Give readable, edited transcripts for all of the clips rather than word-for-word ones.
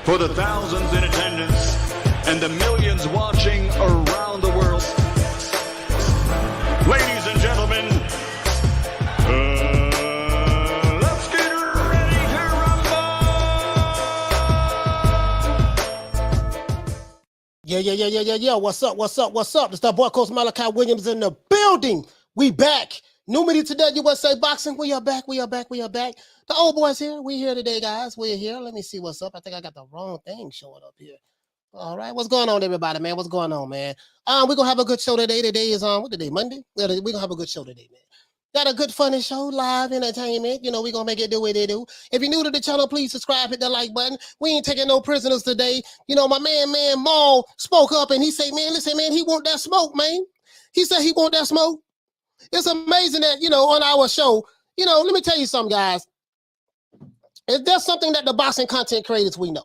for the thousands in attendance and the millions watching around the world. Ladies and gentlemen, let's get ready to rumble! Yeah. What's up? It's the boy Coach Malachi Williams in the building. We back. New Media Today USA Boxing. We are back. The old boys here. We here today, guys. We're here. Let me see what's up. I think I got the wrong thing showing up here. All right. What's going on, everybody, man? What's going on, man? We're going to have a good show today. Today is, what today, Monday? Yeah, we're going to have a good show today, man. Got a good, funny show, live entertainment. You know, we're going to make it do what they do. If you're new to the channel, please subscribe, hit the like button. We ain't taking no prisoners today. You know, my man, Mell spoke up and he said, man, listen, man, he want that smoke, man. He said he want that smoke. It's amazing that, you know, on our show, you know, let me tell you something, guys. If there's something that the boxing content creators we know,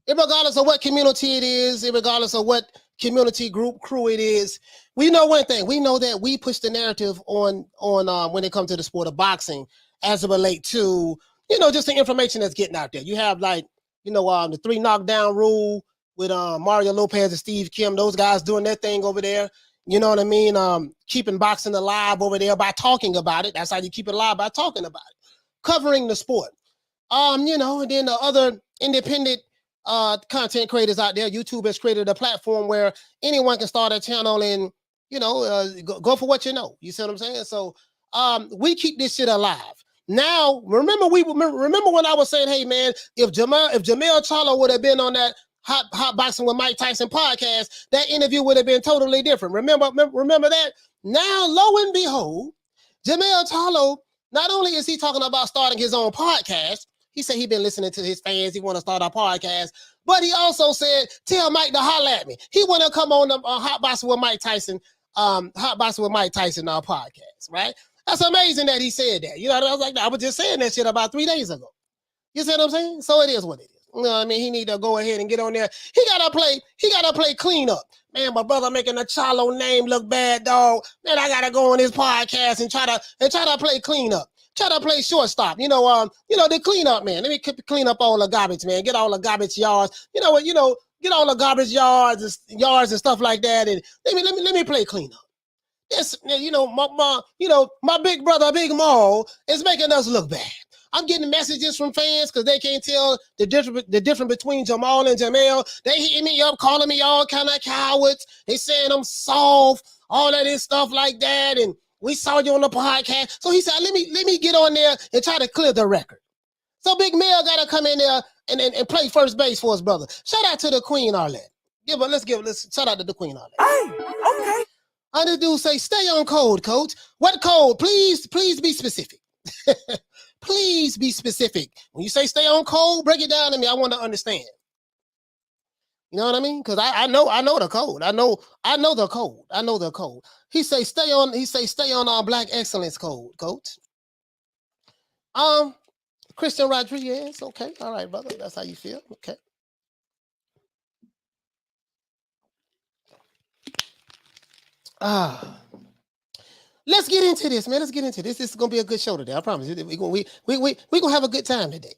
regardless of what community it is, regardless of what community group crew it is, we know one thing. We know that we push the narrative on when it comes to the sport of boxing as it relates to, you know, just the information that's getting out there. You have, like, you know, the 3 knockdown rule with Mario Lopez and Steve Kim, those guys doing their thing over there. You know what I mean? Keeping boxing alive over there by talking about it. That's how you keep it alive, by talking about it. Covering the sport. You know, and then the other independent content creators out there, YouTube has created a platform where anyone can start a channel and, you know, go for what you know. You see what I'm saying? So we keep this shit alive. Now, remember when I was saying, hey, man, if Jermell Charlo would have been on that Hot Boxing with Mike Tyson podcast, that interview would have been totally different. Remember that? Now, lo and behold, Jermell Charlo, not only is he talking about starting his own podcast, he said he been listening to his fans, he want to start a podcast, but he also said, tell Mike to holla at me. He want to come on the Hot Boxing with Mike Tyson, our podcast, right? That's amazing that he said that. You know, I was like, I was just saying that shit about 3 days ago. You see what I'm saying? So it is what it is. You know what I mean? He need to go ahead and get on there. He gotta play clean up. Man, my brother making the Charlo name look bad, dog. Man, I gotta go on his podcast and try to play clean up. Try to play shortstop. You know, the clean up, man. Let me clean up all the garbage, man. Get all the garbage yards. You know what? Get all the garbage yards and stuff like that. And let me play clean up. Yes, you know, my big brother, Big Mell, is making us look bad. I'm getting messages from fans because they can't tell the difference between Jermell and Jermell. They hitting me up, calling me all kind of cowards. They saying I'm soft, all of this stuff like that. And we saw you on the podcast. So he said, let me get on there and try to clear the record. So Big Mell got to come in there and play first base for his brother. Shout out to the Queen Arlette. Let's shout out to the Queen Arlette. Hey, okay. How the dude say, stay on code, coach. What code? Please be specific. Please be specific. When you say stay on code, break it down to me. I want to understand. You know what I mean? Because I know the code. I know the code. He say stay on our Black Excellence code, coach. Christian Rodriguez. Okay. All right, brother. That's how you feel. Okay. Let's get into this, man. Let's get into this. This is gonna be a good show today. I promise you. We're gonna have a good time today.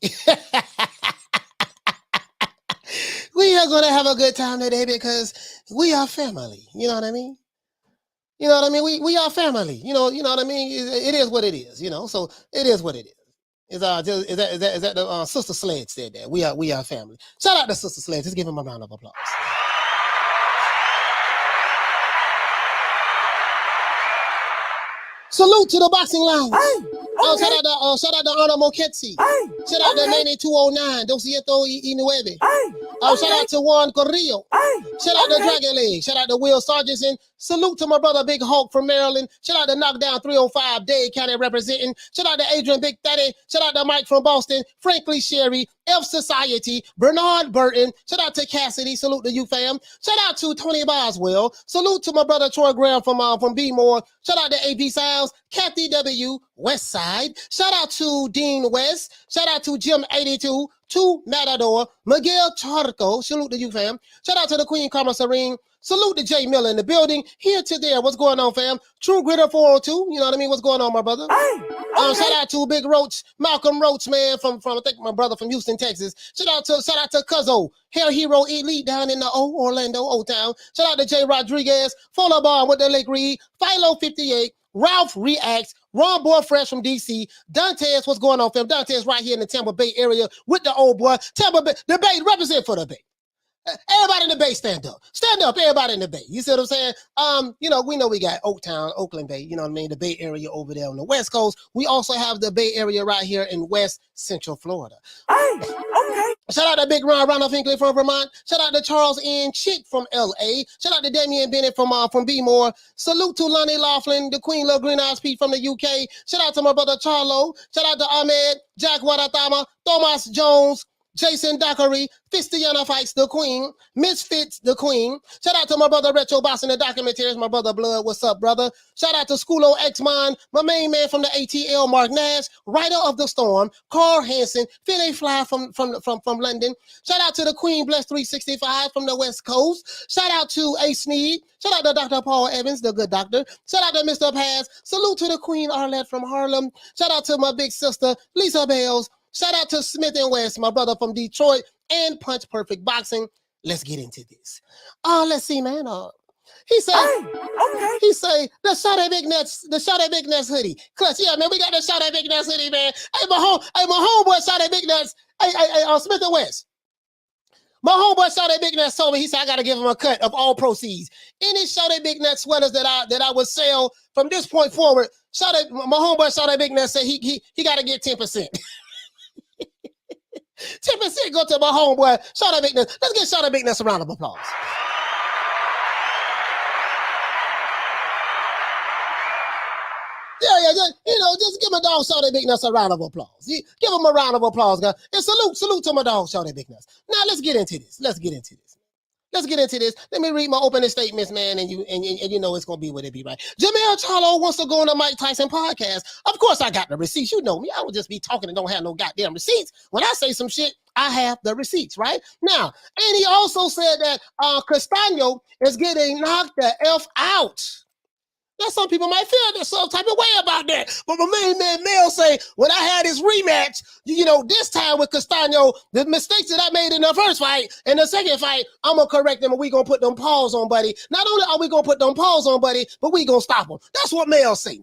We are gonna have a good time today because we are family. You know what I mean? You know what I mean? We are family. You know what I mean? It is what it is. You know, so it is what it is. Is that the Sister Sledge said that we are family. Shout out to Sister Sledge. Just give him a round of applause. Salute to the boxing lounge. Hey, okay. Shout out to Ana Moketsi. Hey, shout out okay. to 9209, 209. Hey, Shout out to Juan Corrillo. Hey, shout out to Dragon Leg. Shout out to Will Sargent. And salute to my brother Big Hulk from Maryland. Shout out to Knockdown 305, Dade County representing. Shout out to Adrian Big Daddy. Shout out to Mike from Boston. Frankly Sherry. F Society. Bernard Burton. Shout out to Cassidy. Salute to you, fam. Shout out to Tony Boswell. Salute to my brother Troy Graham from B-More. Shout out to AP Sounds. Kathy W. West Side. Shout out to Dean West. Shout out to Jim 82. To Matador. Miguel Charco. Salute to you, fam. Shout out to the Queen Karma Serene. Salute to Jay Miller in the building. Here to there. What's going on, fam? True Gritter 402. You know what I mean? What's going on, my brother? Shout out to Big Roach, Malcolm Roach, man, from I think my brother from Houston, Texas. Shout out to Cuzzo, Hair Hero Elite down in the Orlando, O-Town. Shout out to Jay Rodriguez, Fuller Bar with the Lake Reed, Philo 58, Ralph Reacts, Ron Boy Fresh from DC, Dantes, what's going on, fam? Dantes right here in the Tampa Bay area with the old boy. Tampa Bay, the Bay, represent for the Bay. Everybody in the Bay, stand up. Stand up, everybody in the Bay. You see what I'm saying? We know we got Oaktown, Oakland Bay, you know what I mean? The Bay Area over there on the West Coast. We also have the Bay Area right here in West Central Florida. Okay. Shout out to Big Ron Hinkley from Vermont. Shout out to Charles N. Chick from LA. Shout out to Damian Bennett from B-More. Salute to Lonnie Laughlin, the Queen Lil Green Eyes Pete from the UK. Shout out to my brother Charlo. Shout out to Ahmed, Jack Wadatama, Thomas Jones, Jason Dockery, Fistiana Fights, the Queen, Misfits, the Queen. Shout out to my brother Retro Boss in the documentaries, my brother Blood. What's up, brother? Shout out to Schoolo X-Mon, my main man from the ATL, Mark Nash, Rider of the Storm, Carl Hansen, Filet Fly from London. Shout out to the Queen Bless 365 from the West Coast. Shout out to A. Sneed. Shout out to Dr. Paul Evans, the good doctor. Shout out to Mr. Paz. Salute to the Queen Arlette from Harlem. Shout out to my big sister, Lisa Bales. Shout out to Smith & West, my brother from Detroit, and Punch Perfect Boxing. Let's get into this. Let's see, man. He said, he say, the Shot at Big Nuts hoodie. Clutch, yeah, man, we got the Shot at Big Nuts hoodie, man. Hey, my homeboy Shot at Big Nuts. Hey, Smith & West. My homeboy Shot at Big Nuts told me, he said, I got to give him a cut of all proceeds. Any Shot at Big Nuts sweaters that I would sell from this point forward, my homeboy Shot at Big Nuts said he got to get 10%. 10% go to my homeboy, Shot at Big Nuts. Let's get Shot at Big Nuts a round of applause. Yeah, just give my dog Shot at Big Nuts a round of applause. Give him a round of applause, guys. And salute to my dog Shot at Big Nuts. Now let's get into this. Let me read my opening statements, man, and you know it's gonna be what it be, right? Jermell Charlo wants to go on the Mike Tyson podcast. Of course, I got the receipts. You know me. I would just be talking and don't have no goddamn receipts. When I say some shit, I have the receipts, right? Now, and he also said that Castano is getting knocked the F out. Now, some people might feel there's some type of way about that. But my main man Mell say, when I had this rematch, this time with Castano, the mistakes that I made in the first fight and the second fight, I'm going to correct them and we going to put them paws on, buddy. Not only are we going to put them paws on, buddy, but we going to stop them. That's what Mell say.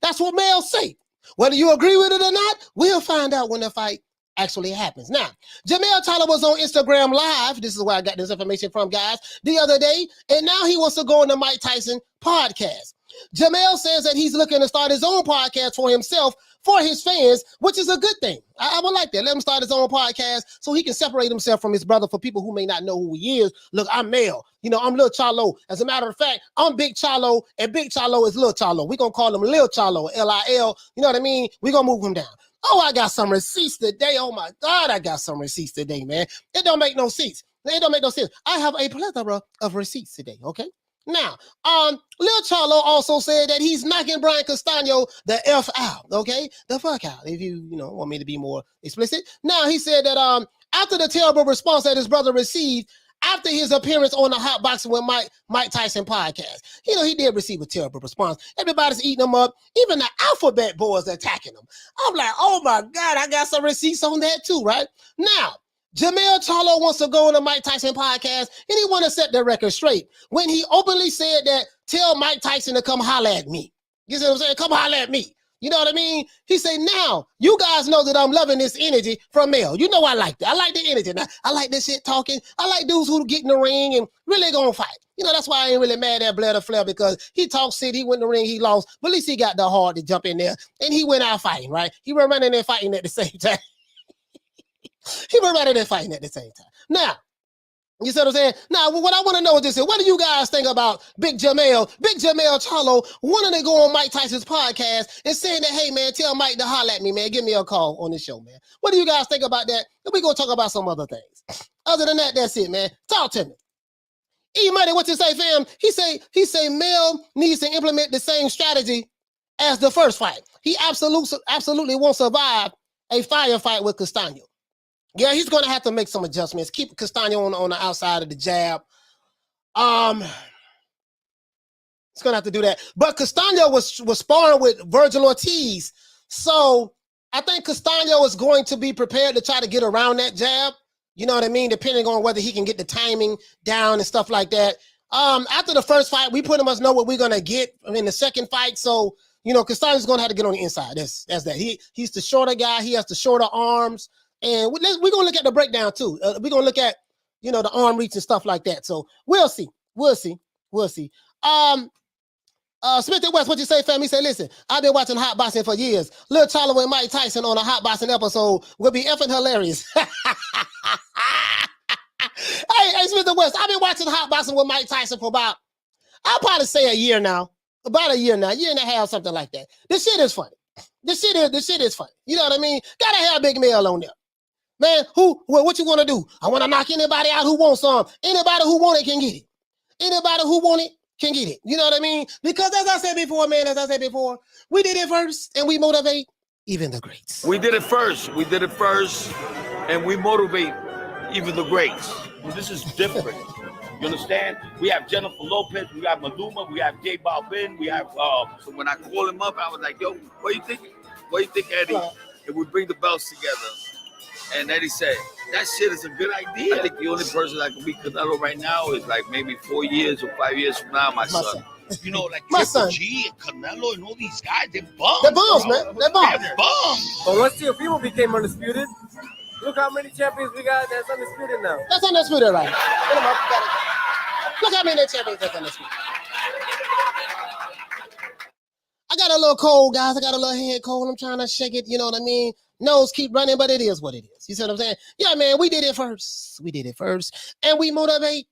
That's what Mell say. Whether you agree with it or not, we'll find out when the fight actually happens. Now, Jermell Charlo was on Instagram Live. This is where I got this information from, guys, the other day. And now he wants to go on the Mike Tyson podcast. Jermell says that he's looking to start his own podcast for himself, for his fans, which is a good thing. I would like that. Let him start his own podcast so he can separate himself from his brother. For people who may not know who he is, look, I'm Mell. I'm Lil Charlo. As a matter of fact, I'm Big Charlo, and Big Charlo is Lil Charlo. We're going to call him Lil Charlo, L-I-L. You know what I mean? We're going to move him down. Oh, I got some receipts today. Oh, my God, I got some receipts today, man. It don't make no sense. It don't make no sense. I have a plethora of receipts today, okay? Now, Lil Charlo also said that he's knocking Brian Castano the F out, okay? The fuck out, if you want me to be more explicit. Now, he said that after the terrible response that his brother received after his appearance on the Hot Boxing with Mike Tyson podcast, he did receive a terrible response. Everybody's eating him up. Even the alphabet boys are attacking him. I'm like, oh my God, I got some receipts on that too, right? Now, Jermell Charlo wants to go on the Mike Tyson podcast, and he want to set the record straight when he openly said that, tell Mike Tyson to come holla at me. You see what I'm saying? Come holla at me. You know what I mean? He said, now, you guys know that I'm loving this energy from Mell. You know I like that. I like the energy. Now, I like this shit talking. I like dudes who get in the ring and really gonna fight. That's why I ain't really mad at Blair Flair, because he talks shit, he went in the ring, he lost, but at least he got the heart to jump in there, and he went out fighting, right? He went running there fighting at the same time. He went running there fighting at the same time. Now, you see what I'm saying? Now, what I want to know is this. What do you guys think about Big Jermell Charlo wanting to go on Mike Tyson's podcast and saying that, hey, man, tell Mike to holler at me, man. Give me a call on the show, man. What do you guys think about that? And we're going to talk about some other things. Other than that, that's it, man. Talk to me. E-Money, what you say, fam? He say Mell needs to implement the same strategy as the first fight. He absolutely won't survive a firefight with Castano. Yeah, he's going to have to make some adjustments. Keep Castano on the outside of the jab. It's gonna have to do that. But Castano was sparring with Virgil Ortiz, so I think Castano is going to be prepared to try to get around that jab. You know what I mean? Depending on whether he can get the timing down and stuff like that. After the first fight, we pretty much know what we're gonna get in the second fight. So you know, Castano's gonna have to get on the inside. That's that. He's the shorter guy. He has the shorter arms, and we're gonna look at the breakdown too. We're gonna look at the arm reach and stuff like that. So we'll see. Smith and West, what you say, fam? He said, listen, I've been watching hot boxing for years. Lil Charlo and Mike Tyson on a hot boxing episode will be effing hilarious. Hey, Smith and West, I've been watching hot boxing with Mike Tyson for I'll probably say a year now. About a year now, year and a half, something like that. This shit is funny. This shit is funny. You know what I mean? Gotta have Big Mell on there. Man, what you want to do? I want to knock anybody out who wants some. Anybody who want it can get it. Anybody who want it can get it. You know what I mean? Because as I said before, we did it first and we motivate even the greats. We did it first, and we motivate even the greats. Well, this is different. You understand? We have Jennifer Lopez, we have Maluma, we have J Balvin, we have so when I call him up, I was like, yo, what do you think? What do you think, Eddie? If we bring the belts together. And Eddie said, that shit is a good idea. I think the only person that can beat Canelo right now is like maybe 4 years or 5 years from now, my son. You know, like My Triple son. G and Canelo and all these guys, they're bums. They're bums, man. They're bums. They're bums. But once people became undisputed, look how many champions we got that's undisputed now. That's undisputed, right? Look how many champions that's undisputed. I got a little cold, guys. I got a little head cold. I'm trying to shake it. You know what I mean? Nose keep running, but it is what it is. You see what I'm saying? Yeah, man, we did it first. And we motivate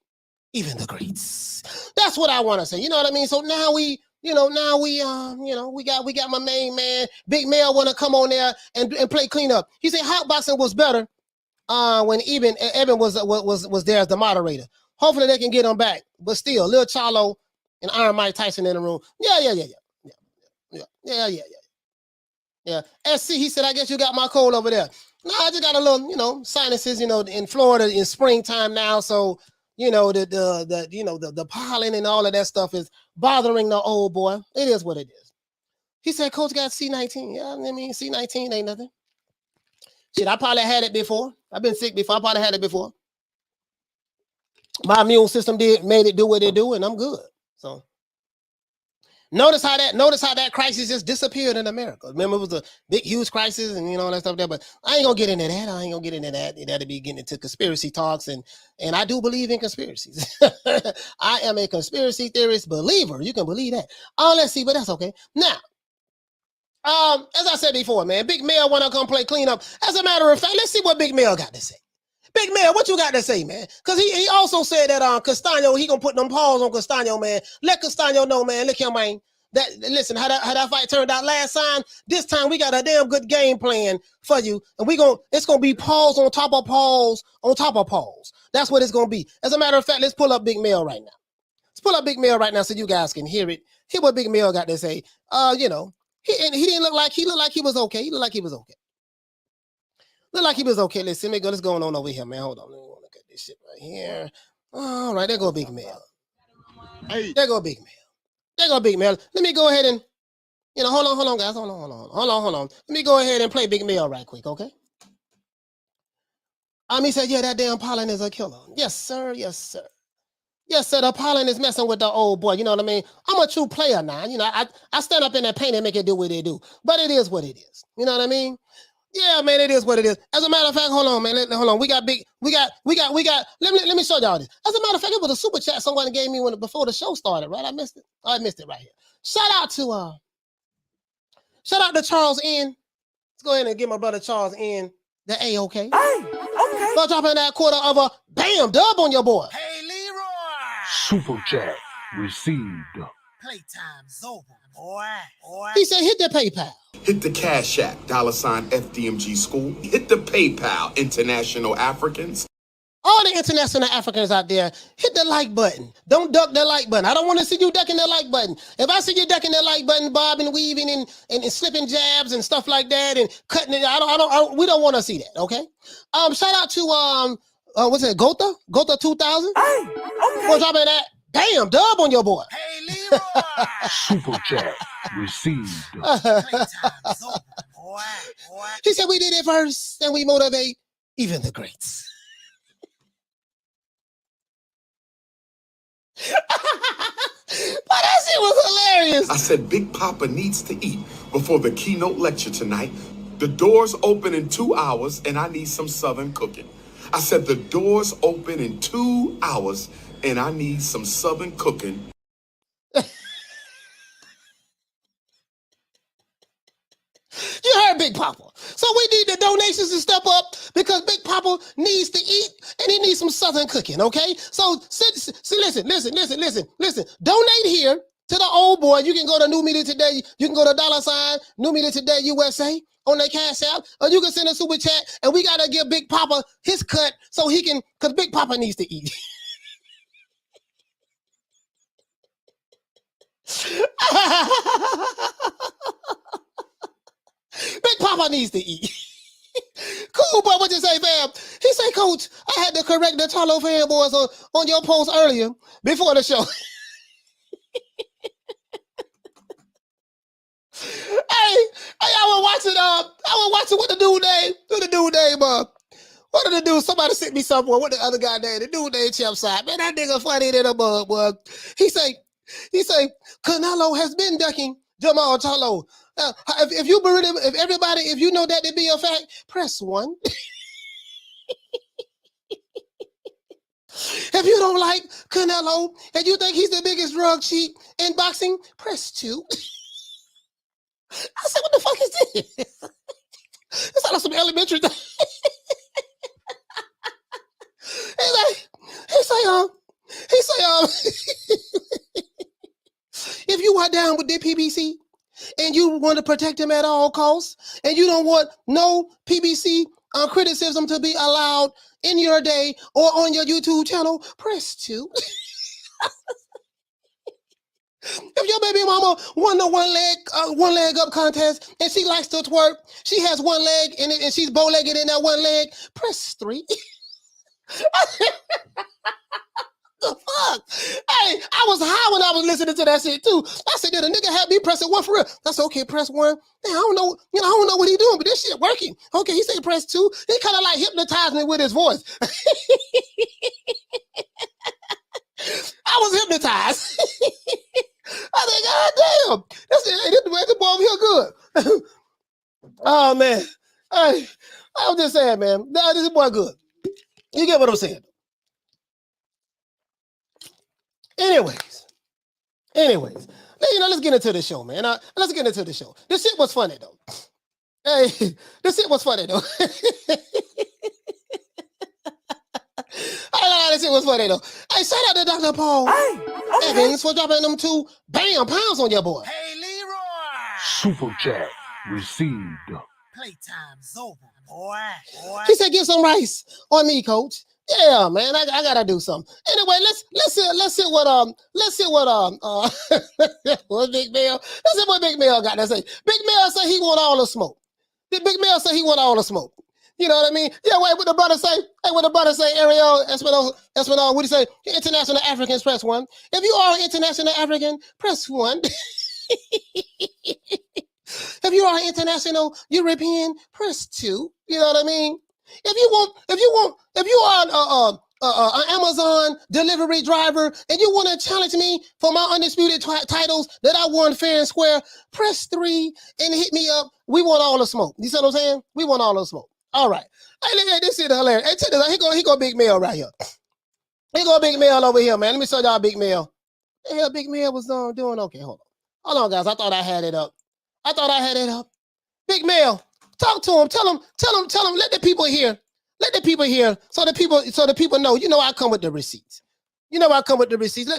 even the greats. That's what I want to say. You know what I mean? So now we got my main man, Big Mell, want to come on there and play cleanup. He said hot boxing was better when Evan was there as the moderator. Hopefully they can get him back. But still, Lil Charlo and Iron Mike Tyson in the room. Yeah. SC, he said, I guess you got my cold over there. No, I just got a little, sinuses, in Florida in springtime now. So, the pollen and all of that stuff is bothering the old boy. It is what it is. He said, Coach got C19. Yeah, I mean, C19 ain't nothing. Shit, I probably had it before. I've been sick before. I probably had it before. My immune system made it do what it do, and I'm good. So notice how that crisis just disappeared in America. Remember, it was a big, huge crisis, and all that stuff there. But I ain't gonna get into that. That'll be getting into conspiracy talks, and I do believe in conspiracies. I am a conspiracy theorist believer. You can believe that. Let's see, but that's okay. Now, as I said before, man, Big Mell wanna come play cleanup. As a matter of fact, let's see what Big Mell got to say. Big Mell, what you got to say, man? Because he also said that Castano, he gonna put them paws on Castano, man. Let Castano know, man. Look here, man. Listen, how that fight turned out last time. This time we got a damn good game plan for you, and it's gonna be paws on top of paws on top of paws. That's what it's gonna be. As a matter of fact, let's pull up Big Mell right now. Let's pull up Big Mell right now so you guys can hear it. Hear what Big Mell got to say. He didn't look like he was okay. He looked like he was okay. Let's what's going on over here, man. Hold on. Let me look at this shit right here. All right, there go Big Mell. Hey. There go Big Mell. Let me go ahead and, hold on, guys. Hold on. Let me go ahead and play Big Mell right quick, okay? He said, yeah, that damn pollen is a killer. Yes, sir. The pollen is messing with the old boy. You know what I mean? I'm a true player now. I stand up in that paint and make it do what it do. But it is what it is. You know what I mean? Yeah, man, it is what it is. As a matter of fact, hold on, man. Hold on. We got. Let me show y'all this. As a matter of fact, it was a super chat someone gave me before the show started, right? I missed it. I missed it right here. Shout out to Charles N. Let's go ahead and give my brother Charles N. the A-OK. Hey, okay. For dropping that quarter of a bam dub on your boy. Hey, Leroy. Super chat received. Playtime's over, boy. He said, hit the PayPal. Hit the Cash App, $FDMG School. Hit the PayPal, International Africans. All the international Africans out there, hit the like button. Don't duck the like button. I don't want to see you ducking the like button. If I see you ducking the like button, bobbing, weaving, and slipping jabs and stuff like that, and cutting it, we don't want to see that. Okay. Shout out to what's that? Gotha 2000? Hey, okay. What's up in that? Damn, dub on your boy. Hey, Leroy. Super chat received. Playtime's over, boy. He said we did it first, and we motivate even the greats. But that shit was hilarious. I said Big Papa needs to eat before the keynote lecture tonight. The doors open in 2 hours and I need some Southern cooking. I said the doors open in 2 hours and I need some Southern cooking. You heard Big Papa. So we need the donations to step up because Big Papa needs to eat and he needs some Southern cooking, okay? So listen. Donate here to the old boy. You can go to New Media Today. You can go to $NewMediaTodayUSA on their Cash App, or you can send a super chat, and we got to give Big Papa his cut so he can, because Big Papa needs to eat. Big Papa needs to eat. Cool, but what you say, fam? He say, Coach, I had to correct the Charlo fanboys on your post earlier before the show. Hey, I was watching what the dude name, what did the dude? Somebody sent me somewhere. What the other guy name? The dude named Champside. Man, that nigga funny than a bug, boy. He say, Canelo has been ducking Jermell Charlo. If you believe, if you know that to be a fact, press 1. If you don't like Canelo and you think he's the biggest drug cheat in boxing, press 2. I said, what the fuck is this? It's like some elementary thing. He say, if you are down with the PBC and you want to protect him at all costs, and you don't want no PBC criticism to be allowed in your day or on your YouTube channel, press 2. If your baby mama won the one leg up contest and she likes to twerk, she has one leg in it and she's bow-legged in that one leg, press 3. The fuck? Hey, I was high when I was listening to that shit too. I said, did a nigga have me pressing 1 for real? That's okay, press 1. Man, I don't know, I don't know what he doing, but this shit working. Okay, he said press 2. He kind of like hypnotized me with his voice. I was hypnotized. I said, God damn, this boy over here good. Oh man, I was just saying, man, nah, this boy good. You get what I'm saying? Anyways, let's get into the show, man. Let's get into the show. This shit was funny though. Hey, this shit was funny though. This shit was funny though. Hey, shout out to Dr. Paul Evans for dropping them 2 pounds on your boy. Hey, Leroy. Super chat received. Playtime's over, boy. He said, "Get some rice on me, Coach." Yeah, man, I gotta do something. Anyway, let's see what what Big Mell. Let's see what Big Mell got to say. Big Mell said he want all the smoke. Big Mell said he want all the smoke. You know what I mean? Yeah, wait, what the brother say? Hey, what the brother say, Ariel Espinal, what do you say? International Africans, press 1. If you are international African, press 1. If you are international European, press 2. You know what I mean? If you are an Amazon delivery driver and you want to challenge me for my undisputed titles that I won fair and square, press 3 and hit me up. We want all the smoke. You see what I'm saying? We want all the smoke. All right. Hey, look at this shit hilarious. Hey, check this out. He go Big Mell right here. He go Big Mell over here, man. Let me show y'all Big Mell. The hell Big Mell was doing? Okay, hold on, guys. I thought I had it up. Big Mell, talk to him. Tell him. Let the people hear. So the people know. You know I come with the receipts. Let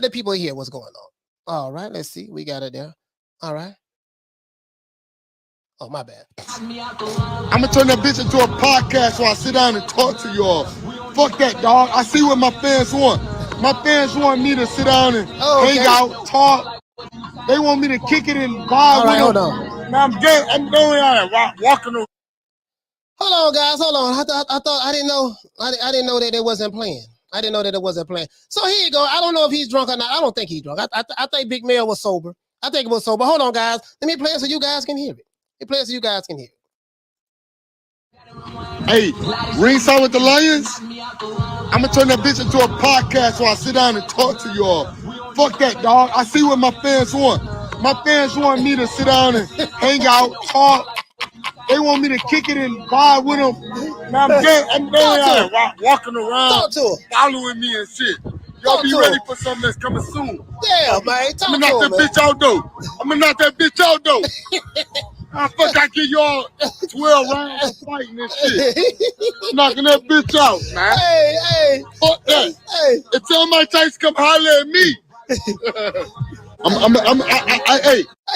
the people hear what's going on. All right. Let's see. We got it there. All right. Oh, my bad. I'm gonna turn that bitch into a podcast so I sit down and talk to y'all. Fuck that, dog. I see what my fans want. My fans want me to sit down and hang out, talk. They want me to kick it and vibe with them. Hold on. Now I'm going out walking around. Hold on, guys. Hold on. I didn't know that it wasn't playing. I didn't know that it wasn't playing. So here you go. I don't know if he's drunk or not. I don't think he's drunk. I think Big Mell was sober. I think it was sober. Hold on, guys. Let me play it so you guys can hear it. Let me play it so you guys can hear it. Hey, ringside with the Lions. I'm gonna turn that bitch into a podcast so I sit down and talk to y'all. Fuck that, dog. I see what my fans want. My fans want me to sit down and hang out, talk. They want me to kick it and vibe with them. Now I'm walking around, following me and shit. Y'all be ready for something that's coming soon. Yeah, man. I'm gonna knock that bitch out, though. I fuck, I give y'all 12 rounds of fighting and shit. Knocking that bitch out, man. Hey. Fuck that. Hey. And tell Mike Tyson come holler at me. Hey.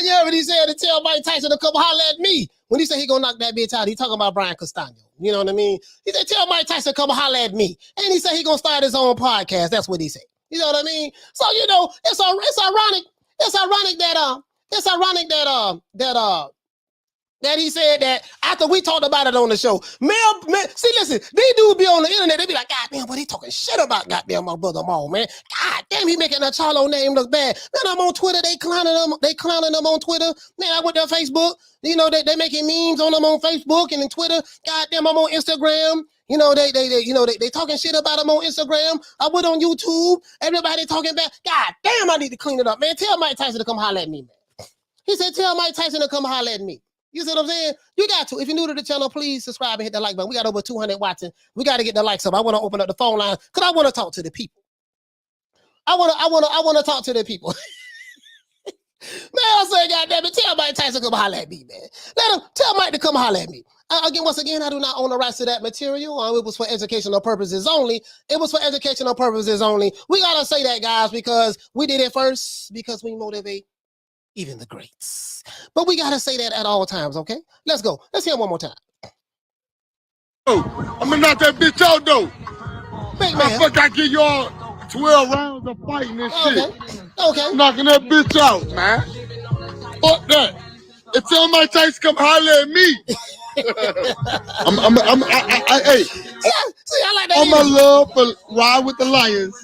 You heard what he said, to tell Mike Tyson to come holler at me. When he said he gonna knock that bitch out, he talking about Brian Castano. You know what I mean? He said, tell Mike Tyson to come holler at me. And he said he gonna start his own podcast. That's what he said. You know what I mean? So, you know, it's ironic that he said that after we talked about it on the show. Mell, see, listen, these dudes be on the internet, they be like, God damn, but he talking shit about goddamn my brother Mell, man. God damn, he making a Charlo name look bad. Man, I'm on Twitter, they clowning him on Twitter. Man, I went to Facebook, you know, they making memes on them on Facebook and in Twitter. God damn, I'm on Instagram. You know, they talking shit about him on Instagram. I went on YouTube, everybody talking about, God damn, I need to clean it up, man. Tell Mike Tyson to come holler at me, man. He said, tell Mike Tyson to come holler at me. You see what I'm saying? You got to. If you're new to the channel, please subscribe and hit the like button. We got over 200 watching. We got to get the likes up. I want to open up the phone line because I want to talk to the people. I want to talk to the people. Man, I say, goddamn it, tell Mike Tyson to come holler at me, man. Tell Mike to come holler at me. Once again, I do not own the rights to that material. It was for educational purposes only. We got to say that, guys, because we did it first, because we motivate even the greats. But we got to say that at all times, okay? Let's go. Let's hear it one more time. I'm going to knock that bitch out, though. Big man. Fuck, I give y'all 12 rounds of fighting and shit. Okay. Knocking that bitch out, man. Fuck that. And tell Mike Tyson come holler at me. Hey. See, I like that. All my love for Ride with the Lions.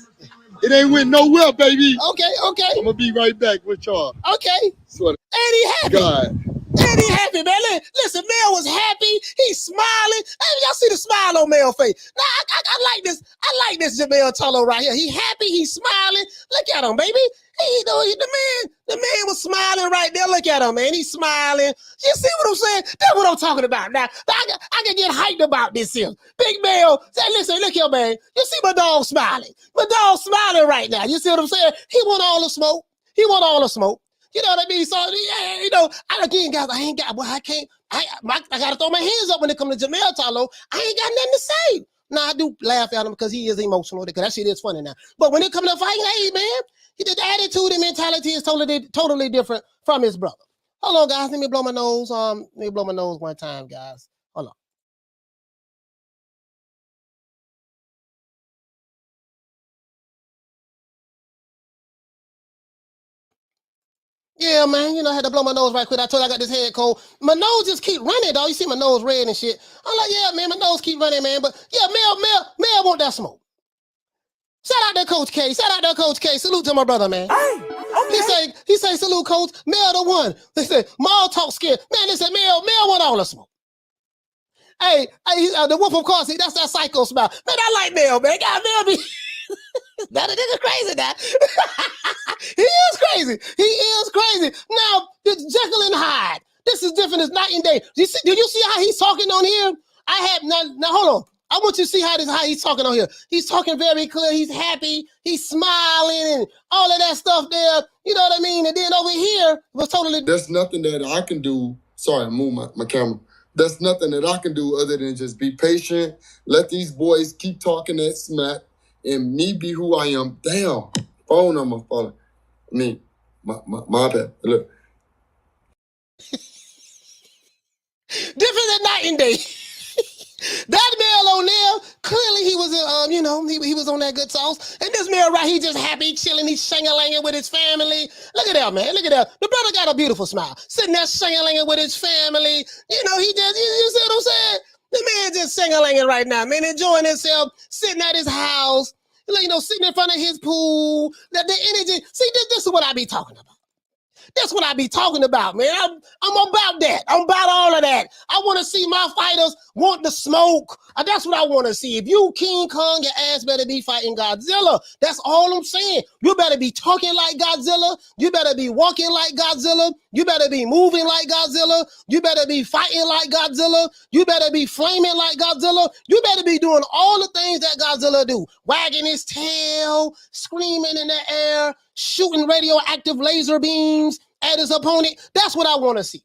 It ain't went nowhere, baby. Okay. I'm going to be right back with y'all. Okay. Swear. And he happy. God. And he happy, man. Listen, Mell was happy. He's smiling. Hey, y'all see the smile on Mell's face. Now, I like this. I like this Jermell Charlo right here. He happy. He's smiling. Look at him, baby. The man was smiling right there. Look at him, man. He's smiling. You see what I'm saying? That's what I'm talking about. Now, I can get hyped about this here. Big Mell, say, listen, look here, man. You see my dog smiling. My dog smiling right now. You see what I'm saying? He want all the smoke. You know what I mean? So, yeah, you know, again, guys, I got to throw my hands up when it comes to Jermell Charlo. I ain't got nothing to say. Now, I do laugh at him because he is emotional, because that shit is funny now. But when it comes to fighting, hey, man, the attitude and mentality is totally different from his brother. Hold on, guys. Let me blow my nose. Let me blow my nose one time, guys. Hold on. Yeah, man, you know, I had to blow my nose right quick. I told you I got this head cold. My nose just keep running, dog. You see my nose red and shit. I'm like, yeah, man, my nose keep running, man. But yeah, Mell want that smoke. Shout out to Coach K. Salute to my brother, man. Hey, okay. He say, salute, Coach. Mell the one. They said, Mall talk scared. Man, they said, Mell want all the smoke. Hey, the wolf of course, that's that psycho smile. Man, I like Mell, man. God, Mell be... That nigga crazy, that. He is crazy. Now, this Jekyll and Hyde. This is different as night and day. Did you see how he's talking on here? Now hold on. I want you to see how he's talking on here. He's talking very clear. He's happy. He's smiling and all of that stuff there. You know what I mean? And then over here was totally... There's nothing that I can do. Sorry, I moved my camera. There's nothing that I can do other than just be patient. Let these boys keep talking that smack. And me be who I am. Damn. Phone number falling. I mean, my bad. Look. Different than night and day. That Mell on there, clearly he was, he was on that good sauce. And this Mell right, he just happy, chilling, he's shang-a-langing with his family. Look at that, man. Look at that. The brother got a beautiful smile. Sitting there shang-a-langing with his family. You know, he just, you see what I'm saying? The man just sing-a-langing right now, man, enjoying himself, sitting at his house, you know, sitting in front of his pool. The energy. See, this is what I be talking about. That's what I be talking about, man. I'm about that. I'm about all of that. I want to see my fighters want the smoke. That's what I want to see. If you King Kong, your ass better be fighting Godzilla. That's all I'm saying. You better be talking like Godzilla. You better be walking like Godzilla. You better be moving like Godzilla. You better be fighting like Godzilla. You better be flaming like Godzilla. You better be doing all the things that Godzilla do. Wagging his tail, screaming in the air, shooting radioactive laser beams at his opponent. That's what I want to see.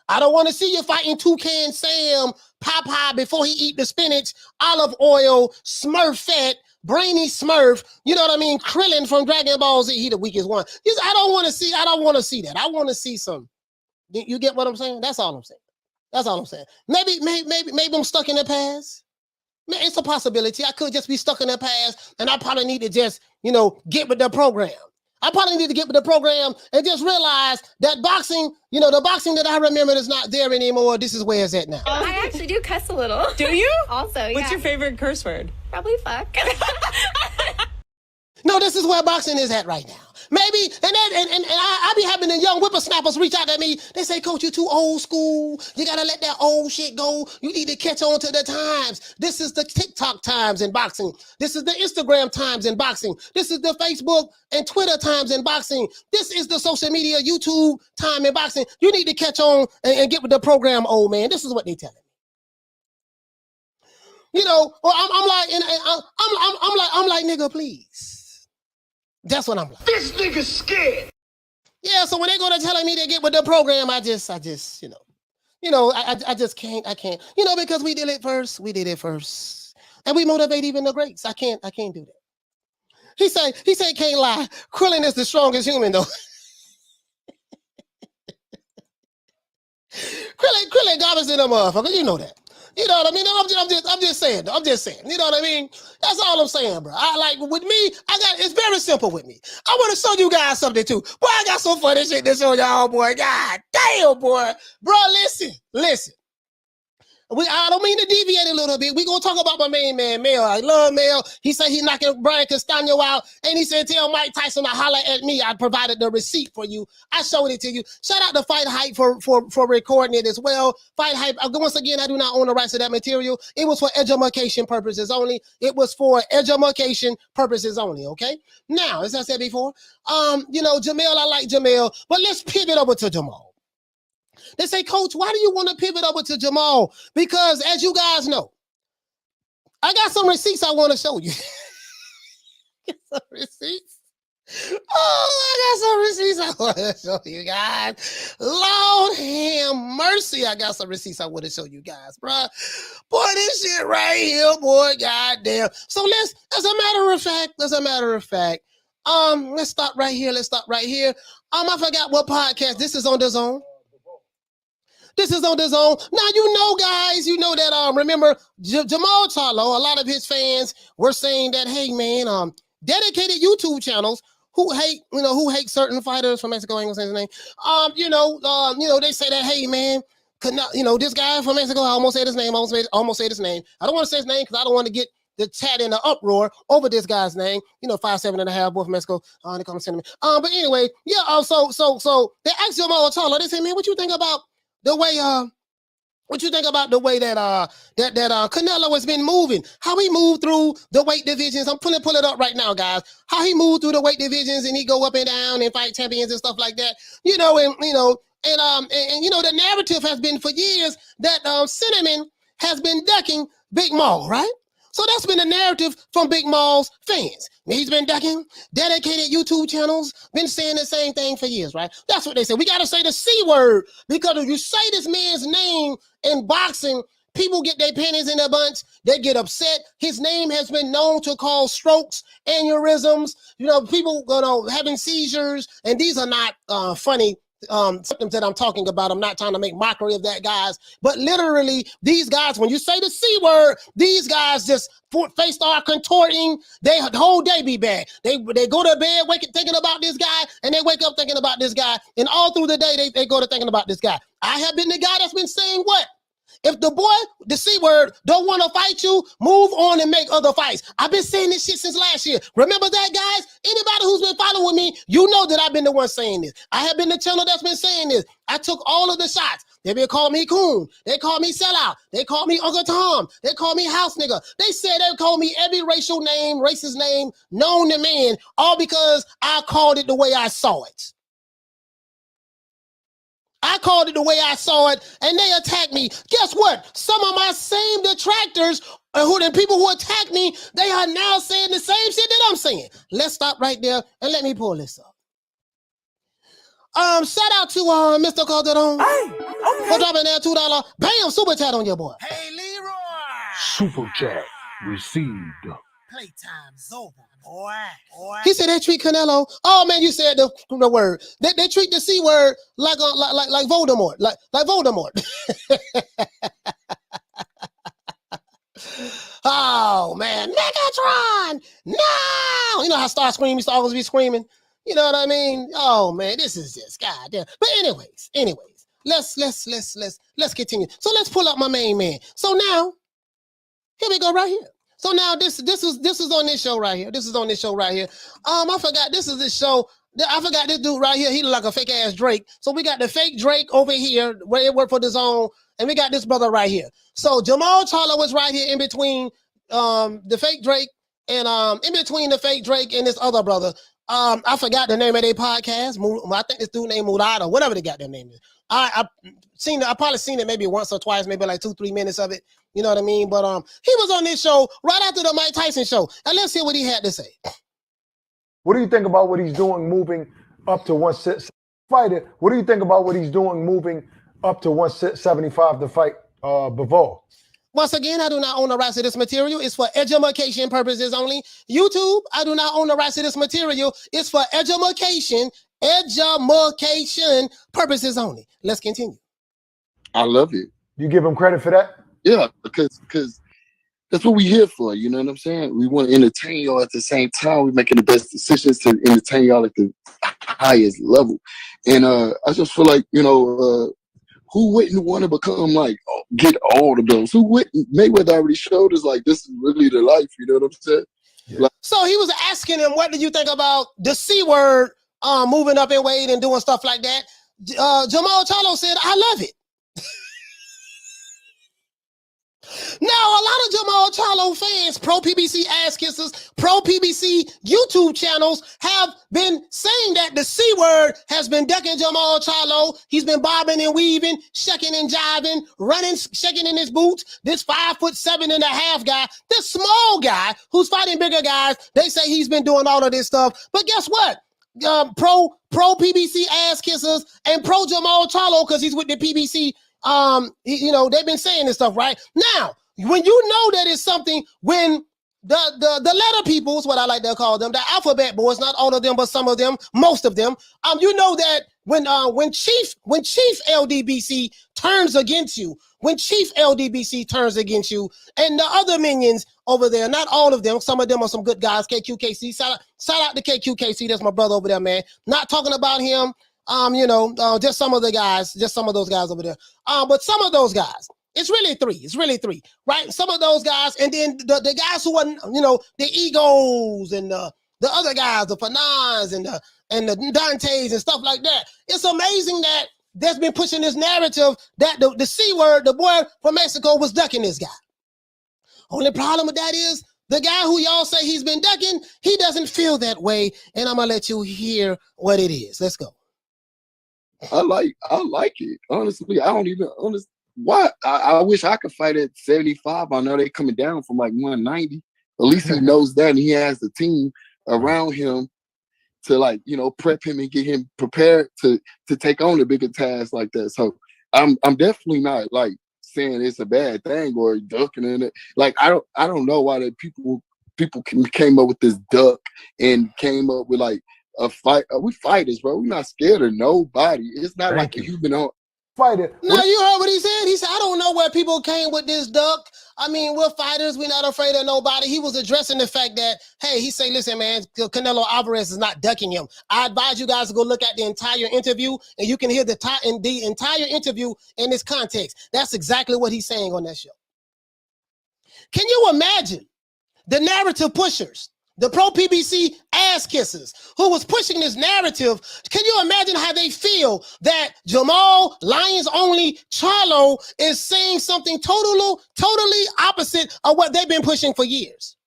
I don't want to see you fighting Toucan Sam, Popeye before he eat the spinach, olive oil, Smurfette, Brainy Smurf, you know what I mean? Krillin from Dragon Ball Z, he the weakest one. I don't want to see that. I want to see some. You get what I'm saying? That's all I'm saying. That's all I'm saying. Maybe I'm stuck in the past. Man, it's a possibility. I could just be stuck in the past, and I probably need to just, you know, get with the program. I probably need to get with the program and just realize that boxing, you know, the boxing that I remember is not there anymore. This is where it's at now. I actually do cuss a little. Do you? Also, yeah. What's your favorite curse word? Probably fuck. No, this is where boxing is at right now. Maybe, and I be having the young whippersnappers reach out to me. They say, Coach, you're too old school. You got to let that old shit go. You need to catch on to the times. This is the TikTok times in boxing. This is the Instagram times in boxing. This is the Facebook and Twitter times in boxing. This is the social media, YouTube time in boxing. You need to catch on and get with the program, old man. This is what they telling me. You know, well, I'm like, nigga, please. That's what I'm like. This nigga's scared. Yeah, so when they go to telling me to get with the program, I just, I just can't, you know, because we did it first, and we motivate even the greats. I can't do that. He said, can't lie. Krillin is the strongest human though. Krillin garbage in a motherfucker, you know that. You know what I mean? I'm just saying. You know what I mean? That's all I'm saying, bro. With me, it's very simple with me. I want to show you guys something too. Boy, I got some funny shit to show y'all, boy. God damn, boy. Bro, listen. I don't mean to deviate a little bit. We're going to talk about my main man, Mell. I love Mell. He said he's knocking Brian Castano out. And he said, tell Mike Tyson to holler at me. I provided the receipt for you. I showed it to you. Shout out to Fight Hype for recording it as well. Fight Hype, once again, I do not own the rights to that material. It was for education purposes only. Okay? Now, as I said before, you know, Jermell, I like Jermell. But let's pivot over to Jamal. They say, Coach, why do you want to pivot over to Jamal? Because as you guys know, I got some receipts I want to show you. Some receipts? Oh, I got some receipts I want to show you guys. Lord have mercy, I got some receipts I want to show you guys, bro. Boy, this shit right here, boy, goddamn. So as a matter of fact, let's stop right here. I forgot what podcast. This is on the Zone. Now, you know, guys, you know that, remember, Jermell Charlo, a lot of his fans were saying that, hey, man, dedicated YouTube channels who hate certain fighters from Mexico, I ain't gonna say his name, they say that, hey, man, this guy from Mexico, I almost said his name. I don't want to say his name because I don't want to get the chat in the uproar over this guy's name, 5'7.5", boy from Mexico. They call him cinnamon. But anyway, yeah, so they asked Jermell Charlo, they said, man, what you think about the way that Canelo has been moving? How he moved through the weight divisions? I'm pull it up right now, guys. How he moved through the weight divisions and he go up and down and fight champions and stuff like that. The narrative has been for years that Cinnamon has been ducking Big Mall, right? So that's been the narrative from Big Mall's fans. He's been ducking dedicated YouTube channels, been saying the same thing for years, right? That's what they say. We got to say the C word, because if you say this man's name in boxing, people get their panties in a bunch. They get upset. His name has been known to cause strokes, aneurysms, people having seizures, and these are not funny symptoms that I'm talking about. I'm not trying to make mockery of that, guys, but literally these guys, when you say the C word, these guys just face start contorting. The whole day be bad. They go to bed thinking about this guy, and they wake up thinking about this guy, and all through the day they go to thinking about this guy. I have been the guy that's been saying what? If the boy, the C word, don't want to fight you, move on and make other fights. I've been saying this shit since last year. Remember that, guys? Anybody who's been following me, you know that I've been the one saying this. I have been the channel that's been saying this. I took all of the shots. They been calling me coon. They called me sellout. They called me Uncle Tom. They called me house nigga. They said they called me every racial name, racist name known to man, all because I called it the way I saw it. I called it the way I saw it, and they attacked me. Guess what? Some of my same detractors, the people who attacked me, they are now saying the same shit that I'm saying. Let's stop right there and let me pull this up. Shout out to Mr. Calderon for dropping that $2. Bam, super chat on your boy. Hey, Leroy. Super chat received. Playtime's over, boy. He said they treat Canelo. Oh man, you said the word. They treat the C word like Voldemort, like Voldemort. Oh man, Megatron! No, you know how Starscream used to always be screaming. You know what I mean? Oh man, this is just goddamn. But anyways, let's continue. So let's pull up my main man. So now, here we go right here. So now this is on this show right here. This is on this show right here. I forgot this is this show. I forgot this dude right here. He look like a fake ass Drake. So we got the fake Drake over here where it worked for the zone, and we got this brother right here. So Jermell Charlo was right here in between the fake Drake and in between the fake Drake and this other brother. I forgot the name of their podcast. I think this dude named Murata, whatever they got their name is. I probably seen it maybe once or twice, maybe like 2-3 minutes of it. You know what I mean? But he was on this show right after the Mike Tyson show. And let's hear what he had to say. What do you think about what he's doing moving up to 175? What do you think about what he's doing moving up to 175 to fight Bivol? Once again, I do not own the rights to this material. It's for education purposes only. YouTube, I do not own the rights to this material. It's for education purposes only. Let's continue. I love it. You give him credit for that? Yeah, because that's what we're here for. You know what I'm saying? We want to entertain y'all at the same time. We're making the best decisions to entertain y'all at the highest level. And I just feel like, who wouldn't want to become get all of those? Who wouldn't? Mayweather already showed us this is really the life. You know what I'm saying? Yeah. So he was asking him, what do you think about the C word moving up in weight and doing stuff like that? Jermell Charlo said, I love it. Now, a lot of Jermell Charlo fans, pro PBC ass kissers, pro PBC YouTube channels have been saying that the C word has been ducking Jermell Charlo. He's been bobbing and weaving, shucking and jiving, running, shaking in his boots. This 5'7.5" guy, this small guy who's fighting bigger guys, they say he's been doing all of this stuff. But guess what? Pro PBC ass kissers and pro Jermell Charlo, because he's with the PBC. They've been saying this stuff, right? Now, when you know that it's something, when the letter people is what I like to call them, the alphabet boys, not all of them, but some of them, most of them, you know that when Chief LDBC turns against you, and the other minions over there, not all of them, some of them are some good guys, KQKC, shout out to KQKC, that's my brother over there, man. Not talking about him. Just some of the guys, just some of those guys over there. But some of those guys, it's really three, right? Some of those guys, and then the guys who are, the egos and the other guys, the Fanans and the Dantes and stuff like that. It's amazing that that's been pushing this narrative that the C word, the boy from Mexico was ducking this guy. Only problem with that is the guy who y'all say he's been ducking, he doesn't feel that way. And I'm gonna let you hear what it is. Let's go. I like it. Honestly, I don't even why I wish I could fight at 75. I know they coming down from 190. At least he knows that, and he has the team around him to prep him and get him prepared to take on a bigger task like that. So I'm definitely not saying it's a bad thing or ducking in it. I don't know why that people came up with this duck and came up with a fight. We fighters, bro. We're not scared of nobody. It's not like if you've been on. fighter. No, you heard what he said. He said, I don't know where people came with this duck. I mean, we're fighters. We're not afraid of nobody. He was addressing the fact that, hey, he say, listen, man, Canelo Alvarez is not ducking him. I advise you guys to go look at the entire interview, and you can hear the entire interview in this context. That's exactly what he's saying on that show. Can you imagine the narrative pushers, the pro-PBC ass kissers who was pushing this narrative? Can you imagine how they feel that Jermell Lions Only Charlo is saying something totally opposite of what they've been pushing for years?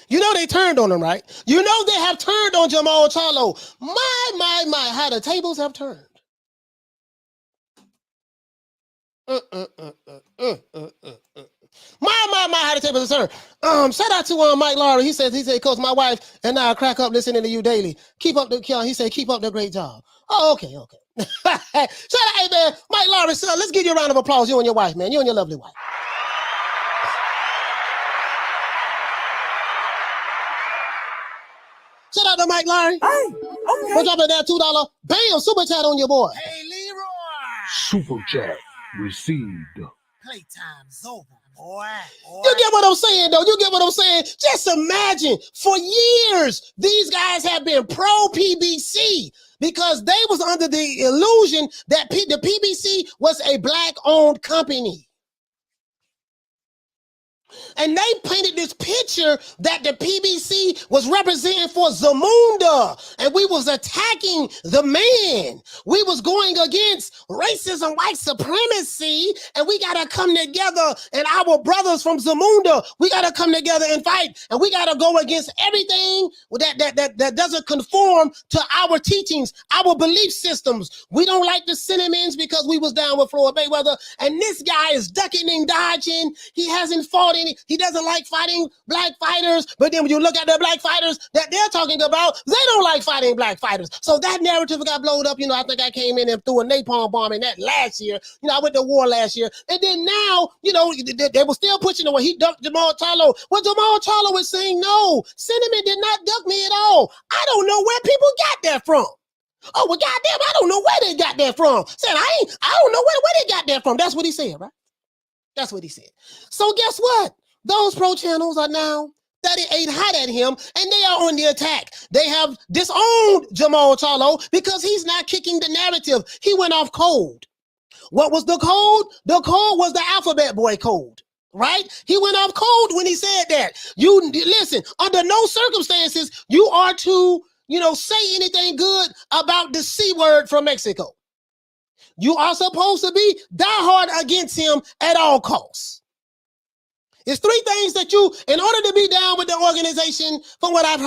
You know they turned on him, right? You know they have turned on Jermell Charlo. My, how the tables have turned. My, how the tables have turned. Shout out to Mike Lowry. He said, Coach, my wife and I crack up listening to you daily. Keep up the great job. Oh, okay. Shout out, hey man, Mike Lowry, so let's give you a round of applause. You and your wife, man. You and your lovely wife. Shout out to Mike Larry. Hey, okay. We're dropping that $2 bam super chat on your boy. Hey, Leroy. Super chat received. Playtime's over, boy. You get what I'm saying, though? You get what I'm saying? Just imagine, for years, these guys have been pro-PBC because they was under the illusion that the PBC was a black-owned company. And they painted this picture that the PBC was representing for Zamunda, and we was attacking the man. We was going against racism, white supremacy, and we got to come together, and our brothers from Zamunda, we got to come together and fight, and we got to go against everything that doesn't conform to our teachings, our belief systems. We don't like the Cinnamons because we was down with Floyd Mayweather, and this guy is ducking and dodging. He hasn't fought any. He doesn't like fighting black fighters, but then when you look at the black fighters that they're talking about, they don't like fighting black fighters. So that narrative got blown up. You know, I think I came in and threw a napalm bomb in that last year. You know, I went to war last year. And then now, you know, they were still pushing the way he ducked Jermell Charlo. Well, Jermell Charlo was saying, no, Cinnamon did not duck me at all. I don't know where people got that from. Oh, well, goddamn, I don't know where they got that from. Said, I don't know where they got that from. That's what he said, right? That's what he said. So guess what? Those pro channels are now 38 hot at him, and they are on the attack. They have disowned Jermell Charlo because he's not kicking the narrative. He went off cold. What was the code? The code was the alphabet boy code, right? He went off cold when he said that. You listen, under no circumstances you are to, say anything good about the C word from Mexico. You are supposed to be diehard against him at all costs. It's three things that you, in order to be down with the organization, from what I've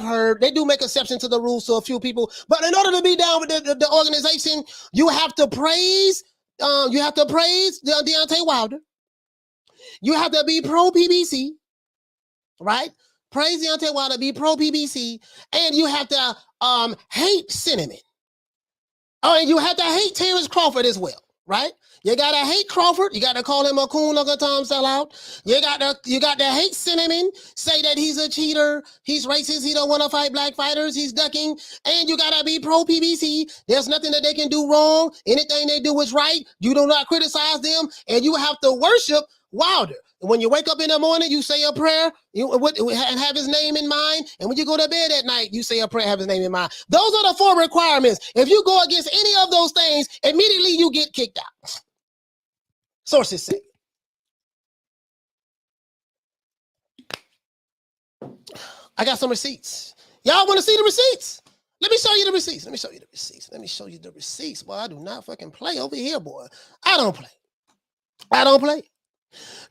heard, they do make exception to the rules to a few people, but in order to be down with the organization, you have to praise Deontay Wilder. You have to be pro-PBC, right? Praise Deontay Wilder, be pro-PBC, and you have to hate Cinnamon. Oh, and you have to hate Terrence Crawford as well, right? You gotta hate Crawford. You gotta call him a coon like a Tom sellout. You gotta hate Cinnamon. Say that he's a cheater. He's racist. He don't want to fight black fighters. He's ducking. And you gotta be pro PBC. There's nothing that they can do wrong. Anything they do is right. You do not criticize them, and you have to worship Wilder. When you wake up in the morning, you say a prayer and have his name in mind. And when you go to bed at night, you say a prayer and have his name in mind. Those are the 4 requirements. If you go against any of those things, immediately you get kicked out. Sources say. I got some receipts. Y'all want to see the receipts? Let me show you the receipts. Let me show you the receipts. Boy, I do not fucking play over here, boy. I don't play.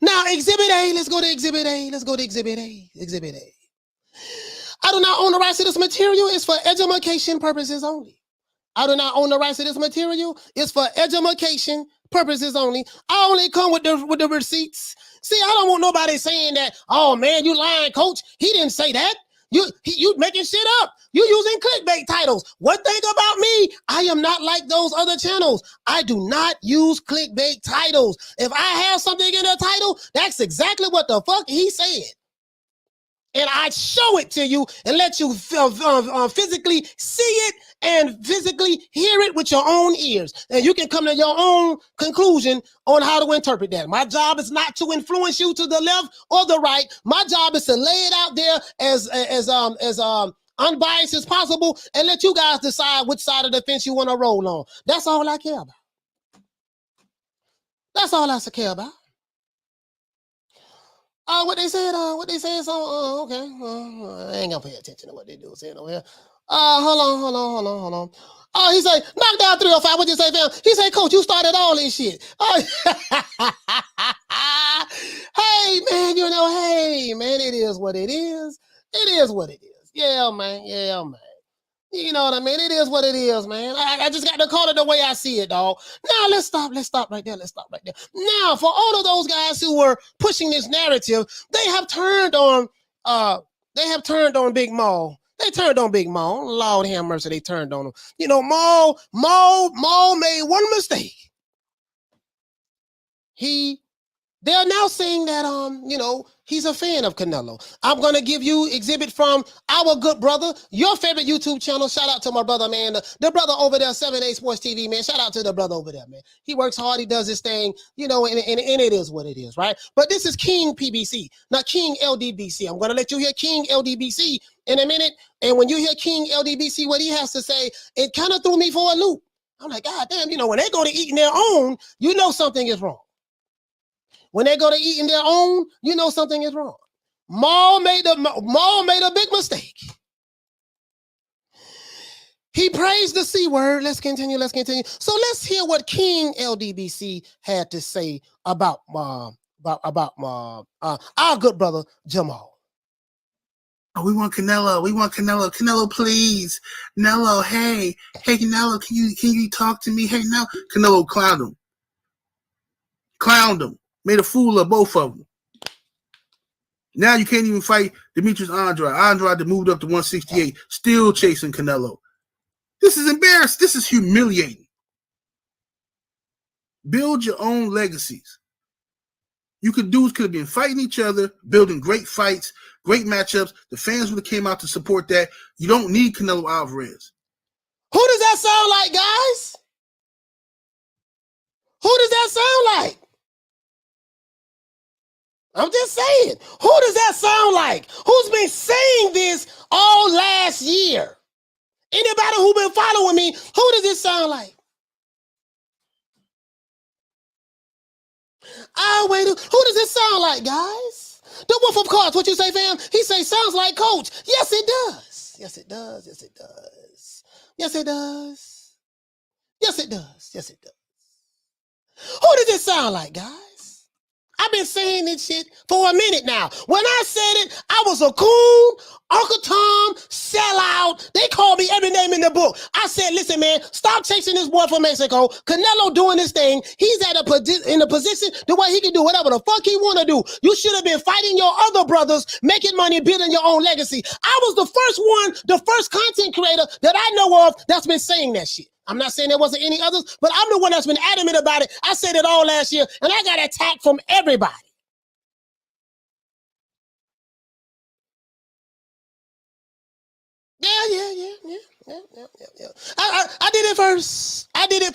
Now, Exhibit A, let's go to Exhibit A. Exhibit A. I do not own the rights to this material. It's for education purposes only. I do not own the rights to this material. It's for education purposes only. I only come with the receipts. See, I don't want nobody saying that, oh man, you lying, coach. He didn't say that. You making shit up. You using clickbait titles. One thing about me, I am not like those other channels. I do not use clickbait titles. If I have something in the title, that's exactly what the fuck he said. and I show it to you and let you physically see it and physically hear it with your own ears. And you can come to your own conclusion on how to interpret that. My job is not to influence you to the left or the right. My job is to lay it out there as unbiased as possible and let you guys decide which side of the fence you want to roll on. That's all I care about. That's all I care about. What they said is okay. I ain't gonna pay attention to what they do saying over here. Hold on. Oh, he say, knock down 305. What you say, fam? He say, coach, you started all this shit. Hey, man, it is what it is. It is what it is. Yeah, man. You know what I mean? It is what it is, man. I just got to call it the way I see it, dog. Now, let's stop right there. Now, for all of those guys who were pushing this narrative, they have turned on Big Mell. They turned on Big Mell. Lord have mercy, they turned on him. You know, Mell made one mistake. They're now saying that, he's a fan of Canelo. I'm going to give you exhibit from our good brother, your favorite YouTube channel. Shout out to my brother, man. The brother over there, 7A Sports TV, man. Shout out to the brother over there, man. He works hard. He does his thing, and it is what it is, right? But this is King PBC, not King LDBC. I'm going to let you hear King LDBC in a minute. And when you hear King LDBC, what he has to say, it kind of threw me for a loop. I'm like, God damn, when they go to eating their own, something is wrong. When they go to eating their own, something is wrong. Mell made a big mistake. He praised the C word. Let's continue. So let's hear what King LDBC had to say about our good brother Jermell. We want Canelo. Canelo, please. Canelo, hey, Canelo, can you talk to me? Hey, now Canelo clowned him. Made a fool of both of them. Now you can't even fight Demetrius Andrade. Andrade moved up to 168, still chasing Canelo. This is embarrassing. This is humiliating. Build your own legacies. Dudes could have been fighting each other, building great fights, great matchups. The fans would have came out to support that. You don't need Canelo Alvarez. Who does that sound like, guys? Who does that sound like? I'm just saying, who does that sound like? Who's been saying this all last year? Anybody who been following me, who does this sound like? Wait, who does this sound like, guys? The Wolf of Cards, what you say, fam? He say, sounds like Coach. Yes, it does. Yes, it does. Yes, it does. Yes, it does. Yes, it does. Yes, it does. Who does this sound like, guys? I've been saying this shit for a minute now. When I said it, I was a coon, Uncle Tom, sellout. They called me every name in the book. I said, listen, man, stop chasing this boy from Mexico. Canelo doing this thing. He's in a position the way he can do whatever the fuck he want to do. You should have been fighting your other brothers, making money, building your own legacy. I was the first content creator that I know of that's been saying that shit. I'm not saying there wasn't any others, but I'm the one that's been adamant about it. I said it all last year, and I got attacked from everybody. Yeah. I did it first. We did it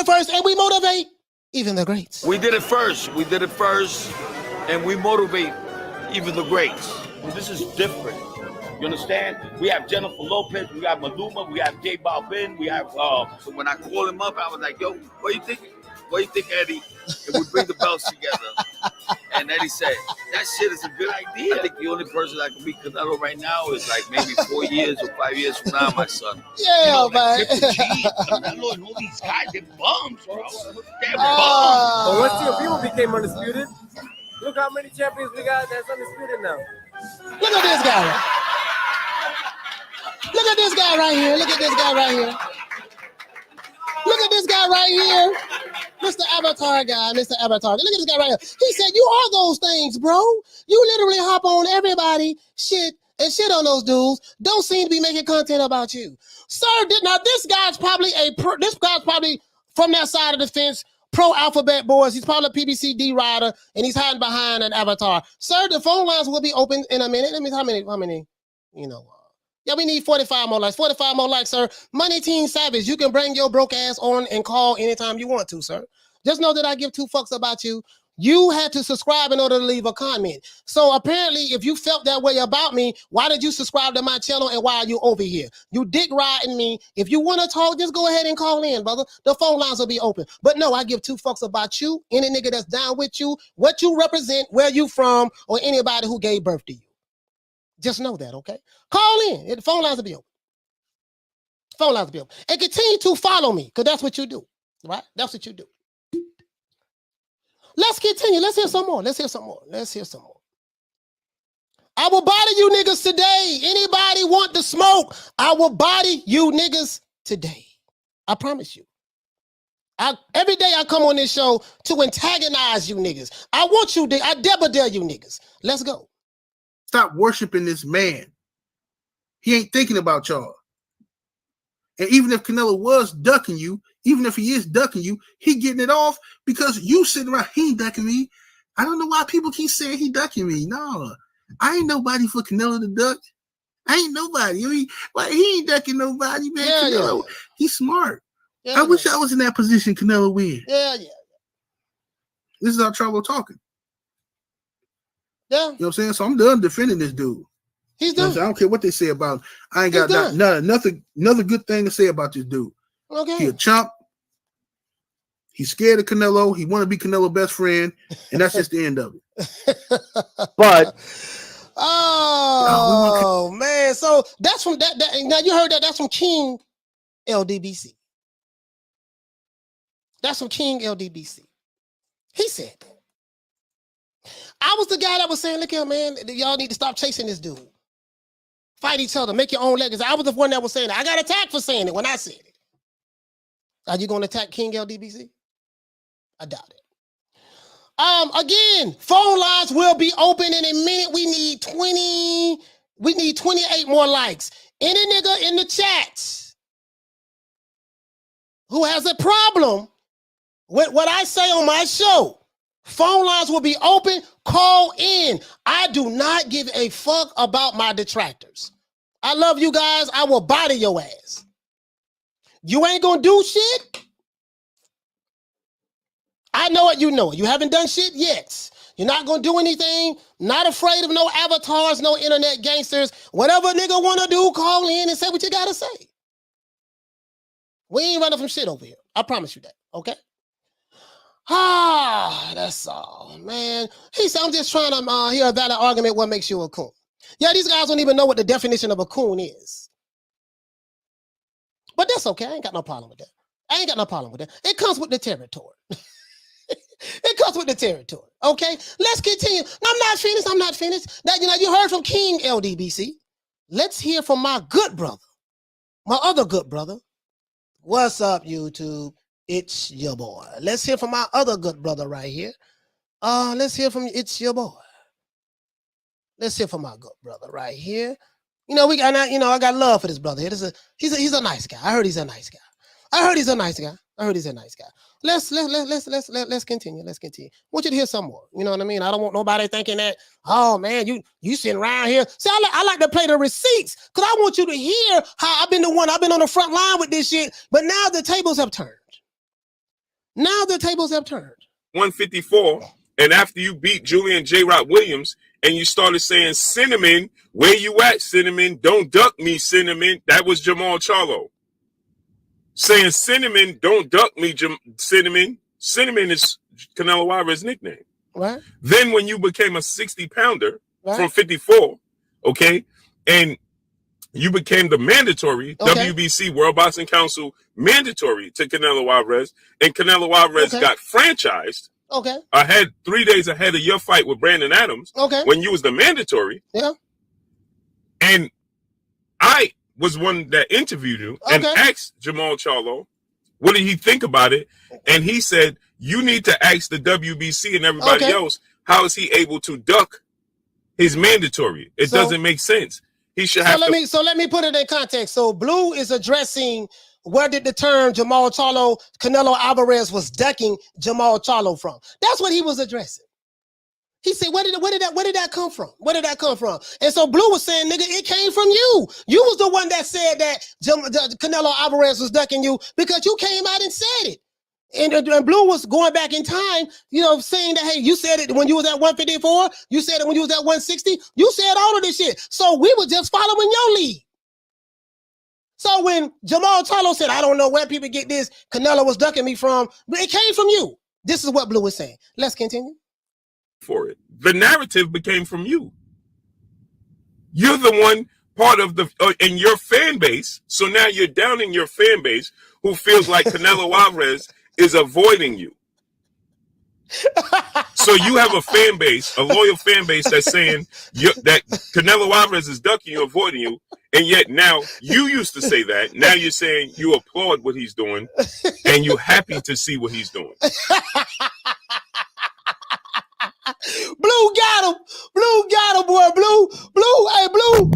first, and we motivate even the greats. We did it first, and we motivate even the greats. This is different. You understand? We have Jennifer Lopez, we have Maluma, we have J Balvin, we have so when I called him up, I was like, yo, what do you think? What do you think, Eddie? If we bring the belts together. And Eddie said, that shit is a good idea. I think the only person that can beat Canelo right now is like maybe 4 years or 5 years from now, my son. Yeah, man. Canelo and all these guys, they're bums, bro. They're bums. But once your people became undisputed, look how many champions we got that's undisputed now. Look at this guy. Look at this guy right here. Look at this guy right here. Look at this guy right here. Mr. Avatar guy, Mr. Avatar. Look at this guy right here. He said, you are those things, bro. You literally hop on everybody, shit on those dudes. Don't seem to be making content about you. Sir, now this guy's probably from that side of the fence, pro alphabet boys. He's part of the PBC D rider, and he's hiding behind an avatar. Sir, the phone lines will be open in a minute. Let me how many? You know. Yeah, we need 45 more likes. 45 more likes, sir. Money Teen Savage, you can bring your broke ass on and call anytime you want to, sir. Just know that I give two fucks about you. You had to subscribe in order to leave a comment. So apparently, if you felt that way about me, why did you subscribe to my channel and why are you over here? You dick riding me. If you want to talk, just go ahead and call in, brother. The phone lines will be open. But no, I give two fucks about you, any nigga that's down with you, what you represent, where you from, or anybody who gave birth to you. Just know that, okay? Call in. The phone lines will be open. Phone lines will be open. And continue to follow me, because that's what you do, right? That's what you do. Let's continue. Let's hear some more. Let's hear some more. Let's hear some more. I will body you niggas today. Anybody want the smoke? I will body you niggas today. I promise you. Every day I come on this show to antagonize you niggas. I want you, I double dare you niggas. Let's go. Stop worshiping this man. He ain't thinking about y'all. And even if Canelo was ducking you, even if he is ducking you, he getting it off because you sitting around, he ain't ducking me. I don't know why people keep saying he ducking me. No, I ain't nobody for Canelo to duck. I ain't nobody. He ain't ducking nobody, man. Yeah, Canelo, he's smart. Yeah, I wish I was in that position Canelo win. Yeah. This is our Charlo talking. Yeah. You know what I'm saying? So I'm done defending this dude. He's done. I don't care what they say about him. I ain't got another good thing to say about this dude. Okay. He a chump. He's scared of Canelo. He want to be Canelo's best friend, and that's just the end of it. But man, so that's from that. Now you heard that. That's from King LDBC. That's from King LDBC. He said that. I was the guy that was saying, look here, man, y'all need to stop chasing this dude. Fight each other, make your own legacy. I was the one that was saying it. I got attacked for saying it when I said it. Are you going to attack King LDBC? I doubt it. Again, phone lines will be open in a minute. We need 28 more likes. Any nigga in the chat who has a problem with what I say on my show, phone lines will be open. Call in. I do not give a fuck about my detractors. I love you guys. I will body your ass. You ain't gonna do shit. I know it. You know it. You haven't done shit yet. You're not gonna do anything. Not afraid of no avatars, no internet gangsters. Whatever nigga wanna do, call in and say what you gotta say. We ain't running from shit over here. I promise you that. Okay. That's all, man. He said, I'm just trying to hear a valid argument what makes you a coon. Yeah, these guys don't even know what the definition of a coon is. But that's okay. I ain't got no problem with that. It comes with the territory. It comes with the territory. Okay? Let's continue. No, I'm not finished. Now, you heard from King LDBC. Let's hear from my good brother. My other good brother. What's up, YouTube? It's your boy. Let's hear from my other good brother right here. Let's hear from it's your boy. Let's hear from my good brother right here. I got love for this brother here. He's a nice guy. I heard he's a nice guy. Let's continue. Let's continue. I want you to hear some more. You know what I mean? I don't want nobody thinking that, oh man, you sitting around here. See, I like to play the receipts because I want you to hear how I've been on the front line with this shit, but now the tables have turned. 154, and after you beat Julian J. Rock Williams, and you started saying, Cinnamon, where you at, Cinnamon? Don't duck me, Cinnamon. That was Jermell Charlo. Saying, Cinnamon, don't duck me, Cinnamon. Cinnamon is Canelo Alvarez's nickname. Right. Then when you became a 60-pounder from 54, okay, and you became the mandatory WBC World Boxing Council mandatory to Canelo Alvarez, and Canelo Alvarez got franchised. Okay. 3 days ahead of your fight with Brandon Adams. Okay. When you was the mandatory. Yeah. And I was one that interviewed you and asked Jermell Charlo, what did he think about it? And he said, you need to ask the WBC and everybody else, how is he able to duck his mandatory? It doesn't make sense. He should have So let me put it in context. So Blue is addressing where did the term Jermell Charlo, Canelo Alvarez was ducking Jermell Charlo from? That's what he was addressing. He said, where did that come from? Where did that come from? And so Blue was saying, nigga, it came from you. You was the one that said that Canelo Alvarez was ducking you because you came out and said it. And Blue was going back in time, you know, saying that, hey, you said it when you was at 154. You said it when you was at 160. You said all of this shit. So we were just following your lead. So when Jermell Charlo said, I don't know where people get this, Canelo was ducking me from, but it came from you. This is what Blue was saying. Let's continue. For it. The narrative became from you. You're the one part of the in your fan base. So now you're down in your fan base who feels like Canelo Alvarez is avoiding you. So you have a fan base, a loyal fan base that's saying that Canelo Alvarez is ducking you, avoiding you, and yet now you used to say that. Now you're saying you applaud what he's doing, and you're happy to see what he's doing. Blue got him. Blue got him, boy. Blue, hey, Blue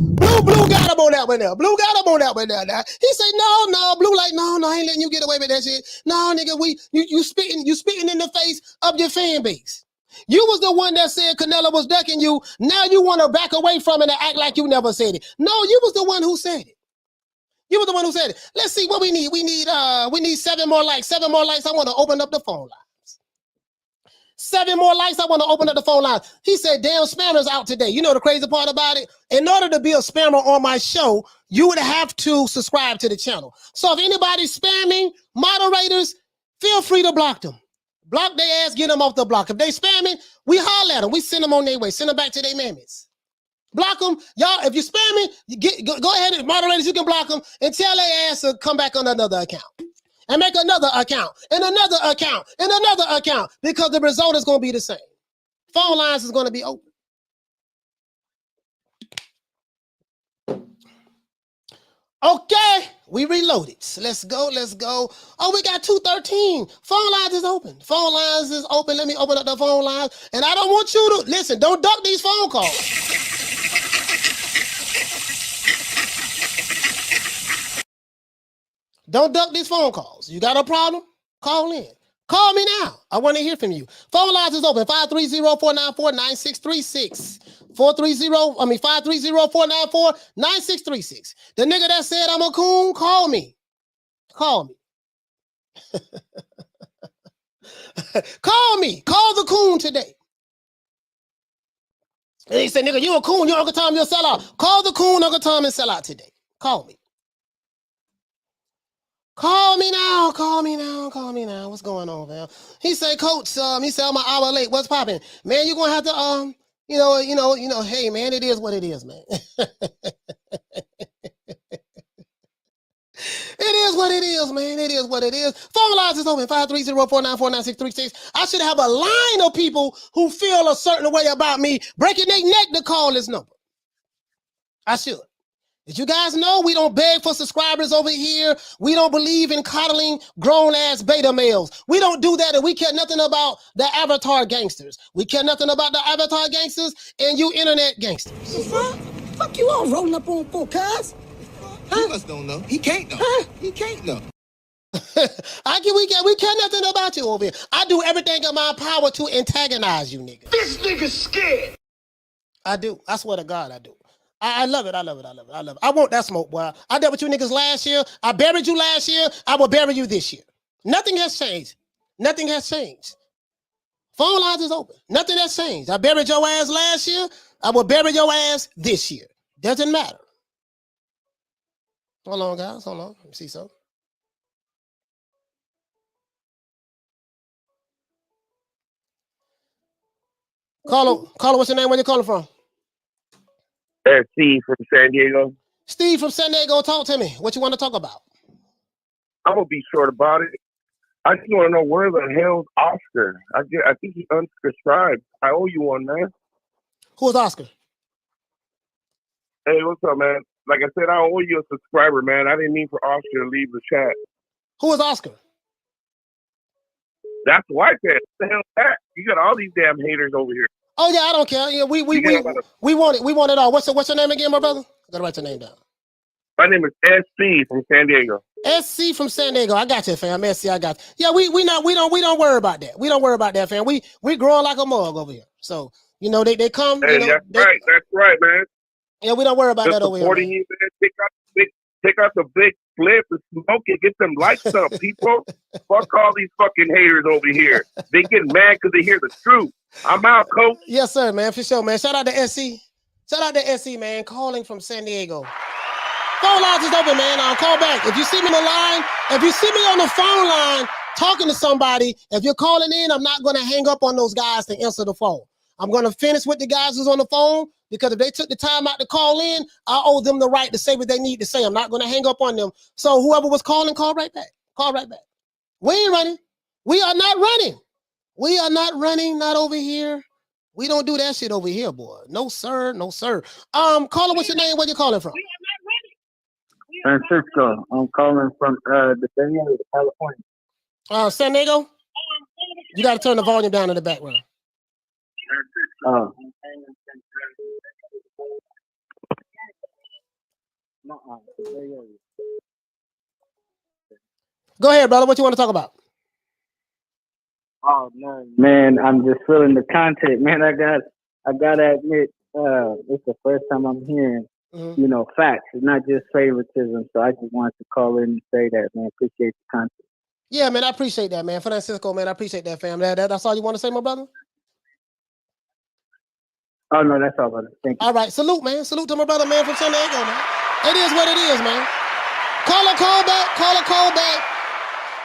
got him on that one now. Blue got him on that one now. He said, no, Blue like, no, I ain't letting you get away with that shit. No, nigga, you spitting in the face of your fan base. You was the one that said Canelo was ducking you. Now you want to back away from it and act like you never said it. No, you was the one who said it. You were the one who said it. Let's see what we need. We need 7 more likes. 7 more likes. I want to open up the phone line. 7 more likes. I want to open up the phone line. He said, damn, spammer's out today. You know the crazy part about it? In order to be a spammer on my show, you would have to subscribe to the channel. So if anybody's spamming, moderators, feel free to block them. Block their ass, get them off the block. If they spamming, we holler at them. We send them on their way. Send them back to their mammies. Block them. Y'all, if you're spamming, go ahead and moderators, you can block them and tell their ass to come back on another account. And make another account, and another account, and another account, because the result is going to be the same. Phone lines is going to be open. Okay, we reloaded. So let's go. Oh, we got 213. Phone lines is open. Phone lines is open. Let me open up the phone lines. And I don't want you to, listen, don't duck these phone calls. Don't duck these phone calls. You got a problem? Call in. Call me now. I want to hear from you. Phone lines is open. 530-494-9636. 530-494-9636. The nigga that said I'm a coon, call me. Call me. Call me. Call the coon today. And he said, nigga, you a coon. You Uncle Tom, you'll sell out. Call the coon, Uncle Tom, and sell out today. Call me. Call me now. What's going on, man? He said, Coach, he said, I'm an hour late. What's popping? Man, you're going to have to, hey, man, it is what it is, man. It is what it is, man. It is what it is. Phone lines is open, 530-494-9636. I should have a line of people who feel a certain way about me breaking their neck to call this number. I should. Did you guys know we don't beg for subscribers over here? We don't believe in coddling grown-ass beta males. We don't do that, and we care nothing about the avatar gangsters. We care nothing about the avatar gangsters and you internet gangsters. Fuck you all rolling up on full cuz. He must don't know. He can't know. Huh? He can't know. We care nothing about you over here. I do everything in my power to antagonize you, nigga. This nigga's scared. I do. I swear to God, I do. I love it. I want that smoke, boy. I dealt with you niggas last year. I buried you last year. I will bury you this year. Nothing has changed. Nothing has changed. Phone lines is open. Nothing has changed. I buried your ass last year. I will bury your ass this year. Doesn't matter. Hold on, guys. Hold on. Let me see something. Caller, what's your name? Where you calling from? Steve from San Diego. Steve from San Diego, talk to me. What you want to talk about? I'm gonna be short about it. I just want to know where the hell's Oscar. I think he unsubscribed. I owe you one, man. Who's Oscar? Hey, what's up, man? Like I said, I owe you a subscriber, man. I didn't mean for Oscar to leave the chat. Who is Oscar? That's White Man. What the hell is that? You got all these damn haters over here. Oh yeah, I don't care. Yeah, we want it. We want it all. What's your name again, my brother? I gotta write your name down. My name is SC from San Diego. SC from San Diego. I got you, fam. SC, I got you. Yeah, we don't worry about that. We don't worry about that, fam. We growing like a mug over here. So, you know, they come. Hey, you know, that's right, man. Yeah, we don't worry about that over here. Supporting you, man. Pick up the big flip and smoke it. Get them lights up, people. Fuck all these fucking haters over here. They get mad because they hear the truth. I'm out, coach. Yes, sir, man. For sure, man. Shout out to SC. Shout out to SC, man. Calling from San Diego. Phone lines is open, man. I'll call back. If you see me on the line, if you see me on the phone line talking to somebody, if you're calling in, I'm not going to hang up on those guys to answer the phone. I'm going to finish with the guys who's on the phone, because if they took the time out to call in, I owe them the right to say what they need to say. I'm not going to hang up on them. So whoever was calling, call right back. Call right back. We ain't running. We are not running. We are not running, not over here. We don't do that shit over here, boy. No, sir. No, sir. Caller, what's your name? Where you calling from? Francisco. I'm calling from the Bay Area, California. San Diego? You got to turn the volume down in the background. Go ahead, brother. What you want to talk about? Oh man, I'm just feeling the content, man. I gotta admit, it's the first time I'm hearing, you know, facts. It's not just favoritism. So I just wanted to call in and say that, man. Appreciate the content. Yeah, man. I appreciate that, man. Francisco, man. I appreciate that, fam. That's all you want to say, my brother? Oh no, that's all, brother. Thank you. All right, salute, man. Salute to my brother, man, from San Diego, man. It is what it is, man. Call back.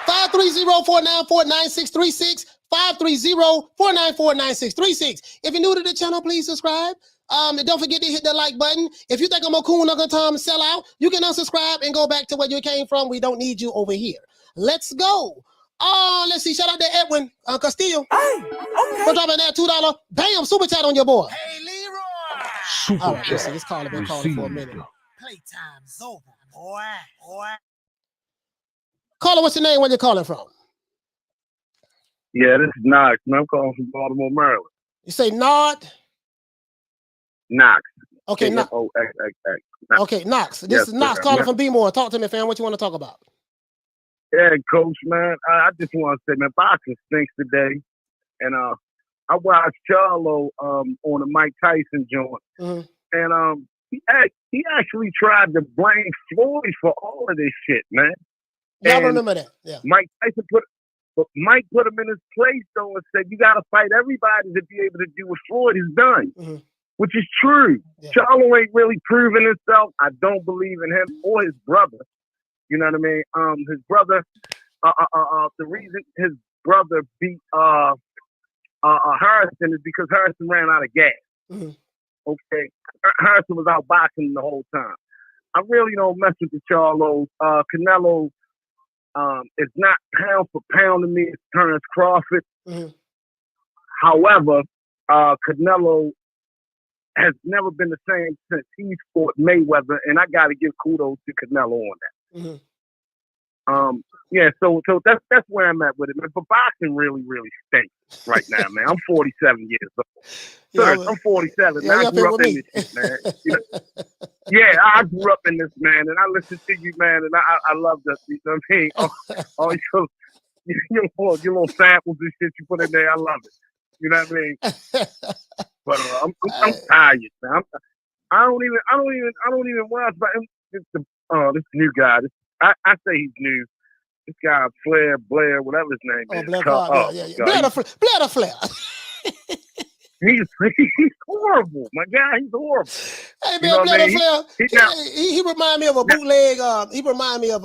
530-494-9636. 530-494-9636. If you're new to the channel, please subscribe. And don't forget to hit the like button. If you think I'm a cool knuckle Tom sell out, you can unsubscribe and go back to where you came from. We don't need you over here. Let's go. Let's see. Shout out to Edwin Castillo. Hey, okay. For dropping that $2. Bam, super chat on your boy. Hey, Leroy. Super all right, chat. This caller been calling for a minute. Playtime's over, boy. Caller, what's your name? Where you calling from? Yeah, this is Knox. I'm calling from Baltimore, Maryland. You say Nod? Knox. Okay, Knox. Knox. Okay, Knox. This is Knox calling from B-More. Talk to me, fam. What you want to talk about? Yeah, coach, man. I just want to say, man, boxing stinks today. And I watched Charlo on the Mike Tyson joint. And he actually tried to blame Floyd for all of this shit, man. Yeah, I remember that. Yeah. Mike put him in his place, though, and said, you got to fight everybody to be able to do what Floyd has done, which is true. Yeah. Charlo ain't really proven himself. I don't believe in him or his brother. You know what I mean? His brother, the reason his brother beat Harrison is because Harrison ran out of gas. Okay? Harrison was out boxing the whole time. I really don't mess with the Charlos. Canelo is not pound for pound to me. It's Terrence Crawford. However, Canelo has never been the same since he fought Mayweather, and I got to give kudos to Canelo on that. Yeah, so that's where I'm at with it, man. But boxing really stinks right now, man. I'm 47 years old. Sir, I'm 47. Man, I grew up in this shit, man. You know? Yeah, I grew up in this, man, and I listen to you, man, and I love that. You know what I mean? All your little samples and shit you put in there, I love it. You know what I mean? But I'm tired, man. I don't even watch. But this new guy. I say he's new. This guy Blair, whatever his name is. Blair Flair. He's horrible, my guy. He's horrible. Hey man, Blair Flair. He remind me of a bootleg. He remind me of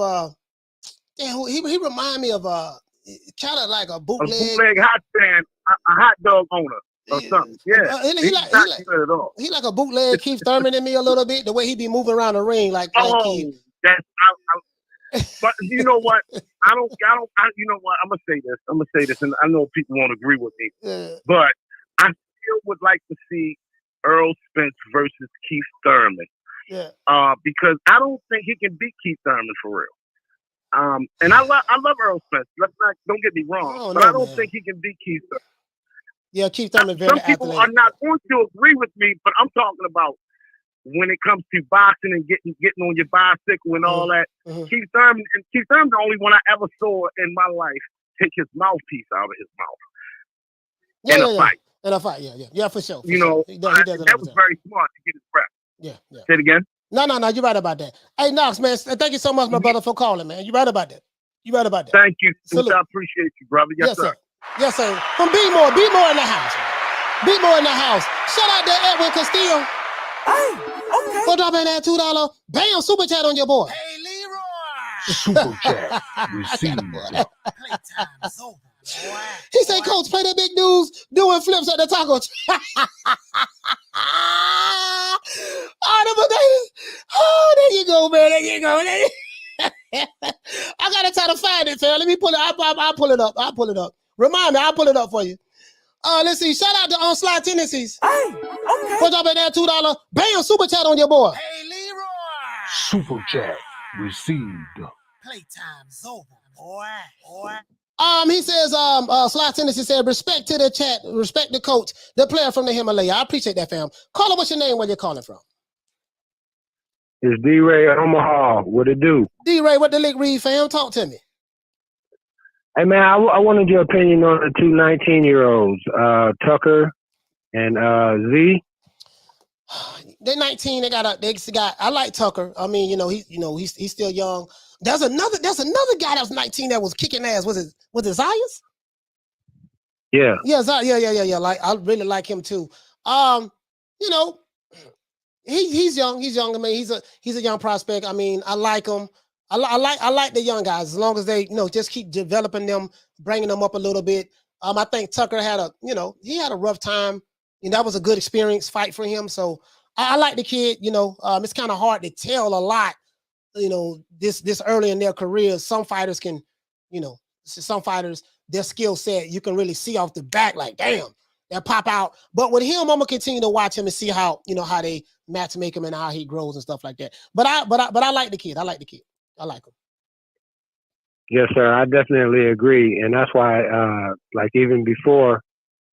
kind of like a bootleg. A bootleg hot stand, a hot dog owner or something. Yeah, he like a bootleg Keith Thurman in me a little bit. The way he be moving around the ring, like Keith. But you know what? You know what? I'm gonna say this, and I know people won't agree with me, but I still would like to see Earl Spence versus Keith Thurman. Yeah. Because I don't think he can beat Keith Thurman for real. And I love Earl Spence. Don't get me wrong, but I don't think he can beat Keith Thurman. Yeah, Keith Thurman. Some people are not going to agree with me, but I'm talking about when it comes to boxing and getting on your bicycle and all that. Keith Thurman's the only one I ever saw in my life take his mouthpiece out of his mouth in a fight. In a fight, yeah, for sure. You know, he does that was very smart to get his breath. Yeah. Say it again. No, you're right about that. Hey, Knox, man, thank you so much, my brother, for calling, man. You're right about that. Thank you. I appreciate you, brother. Yes, sir. Yes, sir. From B-More in the house. B-More in the house. Shout out to Edwin Castillo. Hey, okay. For dropping that $2. Bam, super chat on your boy. Hey, Leroy. Super chat received. Playtime's over, boy. He said, Coach, play the big dudes doing flips at the taco. Oh, there you go, man. There you go. I gotta try to find it, fam. Let me pull it. I'll pull it up. Remind me, I'll pull it up for you. Let's see. Shout out to Sly Tendencies. Hey, okay. For dropping that $2. Bam, super chat on your boy. Hey, Leroy. Super chat received. Playtime's over, boy. He says, Sly Tendency said, respect to the chat, respect the coach, the player from the Himalaya. I appreciate that, fam. Caller, what's your name? Where you're calling from? It's D-Ray Omaha. What it do? D-Ray, what the lick read, fam? Talk to me. Hey, man, I wanted your opinion on the two 19-year-olds, Tucker and Z. They're 19. They got. I like Tucker. I mean, he's still young. There's another guy that was 19 that was kicking ass. Was it Zayas? Yeah. Yeah. Like, I really like him too. He's young. I mean, he's a young prospect. I mean, I like him. I like the young guys as long as they just keep developing them, bringing them up a little bit. I think Tucker had a rough time. That was a good experience fight for him. So I like the kid. It's kind of hard to tell a lot. This early in their careers, some fighters can, their skill set you can really see off the back. Like, damn, they'll pop out. But with him, I'm gonna continue to watch him and see how how they match make him and how he grows and stuff like that. But I like the kid. I like him. Yes, sir. I definitely agree, and that's why, like even before.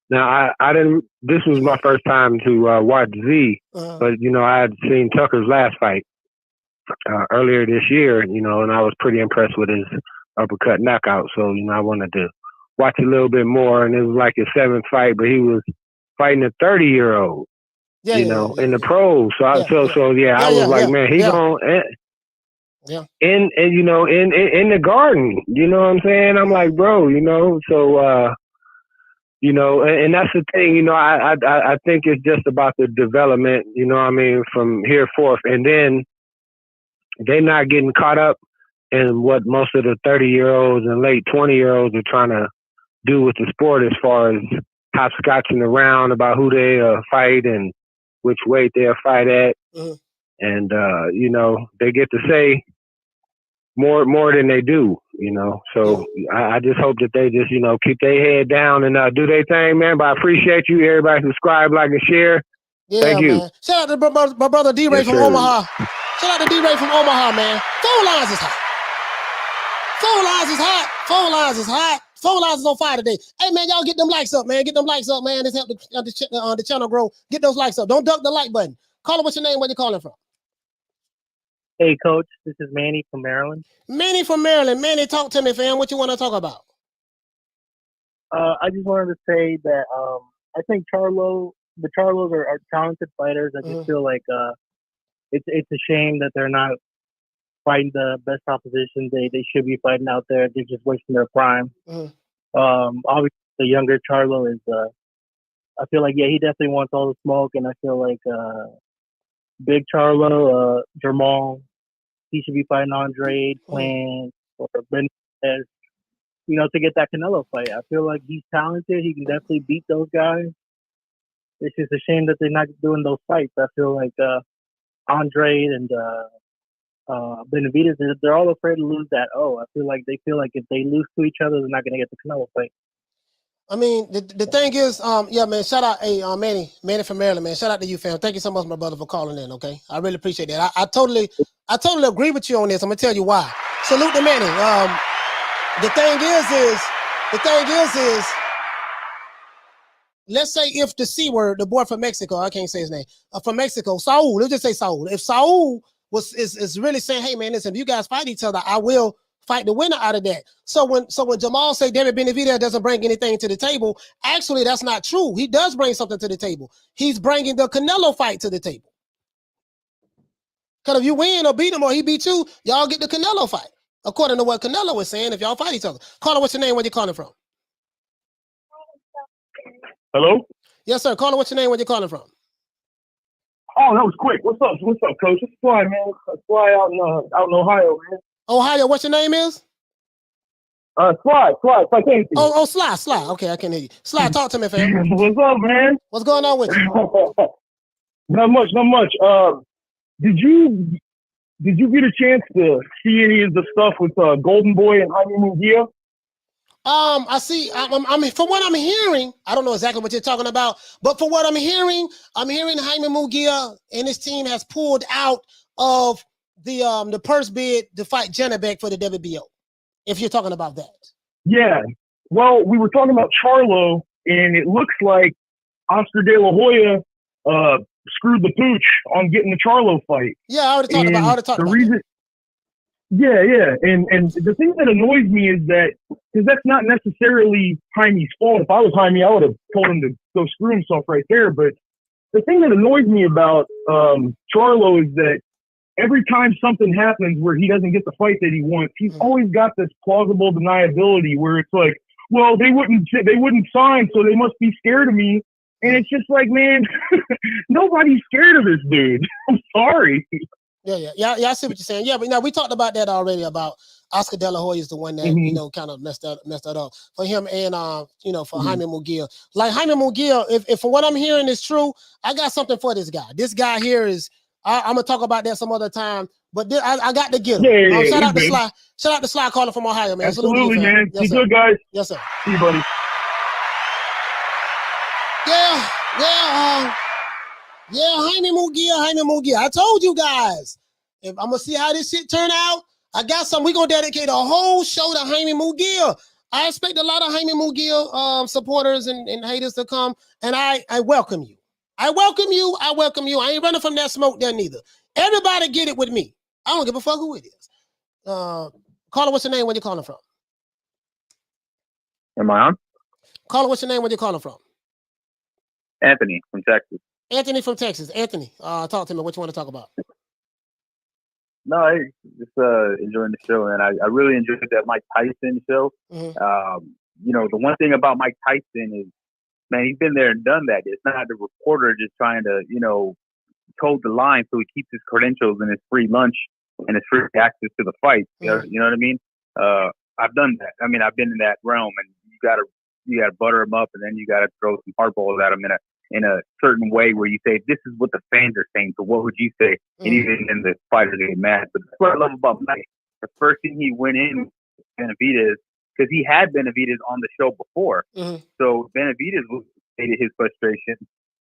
Now, I didn't. This was my first time to watch Z, but I had seen Tucker's last fight earlier this year, and I was pretty impressed with his uppercut knockout. So I wanted to watch a little bit more, and it was like his 7th fight, but he was fighting a 30-year-old, in the pros. So I was like, man, he's going. In the garden, you know what I'm saying? I'm like, bro, so. And that's the thing, I think it's just about the development, from here forth. And then they're not getting caught up in what most of the 30-year-olds and late 20-year-olds are trying to do with the sport as far as hopscotching around about who they fight and which weight they'll fight at. And, they get to say more than they do, So I just hope that they just, keep their head down and do their thing, man. But I appreciate you. Everybody subscribe, like, and share. Yeah, thank you. Man. Shout out to my brother D-Ray from Omaha. Shout out to D-Ray from Omaha, man. Phone lines is hot. Phone lines is on fire today. Hey, man, y'all get them likes up, man. Let's help the channel grow. Get those likes up. Don't duck the like button. Caller, what's your name? Where you calling from? Hey, Coach, this is Manny from Maryland. Manny from Maryland. Manny, talk to me, fam. What you want to talk about? I just wanted to say that I think the Charlos are talented fighters. I just feel like it's a shame that they're not fighting the best opposition they should be fighting out there. They're just wasting their prime. Obviously, the younger Charlo is, I feel like, he definitely wants all the smoke, and I feel like Big Charlo, Jermell, he should be fighting Andre, Plant, or Benitez, to get that Canelo fight. I feel like he's talented. He can definitely beat those guys. It's just a shame that they're not doing those fights. I feel like Andre and Benavidez, they're all afraid to lose that. I feel like they feel like if they lose to each other, they're not going to get the Canelo fight. I mean, the thing is, man, shout out, Manny from Maryland, man. Shout out to you, fam. Thank you so much, my brother, for calling in, okay? I really appreciate that. I totally agree with you on this. I'm going to tell you why. Salute to Manny. The thing is let's say if the C word, the boy from Mexico, I can't say his name, from Mexico, Saul, let's just say Saul. If Saul is really saying, hey man, listen, if you guys fight each other, I will fight the winner out of that. So when Jermell say David Benavidez doesn't bring anything to the table, actually that's not true. He does bring something to the table. He's bringing the Canelo fight to the table. Because if you win or beat him or he beat you, y'all get the Canelo fight. According to what Canelo was saying, if y'all fight each other. Caller, what's your name? Where you calling from? Hello? Yes, sir. Caller, what's your name? Where you calling from? Oh, that was quick. What's up, Coach? It's Fly, man. It's Fly out in Ohio, man. Ohio, what's your name is? Sly. Oh, Sly. Okay, I can hear you. Sly, talk to me, fam. What's up, man? What's going on with you? Not much. Did you get a chance to see any of the stuff with Golden Boy and Jaime Munguia? I see. I'm from what I'm hearing, I don't know exactly what you're talking about, but for what I'm hearing Jaime Munguia and his team has pulled out of the purse bid to fight Janabek for the WBO. If you're talking about that. Yeah. Well, we were talking about Charlo, and it looks like Oscar De La Hoya screwed the pooch on getting the Charlo fight. Yeah, I already talked about that. Yeah. And the thing that annoys me is that, because that's not necessarily Jaime's fault. If I was Jaime, I would have told him to go screw himself right there. But the thing that annoys me about Charlo is that every time something happens where he doesn't get the fight that he wants, he's always got this plausible deniability where it's like, well, they wouldn't sign, so they must be scared of me. And it's just like, man, nobody's scared of this dude. I'm sorry. Yeah. I see what you're saying. Yeah, but now we talked about that already. About Oscar De La Hoya is the one that kind of messed that up for him, and for Jaime Munguia. Like Jaime Munguia, if from what I'm hearing is true, I got something for this guy. This guy here is. I'm gonna talk about that some other time, but I got to get him. Yeah, shout out to Sly. Shout out to Sly calling from Ohio, man. Absolutely, man. Yes, good, guys. Yes, sir. See you, buddy. Yeah, Jaime Munguia. I told you guys. If I'm gonna see how this shit turn out, I got some. We're gonna dedicate a whole show to Jaime Munguia. I expect a lot of Jaime Munguia supporters and haters to come, and I welcome you. I welcome you. I ain't running from that smoke there neither. Everybody get it with me. I don't give a fuck who it is. Caller, what's your name? Where you calling from? Am I on? Caller, what's your name? Where you calling from? Anthony from Texas. Anthony from Texas. Anthony, talk to me. What you want to talk about? No, I just enjoying the show, and I really enjoyed that Mike Tyson show. The one thing about Mike Tyson is, man, he's been there and done that. It's not the reporter just trying to, toe the line so he keeps his credentials and his free lunch and his free access to the fight. You know what I mean? I've done that. I mean, I've been in that realm, and you gotta butter them up, and then you gotta throw some hardballs at them in a certain way where you say, this is what the fans are saying, so what would you say? And even then the fighters get mad. But that's what I love about Mike. The first thing he went in Benavidez, because he had Benavidez on the show before. So Benavidez stated his frustration.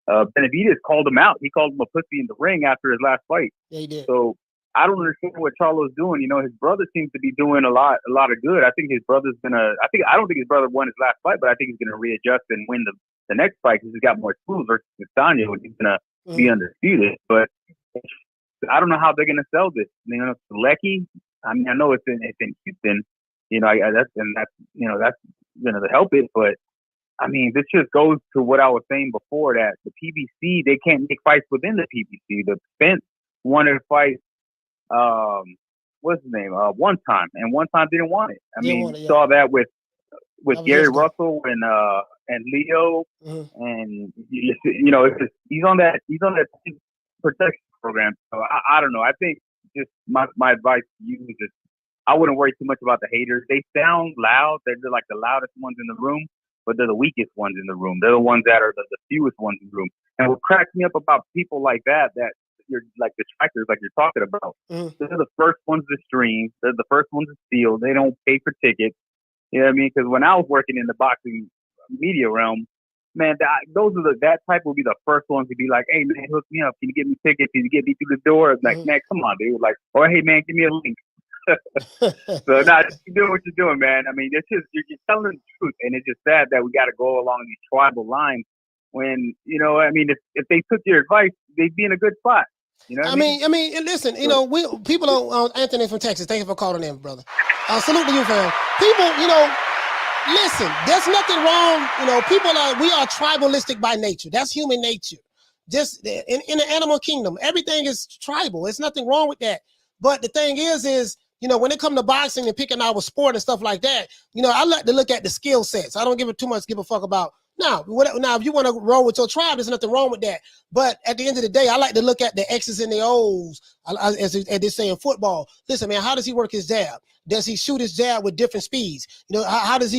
Benavidez called him out. He called him a pussy in the ring after his last fight. Yeah, he did. So I don't understand what Charlo's doing. His brother seems to be doing a lot of good. I think his brother's I don't think his brother won his last fight, but I think he's gonna readjust and win the next fight because he's got more tools versus Castano, and he's gonna be undisputed. But I don't know how they're gonna sell this. Lecky. I mean, I know it's in Houston. That's gonna help it, but I mean, this just goes to what I was saying before, that the PBC, they can't make fights within the PBC. The Spence wanted to fight, what's his name? One Time, and One Time didn't want it. I mean, you saw that with Gary Russell and Leo, and he's on that protection program. So I don't know. I think just my advice to you is just, I wouldn't worry too much about the haters. They sound loud. They're like the loudest ones in the room, but they're the weakest ones in the room. They're the ones that are the fewest ones in the room. And what cracks me up about people like that you're like detractors, like you're talking about, they're the first ones to stream. They're the first ones to steal. They don't pay for tickets. You know what I mean? Because when I was working in the boxing media realm, man, that type will be the first ones to be like, hey, man, hook me up. Can you get me tickets? Can you get me through the door? Like, man, come on, dude. Like, or hey, man, give me a link. So you're doing what you're doing, man. I mean, it's just you're telling the truth, and it's just sad that we got to go along these tribal lines when, you know, I mean, if they took your advice, they'd be in a good spot. You know what I mean? I mean, listen, you know, people don't, Anthony from Texas, thank you for calling in, brother. Salute to you, fam. People, you know, listen, there's nothing wrong. You know, we are tribalistic by nature. That's human nature. Just in the animal kingdom, everything is tribal. There's nothing wrong with that. But the thing is, you know, when it comes to boxing and picking our sport and stuff like that, you know, I like to look at the skill sets. I don't give a fuck about. Now, if you want to roll with your tribe, there's nothing wrong with that. But at the end of the day, I like to look at the X's and the O's, as they say in football. Listen, man, how does he work his jab? Does he shoot his jab with different speeds? You know, how is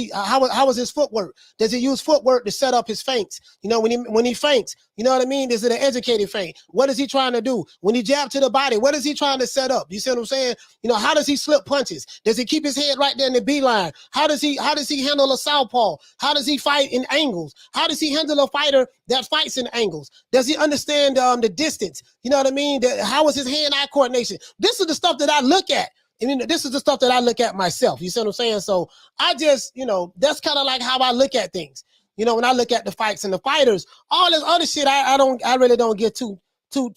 his footwork? Does he use footwork to set up his feints? You know, when he feints, you know what I mean? Is it an educated feint? What is he trying to do? When he jab to the body, what is he trying to set up? You see what I'm saying? You know, how does he slip punches? Does he keep his head right there in the beeline? How does he handle a southpaw? How does he fight in angles? How does he handle a fighter that fights in angles? Does he understand the distance? You know what I mean? How is his hand-eye coordination? This is the stuff that I look at. I mean, this is the stuff that I look at myself. You see what I'm saying? So I just, you know, that's kind of like how I look at things. You know, when I look at the fights and the fighters, all this other shit, I really don't get too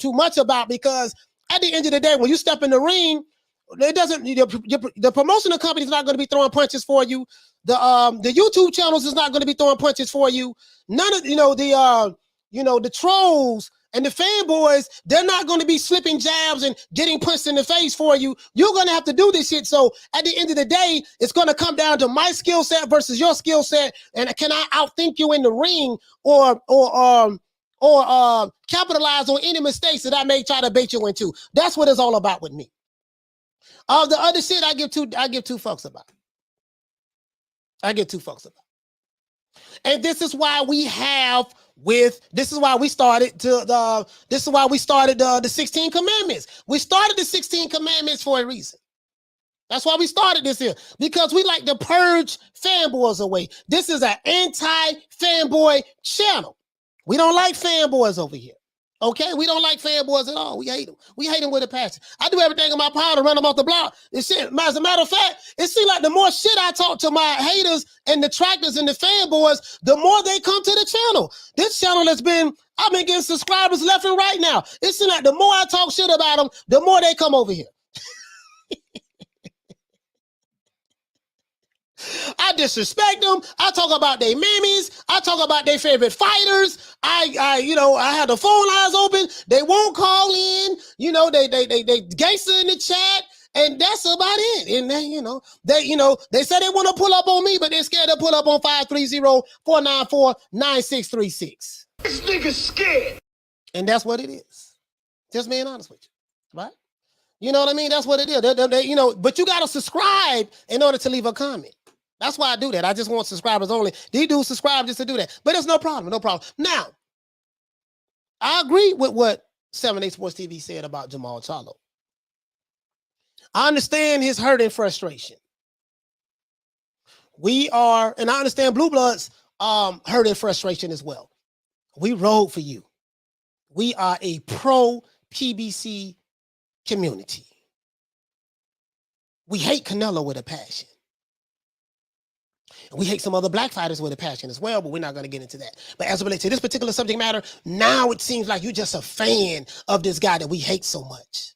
much about, because at the end of the day, when you step in the ring, it doesn't. The promotional company is not going to be throwing punches for you. The YouTube channels is not going to be throwing punches for you. None of the trolls and the fanboys, they're not going to be slipping jabs and getting punched in the face for you. You're going to have to do this shit. So at the end of the day, it's going to come down to my skill set versus your skill set. And can I outthink you in the ring or capitalize on any mistakes that I may try to bait you into? That's what it's all about with me. All the other shit I give two fucks about. I give two fucks about. And this is why we started the 16 commandments. We started the 16 commandments for a reason. That's why we started this here, because we like to purge fanboys away. This is an anti-fanboy channel. We don't like fanboys over here. Okay, we don't like fanboys at all. We hate them. We hate them with a passion. I do everything in my power to run them off the block. And shit. As a matter of fact, it seems like the more shit I talk to my haters and detractors and the fanboys, the more they come to the channel. This channel I've been getting subscribers left and right now. It seems like the more I talk shit about them, the more they come over here. I disrespect them. I talk about their mammies. I talk about their favorite fighters. I had the phone lines open. They won't call in. You know, they gangster in the chat, and that's about it. And then, they say they want to pull up on me, but they're scared to pull up on 530-494-9636. This nigga's scared. And that's what it is. Just being honest with you, right? You know what I mean? That's what it is. But you got to subscribe in order to leave a comment. That's why I do that. I just want subscribers only. These dudes subscribe just to do that. But it's no problem. No problem. Now, I agree with what 7-8 Sports TV said about Jermell Charlo. I understand his hurt and frustration. And I understand Blue Bloods hurt and frustration as well. We rode for you. We are a pro PBC community. We hate Canelo with a passion. We hate some other black fighters with a passion as well, but we're not going to get into that. But as it relates to this particular subject matter, now it seems like you're just a fan of this guy that we hate so much.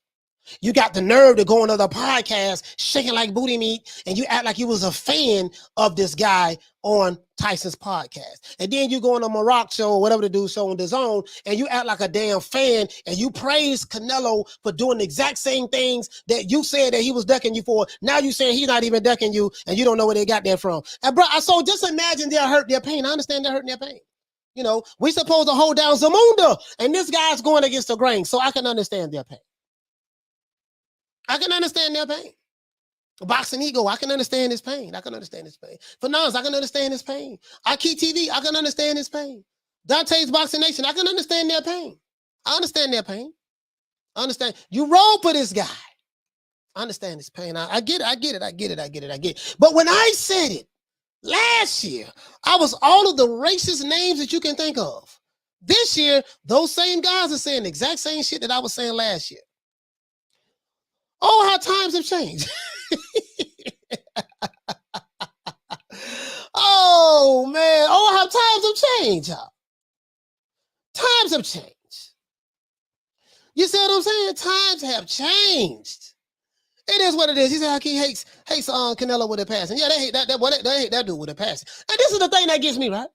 You got the nerve to go on another podcast shaking like booty meat, and you act like you was a fan of this guy on Tyson's podcast. And then you go on a Morocco show or whatever the dude show on DAZN, and you act like a damn fan, and you praise Canelo for doing the exact same things that you said that he was ducking you for. Now you saying he's not even ducking you, and you don't know where they got that from. And bro, so just imagine their hurt, their pain. I understand they're hurting their pain. You know, we supposed to hold down Zamunda, and this guy's going against the grain, so I can understand their pain. I can understand their pain. Boxing Ego, I can understand his pain. I can understand his pain. For Nas, I can understand his pain. Aki TV, I can understand his pain. Dante's Boxing Nation, I can understand their pain. I understand their pain. I understand. You roll for this guy. I understand his pain. I get it. But when I said it last year, I was all of the racist names that you can think of. This year, those same guys are saying the exact same shit that I was saying last year. Oh, how times have changed. Oh, man. Oh, how times have changed, y'all. Times have changed. You see what I'm saying? Times have changed. It is what it is. He said he hates Canelo with a passing. Yeah, they hate that. They hate that dude with a passing. And this is the thing that gets me, right?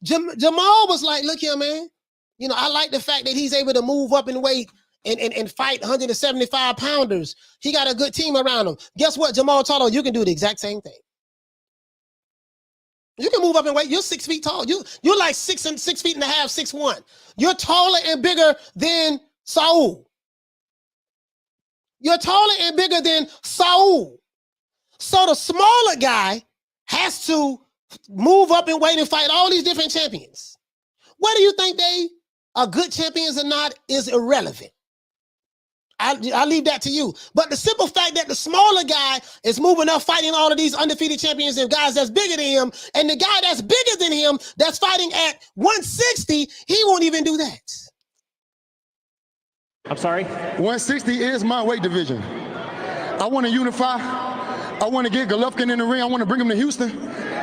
Jermell was like, look here, man. You know, I like the fact that he's able to move up in weight and fight 175 pounders. He got a good team around him. Guess what, Jermell Charlo? You can do the exact same thing. You can move up in weight. You're 6 feet tall. You're like 6 feet and a half, 6'1". You're taller and bigger than Saul. You're taller and bigger than Saul. So the smaller guy has to move up and weight and fight all these different champions. Whether you think they are good champions or not is irrelevant. I'll leave that to you. But the simple fact that the smaller guy is moving up, fighting all of these undefeated champions and guys that's bigger than him, and the guy that's bigger than him that's fighting at 160, he won't even do that. I'm sorry? 160 is my weight division. I want to unify. I want to get Golovkin in the ring. I want to bring him to Houston.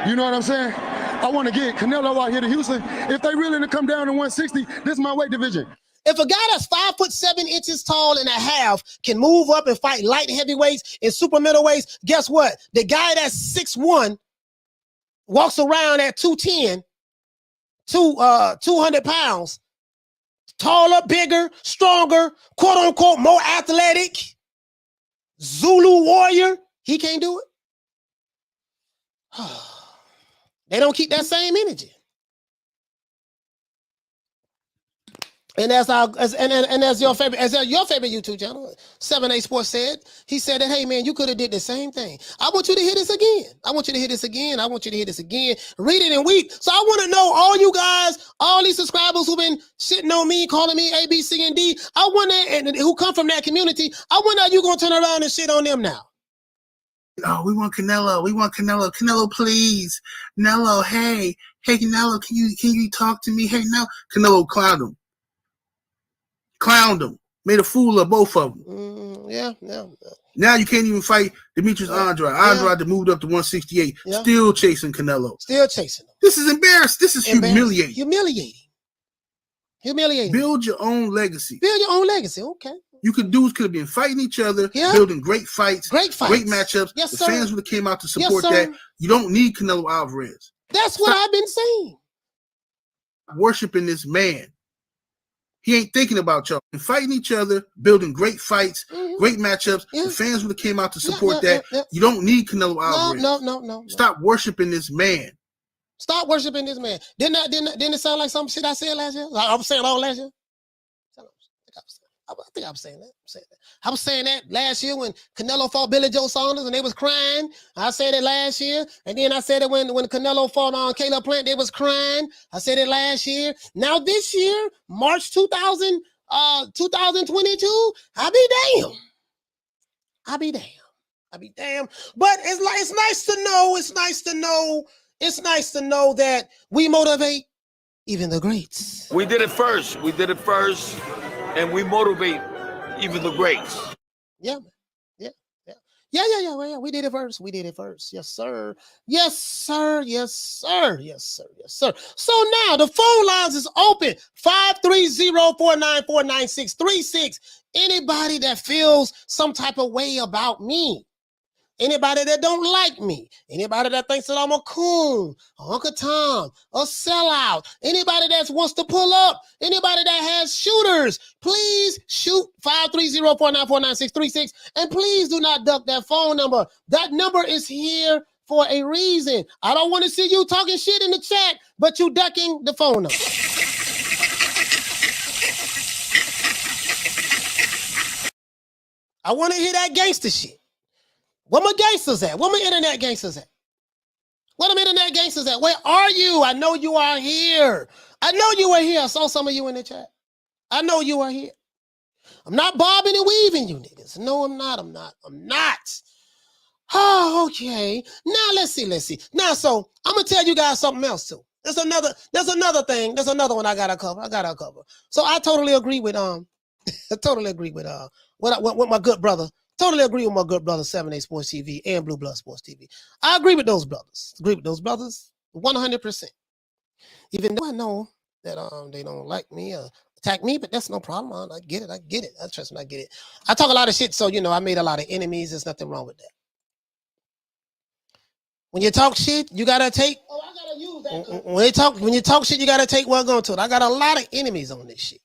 You know what I'm saying? I want to get Canelo out here to Houston. If they really to come down to 160, this is my weight division. If a guy that's 5'7" tall and a half can move up and fight light heavyweights and super middleweights, guess what? The guy that's 6'1" walks around at 210, 200 pounds, taller, bigger, stronger, quote unquote, more athletic, Zulu warrior. He can't do it. They don't keep that same energy. And as your favorite YouTube channel, 7A Sports said, he said that, hey man, you could have did the same thing. I want you to hear this again. I want you to hear this again. I want you to hear this again. Read it and weep. So I want to know all you guys, all these subscribers who've been shitting on me, calling me A, B, C, and D. I want to, and who come from that community. I wonder how you gonna turn around and shit on them now. Oh, we want Canelo. We want Canelo. Canelo, please. Canelo, hey, Canelo, can you talk to me? Hey, now Canelo clowned him. Made a fool of both of them. Yeah. Now you can't even fight Demetrius Andrade. Andrade that moved up to 168, still chasing Canelo. Still chasing him. This is embarrassing. This is humiliating. Humiliating. Build your own legacy. Okay. Could have been fighting each other, building great fights, great matchups. Yes, the sir. fans would have came out to support that. You don't need Canelo Alvarez. That's what I've been saying. Worshiping this man. He ain't thinking about y'all. Fighting each other, building great fights, great matchups. The fans would have came out to support that. You don't need Canelo Alvarez. No. Stop worshiping this man. Stop worshiping this man. Didn't it sound like some shit I said last year? I was saying all last year. I think I was saying that. I was saying that last year when Canelo fought Billy Joe Saunders and they was crying. I said it last year. And then I said it when Canelo fought on Caleb Plant, they was crying. I said it last year. Now this year, March 2022, I'll be damn. But it's nice to know. It's nice to know that we motivate even the greats. We did it first. And we motivate even the greats. Yeah. We did it first. Yes, sir. So now the phone lines is open. 530-494-9636. Anybody that feels some type of way about me. Anybody that don't like me, anybody that thinks that I'm a coon, Uncle Tom, a sellout, anybody that wants to pull up, anybody that has shooters, please shoot 530-494-9636, and please do not duck that phone number. That number is here for a reason. I don't want to see you talking shit in the chat, but you ducking the phone number. I want to hear that gangster shit. Where my gangsters at? Where my internet gangsters at? Where them internet gangsters at? Where are you? I know you are here. I saw some of you in the chat. I know you are here. I'm not bobbing and weaving you niggas. No, I'm not. Oh, okay. Now let's see. Now, so I'm gonna tell you guys something else too. There's another thing. There's another one I gotta cover. So I totally agree with what my good brother. Totally agree with my good brother, 7A Sports TV and Blue Blood Sports TV. I agree with those brothers. 100%. Even though I know that they don't like me or attack me, but that's no problem. I get it. I get it. I trust me. I get it. I talk a lot of shit, so I made a lot of enemies. There's nothing wrong with that. When you talk shit, you gotta take. Oh, I gotta use that. When you talk shit, you gotta take what's going to it. I got a lot of enemies on this shit.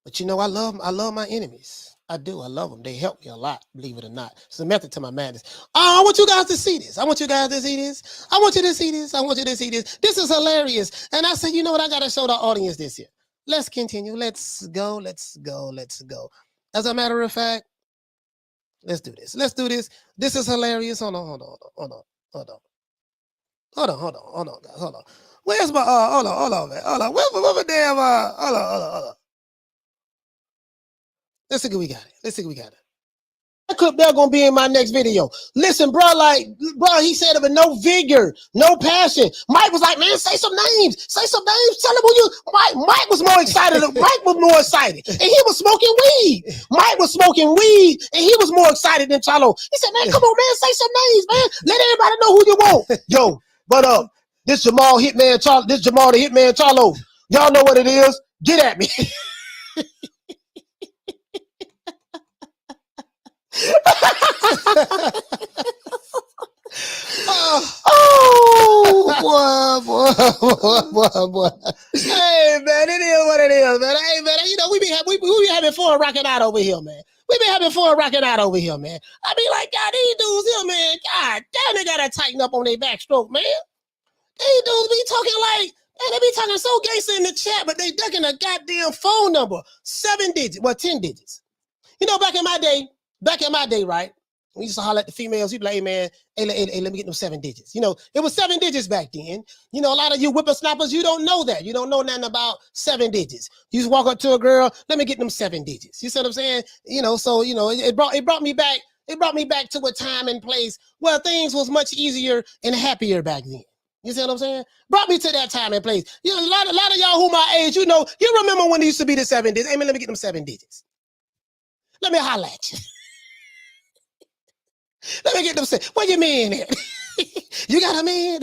But I love my enemies. I do. I love them. They help me a lot, believe it or not. It's a method to my madness. Oh, I want you guys to see this. I want you guys to see this. I want you to see this. I want you to see this. This is hilarious. And I said, you know what? I got to show the audience this here. Let's continue. Let's go. Let's go. Let's go. As a matter of fact, let's do this. Let's do this. This is hilarious. Hold on, guys. Hold on. Where's my, hold on, man. Hold on. Where's my damn, hold on. Let's see what we got it. That clip there gonna be in my next video. Listen, bro, he said it with no vigor, no passion. Mike was like, man, say some names. Tell him who you. Mike was more excited. Mike was more excited, and he was smoking weed. Mike was smoking weed, and he was more excited than Charlo. He said, man, come on, man, say some names, man. Let everybody know who you want. Yo, but this Jermell Hitman Charlo. This Jermell the Hitman Charlo. Y'all know what it is. Get at me. boy. Hey man, it is what it is, man. Hey man, we be having fun rocking out over here, man. We be having fun rocking out over here, man. I be like, God, these dudes here, man. God damn, they gotta tighten up on their backstroke, man. These dudes be talking like, man, they be talking so gangster in the chat, but they ducking a goddamn phone number, 7 digits, 10 digits. Back in my day, right? We used to holler at the females. You'd be like, hey, man, hey, let me get them 7 digits. It was 7 digits back then. A lot of you whippersnappers, you don't know that. You don't know nothing about 7 digits. You just walk up to a girl, let me get them 7 digits. You see what I'm saying? It brought me back. It brought me back to a time and place where things was much easier and happier back then. You see what I'm saying? Brought me to that time and place. A lot of y'all who my age, you remember when it used to be the 7 digits. Hey, man, let me get them 7 digits. Let me holler at you. Let me get them say, where your man at? You got a man?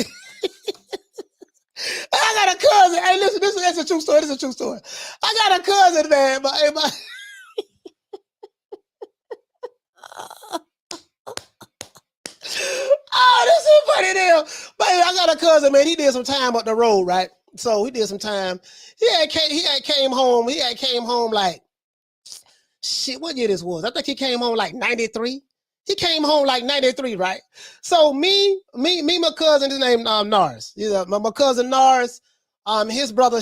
I got a cousin. Hey, listen, that's a true story. This is a true story. I got a cousin, man. Oh, this is funny deal. Baby, I got a cousin, man. He did some time up the road, right? So he did some time. He had came home like, shit, what year this was? I think he came home like 93. He came home like 93, right? So my cousin, his name Nars. My cousin Nars, his brother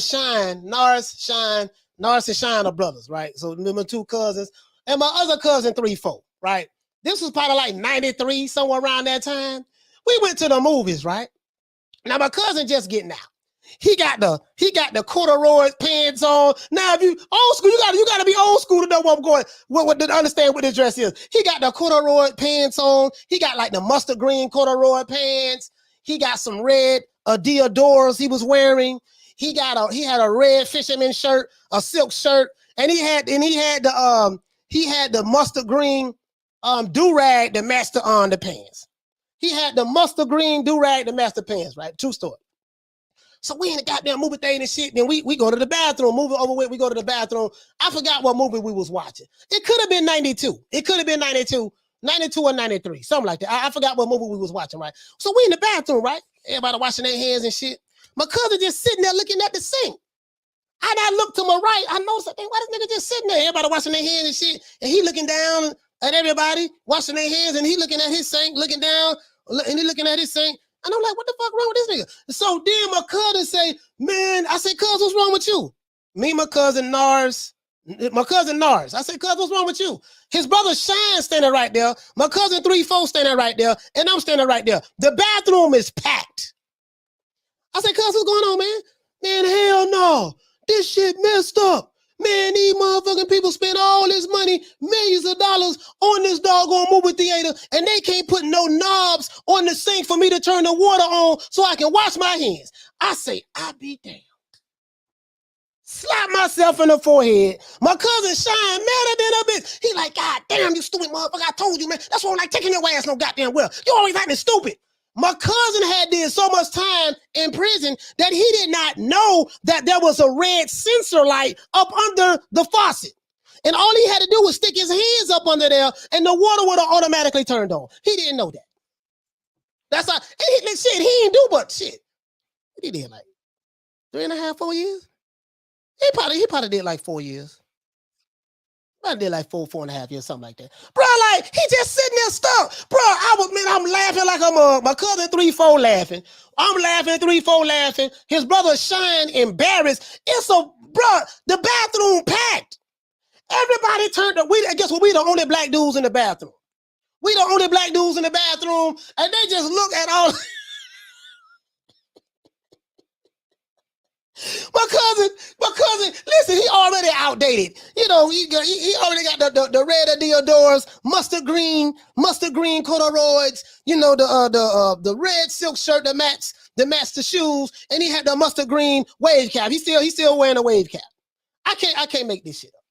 Nars and Shine are brothers, right? So my 2 cousins, and my other cousin 3-4, right? This was probably like 93, somewhere around that time. We went to the movies, right? Now my cousin just getting out. He got the corduroy pants on. Now, if you old school, you gotta be old school to know what I'm going. To understand what this dress is. He got the corduroy pants on. He got like the mustard green corduroy pants. He got some red Adidas he was wearing. He had a red fisherman shirt, a silk shirt, and he had the mustard green do-rag that matched the pants. He had the mustard green do-rag that matched the pants, right? True story. So we in the goddamn movie thing and shit. Then we go to the bathroom. Movie over with, we go to the bathroom. I forgot what movie we was watching. It could have been 92. It could have been 92 or 93, something like that. I forgot what movie we was watching, right? So we in the bathroom, right? Everybody washing their hands and shit. My cousin just sitting there looking at the sink. And I look to my right. I noticed, why this nigga just sitting there? Everybody washing their hands and shit. And he looking down at everybody washing their hands, and he looking at his sink, looking down, and he looking at his sink. And I'm like, what the fuck wrong with this nigga? So then my cousin say, man, I say, cuz, what's wrong with you? My cousin Nars. I say, cuz, what's wrong with you? His brother Shine standing right there. My cousin 3-4 standing right there. And I'm standing right there. The bathroom is packed. I say, cuz, what's going on, man? Man, hell no. This shit messed up. Man, these motherfucking people spend all this money, millions of dollars on this doggone movie theater, and they can't put no knobs on the sink for me to turn the water on so I can wash my hands. I say, I be damned. Slap myself in the forehead. My cousin Shine madder than a bitch. He like, God damn, you stupid motherfucker. I told you, man. That's why I'm like taking your ass no goddamn well. You always acting stupid. My cousin had did so much time in prison that he did not know that there was a red sensor light up under the faucet. And all he had to do was stick his hands up under there and the water would have automatically turned on. He didn't know that. That's how, shit, he didn't do but shit. What he did, like 3.5, 4 years? He probably did like 4 years. I did like 4.5 years, something like that. Bro, like, he just sitting there stuck. Bro, I'm laughing like I'm my cousin 3-4 laughing. I'm laughing, 3-4 laughing. His brother Shine embarrassed. Bro, the bathroom packed. Everybody turned up. Guess what? We the only black dudes in the bathroom. We the only black dudes in the bathroom, and they just look at all. My cousin, listen, he already outdated. You know, he already got the red Adidas, mustard green corduroys, you know, the red silk shirt that matched the shoes, and he had the mustard green wave cap. He's still wearing a wave cap. I can't make this shit up.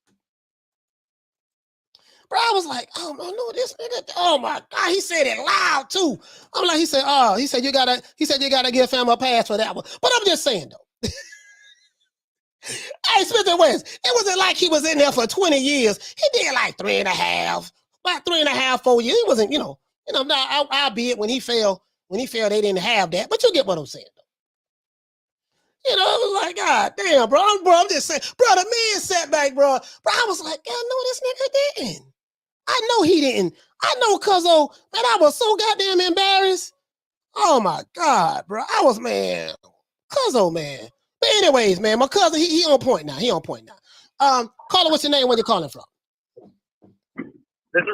Bro, I was like, oh no, this nigga, oh my God, he said it loud too. I'm like, he said you gotta give fam a pass for that one. But I'm just saying though. Hey, Smith & West, it wasn't like he was in there for 20 years. He did like 3.5, about 3.5, 4 years. He wasn't, you know, albeit when he fell, they didn't have that. But you get what I'm saying, though. You know, I was like, God damn, bro. I'm just saying, bro, the man sat back, bro. Bro, I was like, God, no, this nigga didn't. I know he didn't. I know, cuzzo, man, I was so goddamn embarrassed. Oh my God, bro. I was, man, cuzzo, man. But anyways, man, my cousin, he on point now. Caller, what's your name? Where you calling from? This is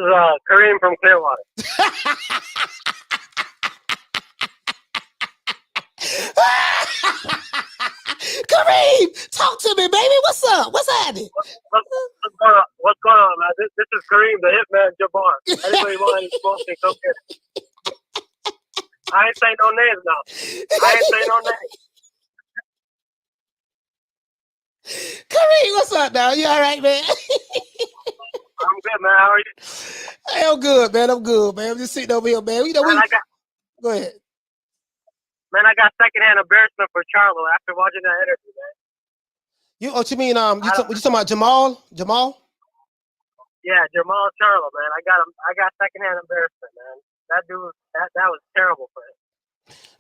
Kareem from Clearwater. Kareem, talk to me, baby. What's up? What's happening? What's going on, man? This is Kareem, the hitman Jabbar. Anybody want any smoke, come get it. I ain't saying no names now. I ain't saying no names. Kareem, what's up, now? You all right, man? I'm good, man. How are you? Hey, I'm good, man. I'm just sitting over here, man. You know, go ahead. Man, I got secondhand embarrassment for Charlo after watching that interview, man. You mean you talking about Jermell? Yeah, Jermell Charlo, man. I got secondhand embarrassment, man. That dude, that was terrible for him.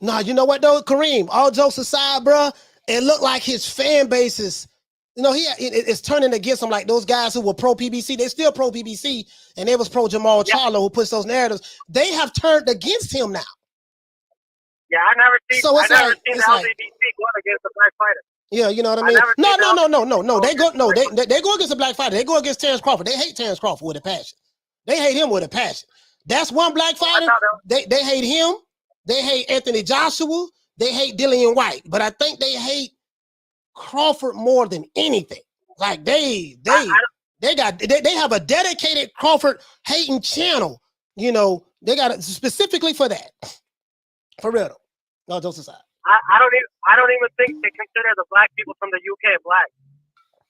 Nah, you know what though, Kareem? All jokes aside, bro, it looked like his fan base is, you know, it's turning against him. Like those guys who were pro PBC, they still pro PBC, and they was pro Jermell Charlo who puts those narratives. They have turned against him now. Yeah, I never seen the LBBC going against a black fighter. Yeah, you know what I mean? No. They go against a black fighter. They go against Terrence Crawford. They hate Terrence Crawford with a passion. They hate him with a passion. That's one black fighter. They hate him. They hate Anthony Joshua. They hate Dillian White. But I think they hate Crawford more than anything. Like they have a dedicated Crawford hating channel. You know, they got it specifically for that. For real. No, jokes aside. I don't even think they consider the black people from the UK black.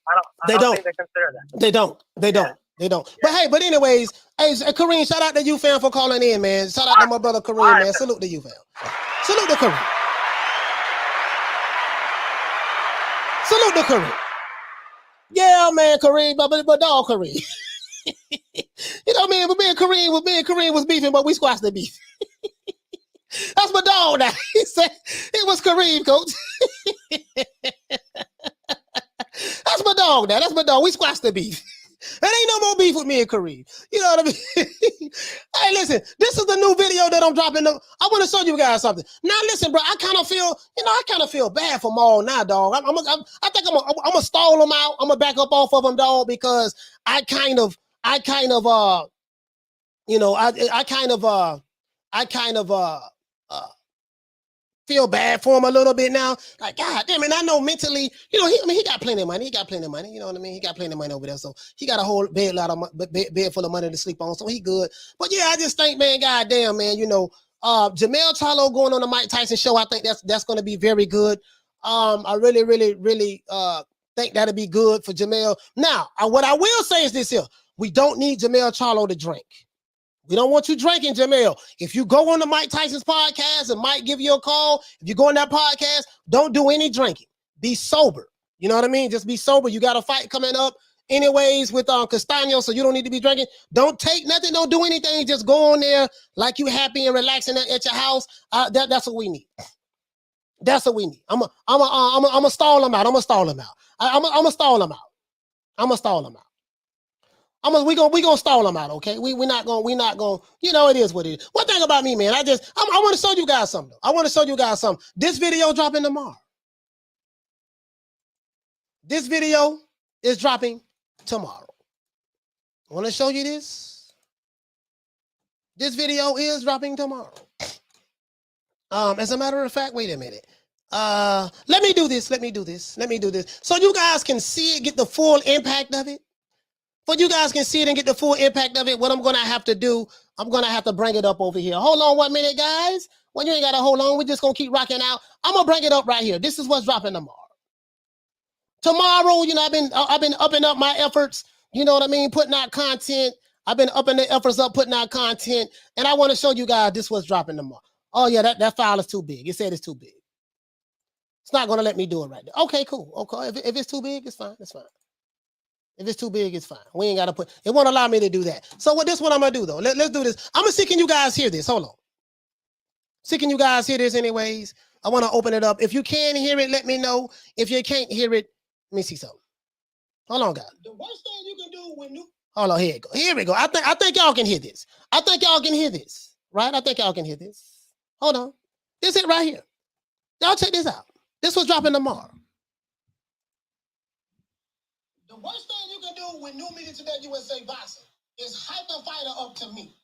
I don't think they consider that. They don't. Yeah. But anyways, hey, Kareem, shout out to you, fam, for calling in, man. Shout out to my brother Kareem, man. Salute to you, fam. Salute to Kareem. Salute to Kareem. Yeah, man, Kareem, but dog Kareem. You know what I mean? But me and Kareem was beefing, but we squashed the beef. That's my dog now. He said it was Kareem, coach. That's my dog now. That's my dog. We squashed the beef. There ain't no more beef with me and Kareem. You know what I mean? Hey, listen, this is the new video that I'm dropping. I want to show you guys something. Now, listen, bro, I kind of feel bad for Mell now, dog. I think I'm gonna stall him out. I'm gonna back up off of him, dog, because I kind of feel bad for him a little bit now. Like, God damn it, I know mentally, you know, he got plenty of money. You know what I mean? He got plenty of money over there. So he got a whole bed full of money to sleep on. So he good. But yeah, I just think, man, God damn, man, you know, Jermell Charlo going on the Mike Tyson show, I think that's going to be very good. I really think that'll be good for Jermell. Now, what I will say is this here. We don't need Jermell Charlo to drink. We don't want you drinking, Jermell. If you go on the Mike Tyson's podcast and Mike give you a call, if you go on that podcast, don't do any drinking. Be sober. You know what I mean? Just be sober. You got a fight coming up anyways with Castano, so you don't need to be drinking. Don't take nothing. Don't do anything. Just go on there like you happy and relaxing at your house. That's what we need. That's what we need. I'm a stall them out. I'm gonna stall them out. I'm gonna stall them out. I'm gonna stall them out. We gonna stall them out, okay? We not gonna, you know, it is what it is. One thing about me, man, I want to show you guys something. I want to show you guys something. This video dropping tomorrow. This video is dropping tomorrow. I want to show you this. This video is dropping tomorrow. As a matter of fact, wait a minute. Let me do this. So you guys can see it, get the full impact of it. But you guys can see it and get the full impact of it. What I'm going to have to do, I'm going to have to bring it up over here. Hold on 1 minute, guys. Well, you ain't got to hold on. We're just going to keep rocking out. I'm going to bring it up right here. This is what's dropping tomorrow. Tomorrow, you know, I've been upping up my efforts. You know what I mean? Putting out content. I've been upping the efforts up, putting out content. And I want to show you guys this what's dropping tomorrow. Oh, yeah, that file is too big. It said it's too big. It's not going to let me do it right now. Okay, cool. Okay, if it's too big, it's fine. It's fine. If it's too big, it's fine. We ain't got to put, it won't allow me to do that. So what I'm going to do, though. Let's do this. I'm going to see, can you guys hear this? Hold on. See, can you guys hear this anyways? I want to open it up. If you can hear it, let me know. If you can't hear it, let me see something. Hold on, guys. The worst thing you can do when you... Hold on, here we go. Here we go. I think y'all can hear this. I think y'all can hear this. Right? I think y'all can hear this. Hold on. This is it right here. Y'all check this out. This was dropping tomorrow. The worst thing you can do with NewMediaTodayUSA boxing is hype a fighter up to me.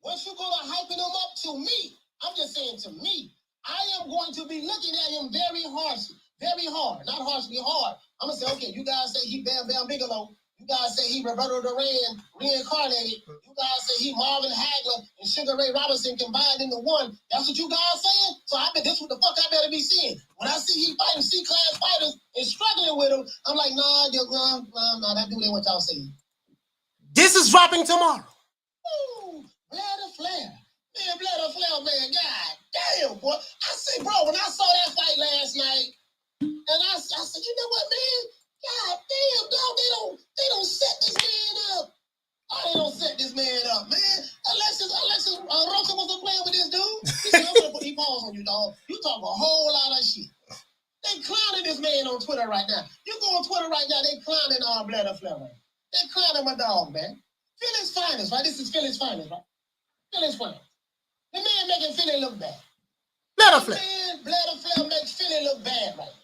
Once you go to hyping him up to me, I'm just saying to me, I am going to be looking at him very harshly, very hard, not harshly, hard. I'm going to say, okay, you guys say he Bam Bam Bigelow. You guys say he Roberto Duran reincarnated. You guys say he Marvin Hagler and Sugar Ray Robinson combined into one. That's what you guys saying? So I bet this what the fuck I better be seeing. When I see he fighting C-class fighters and struggling with them, I'm like, nah, that dude ain't what y'all saying. This is dropping tomorrow. Ooh, Bladder Flair. Man, Bladder Flair, man, god damn, boy. I say, bro, when I saw that fight last night, and I said, you know what, man? God damn, dog, they don't set this man up. Oh, they don't set this man up, man. Alexis Rosa wasn't playing with this dude. He said, I'm gonna put paws on you, dog. You talk a whole lot of shit. They clowning this man on Twitter right now. You go on Twitter right now, they clowning Bladder Flair, right? They clowning my dog, man. Philly's finest, right? This is Philly's finest, right? Philly's finest. The man making Philly look bad. Bladder Flair. Bladder Flair makes Philly look bad, right?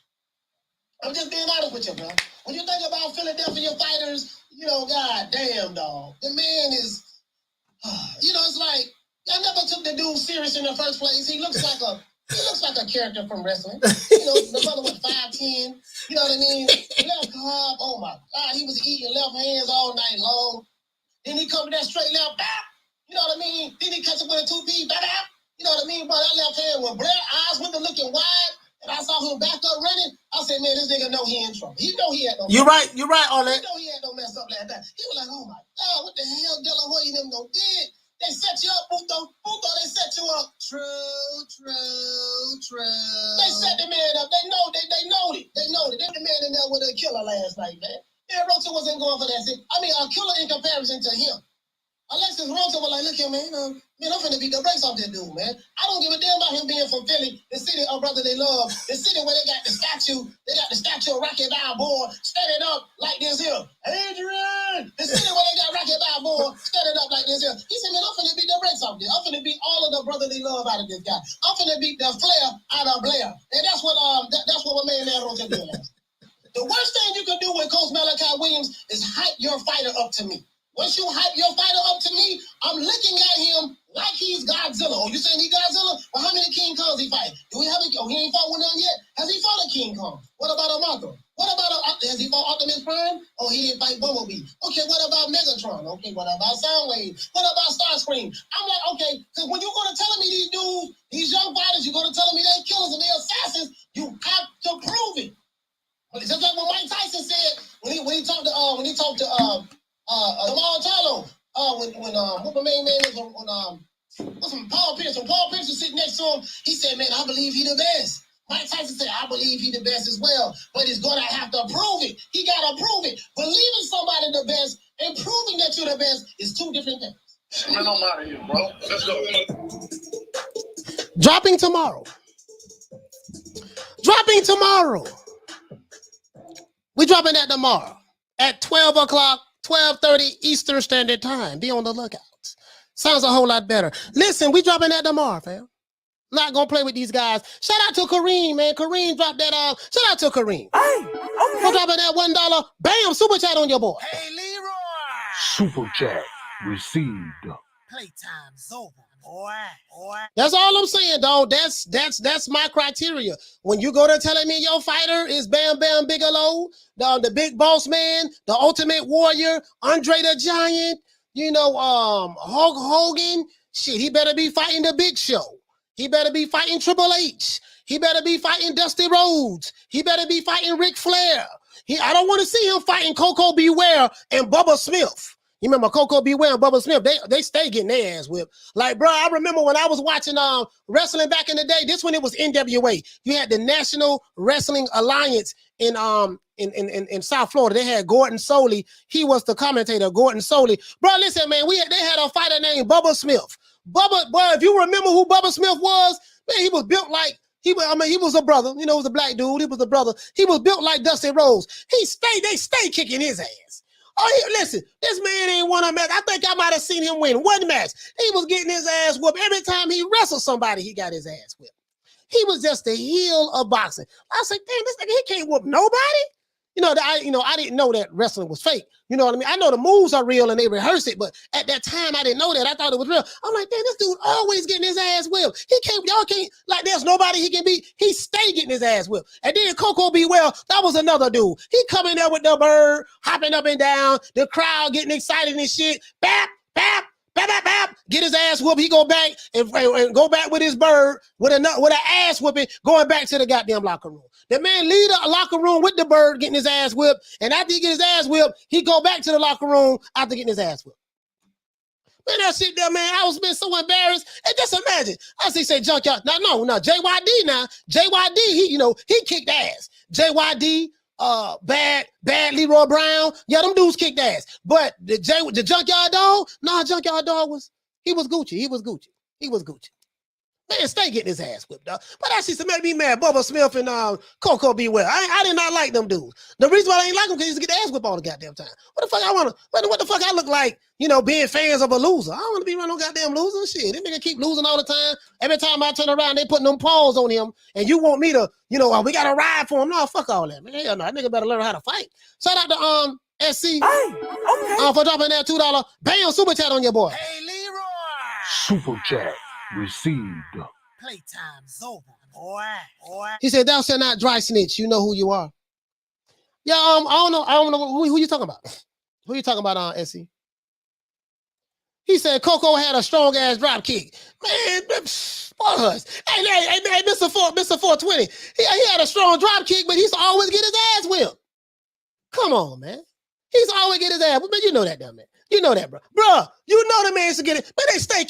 I'm just being honest with you, bro. When you think about Philadelphia fighters, you know, god damn, dog. The man is, you know, it's like, I never took the dude serious in the first place. He looks like a character from wrestling. You know, the brother was 5'10", you know what I mean? Left hook, oh my God, he was eating left hands all night long. Then he come to that straight left, bap, you know what I mean? Then he catch it with a 2-piece, bap, bap, you know what I mean? But that left hand with black eyes with the looking wide. And I saw him back up running. I said, man, this nigga know he in trouble. He know he had no mess. You're right, all that. He know he had no mess up like that. He was like, oh my God, what the hell De La Hoya them no did? They set you up, Buto, they set you up. True. They set the man up. They know it. They the man in there with a killer last night, man. Man, Rosa wasn't going for that shit. I mean, a killer in comparison to him. Alexis Rosa was like, look here, man, I'm finna beat the brakes off that dude, man. I don't give a damn about him being from Philly, the city of brother they love, the city where they got the statue of Rocky Balboa standing up like this here. Adrian! The city where they got Rocky Balboa standing up like this here. He said, man, I'm finna beat the brakes off this. I'm finna beat all of the brotherly love out of this guy. I'm finna beat the Flair out of Blair. And that's what my man Rosa did last. The worst thing you can do with Coach Malachi Williams is hype your fighter up to me. Once you hype your fighter up to me, I'm looking at him like he's Godzilla. Oh, you saying he Godzilla? Well, how many King Kongs he fight? Do we have he ain't fought with none yet? Has he fought a King Kong? What about a Marco? What about has he fought Optimus Prime? Oh, he didn't fight Bumblebee. Okay, what about Megatron? Okay, what about Soundwave? What about Starscream? I'm like, okay, because when you're going to tell me these dudes, these young fighters, you're going to tell me they killers and they assassins, you have to prove it. Just like what Mike Tyson said when he talked to Jermell Charlo. what my main man is when Paul Pierce. When Paul Pierce was sitting next to him, he said, "Man, I believe he the best." Mike Tyson said, "I believe he the best as well, but he's gonna have to prove it. He gotta prove it. Believing somebody the best and proving that you're the best is two different things." Man, I'm out of here, bro. Let's go. Dropping tomorrow. We dropping that tomorrow at 12 o'clock, 12:30 Eastern Standard Time. Be on the lookout. Sounds a whole lot better. Listen, we dropping that tomorrow, fam. Not gonna play with these guys. Shout out to Kareem, man. Kareem dropped that off. Shout out to Kareem. Hey, okay. We're dropping that $1. Bam, super chat on your boy. Hey, Leroy. Super chat received. Playtime's over, boy. That's all I'm saying, dog. That's my criteria. When you go to telling me your fighter is Bam Bam Bigelow, the big boss man, the ultimate warrior, Andre the Giant, Hulk Hogan, shit, he better be fighting the Big Show. He better be fighting Triple H. He better be fighting Dusty Rhodes. He better be fighting Ric Flair. I don't want to see him fighting Coco Beware and Bubba Smith. You remember Coco Beware and Bubba Smith? They stay getting their ass whipped. Like, bro, I remember when I was watching wrestling back in the day. This when it was NWA. You had the National Wrestling Alliance in South Florida. They had Gordon Soley. He was the commentator, Gordon Soley. Bro, listen, man, they had a fighter named Bubba Smith. Bubba, boy, if you remember who Bubba Smith was, man, he was built like he was a brother. He was a black dude. He was a brother. He was built like Dusty Rhodes. They stay kicking his ass. Oh, listen, this man ain't won a match. I think I might have seen him win one match. He was getting his ass whooped. Every time he wrestled somebody, he got his ass whipped. He was just the heel of boxing. I said, damn, this nigga, he can't whoop nobody. I didn't know that wrestling was fake. You know what I mean? I know the moves are real and they rehearse it, but at that time I didn't know that. I thought it was real. I'm like, damn, this dude always getting his ass whipped. Y'all can't, like, there's nobody he can beat. He stay getting his ass whipped. And then Coco Beware, that was another dude. He coming there with the bird, hopping up and down, the crowd getting excited and shit. Bap, bap. Bap, bap, bap, get his ass whooped. He go back and go back with his bird with an ass whooping, going back to the goddamn locker room. The man leave the locker room with the bird getting his ass whipped, and after he get his ass whipped, he go back to the locker room after getting his ass whipped. Man, that shit there, man, I was been so embarrassed. And just imagine, I say junkyard. No, JYD now. JYD, he kicked ass. JYD. Bad Leroy Brown. Yeah, them dudes kicked ass. But the Junkyard Dog, Junkyard Dog was Gucci. He was Gucci. Man, stay getting his ass whipped, dog. But that shit made me mad. Bubba Smith and Coco Beware. I did not like them dudes. The reason why I ain't like them because he used to get their ass whipped all the goddamn time. What the fuck I look like, being fans of a loser? I don't want to be around no goddamn loser. Shit, this nigga keep losing all the time. Every time I turn around, they putting them paws on him. And you want me to, we got to ride for him. No, fuck all that, man. Hell no, that nigga better learn how to fight. Shout out to SC. Hey, okay. For dropping that $2. Bam, super chat on your boy. Hey, Leroy. Super chat received. Playtime's over, boy. He said, "Thou shalt not dry snitch. You know who you are." Yeah, I don't know who you talking about. Who you talking about, SC? He said Coco had a strong ass drop kick. Man, us. Hey, Mr. 420. He had a strong drop kick, but he's always get his ass whipped. Come on, man. He's always get his ass whipped. Man, you know that, damn man. You know that, bro. Bro, you know the man should get it. But they stay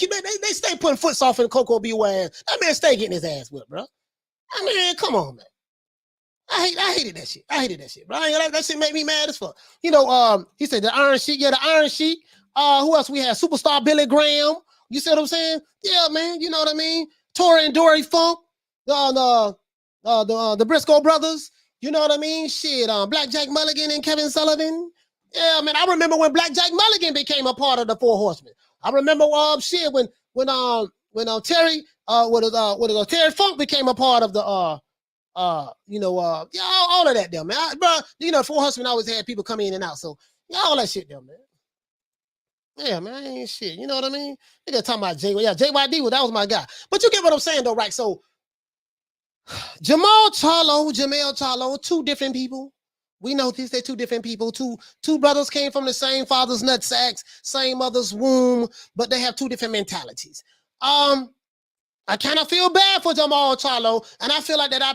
putting foot soft in Coco Beware. That man stay getting his ass whipped, bro. I mean, come on, man. I hated that shit. Bro. That shit made me mad as fuck. He said the Iron Sheik. Yeah, the Iron Sheik. Who else we had? Superstar Billy Graham. You see what I'm saying? Yeah, man. You know what I mean? Tori and Dory Funk. The Briscoe brothers. You know what I mean? Shit. Black Jack Mulligan and Kevin Sullivan. Yeah, man. I remember when Black Jack Mulligan became a part of the Four Horsemen. I remember when Terry Terry Funk became a part of the all of that there, man. Bro, Four Horsemen always had people come in and out, so all that shit there, man. Yeah, man, ain't shit. You know what I mean? They just talking about JYD. That was my guy. But you get what I'm saying, though, right? So, Jermell Charlo, two different people. We know they're two different people. Two brothers came from the same father's nut sacks, same mother's womb, but they have two different mentalities. I kind of feel bad for Jermell Charlo, and I feel like that I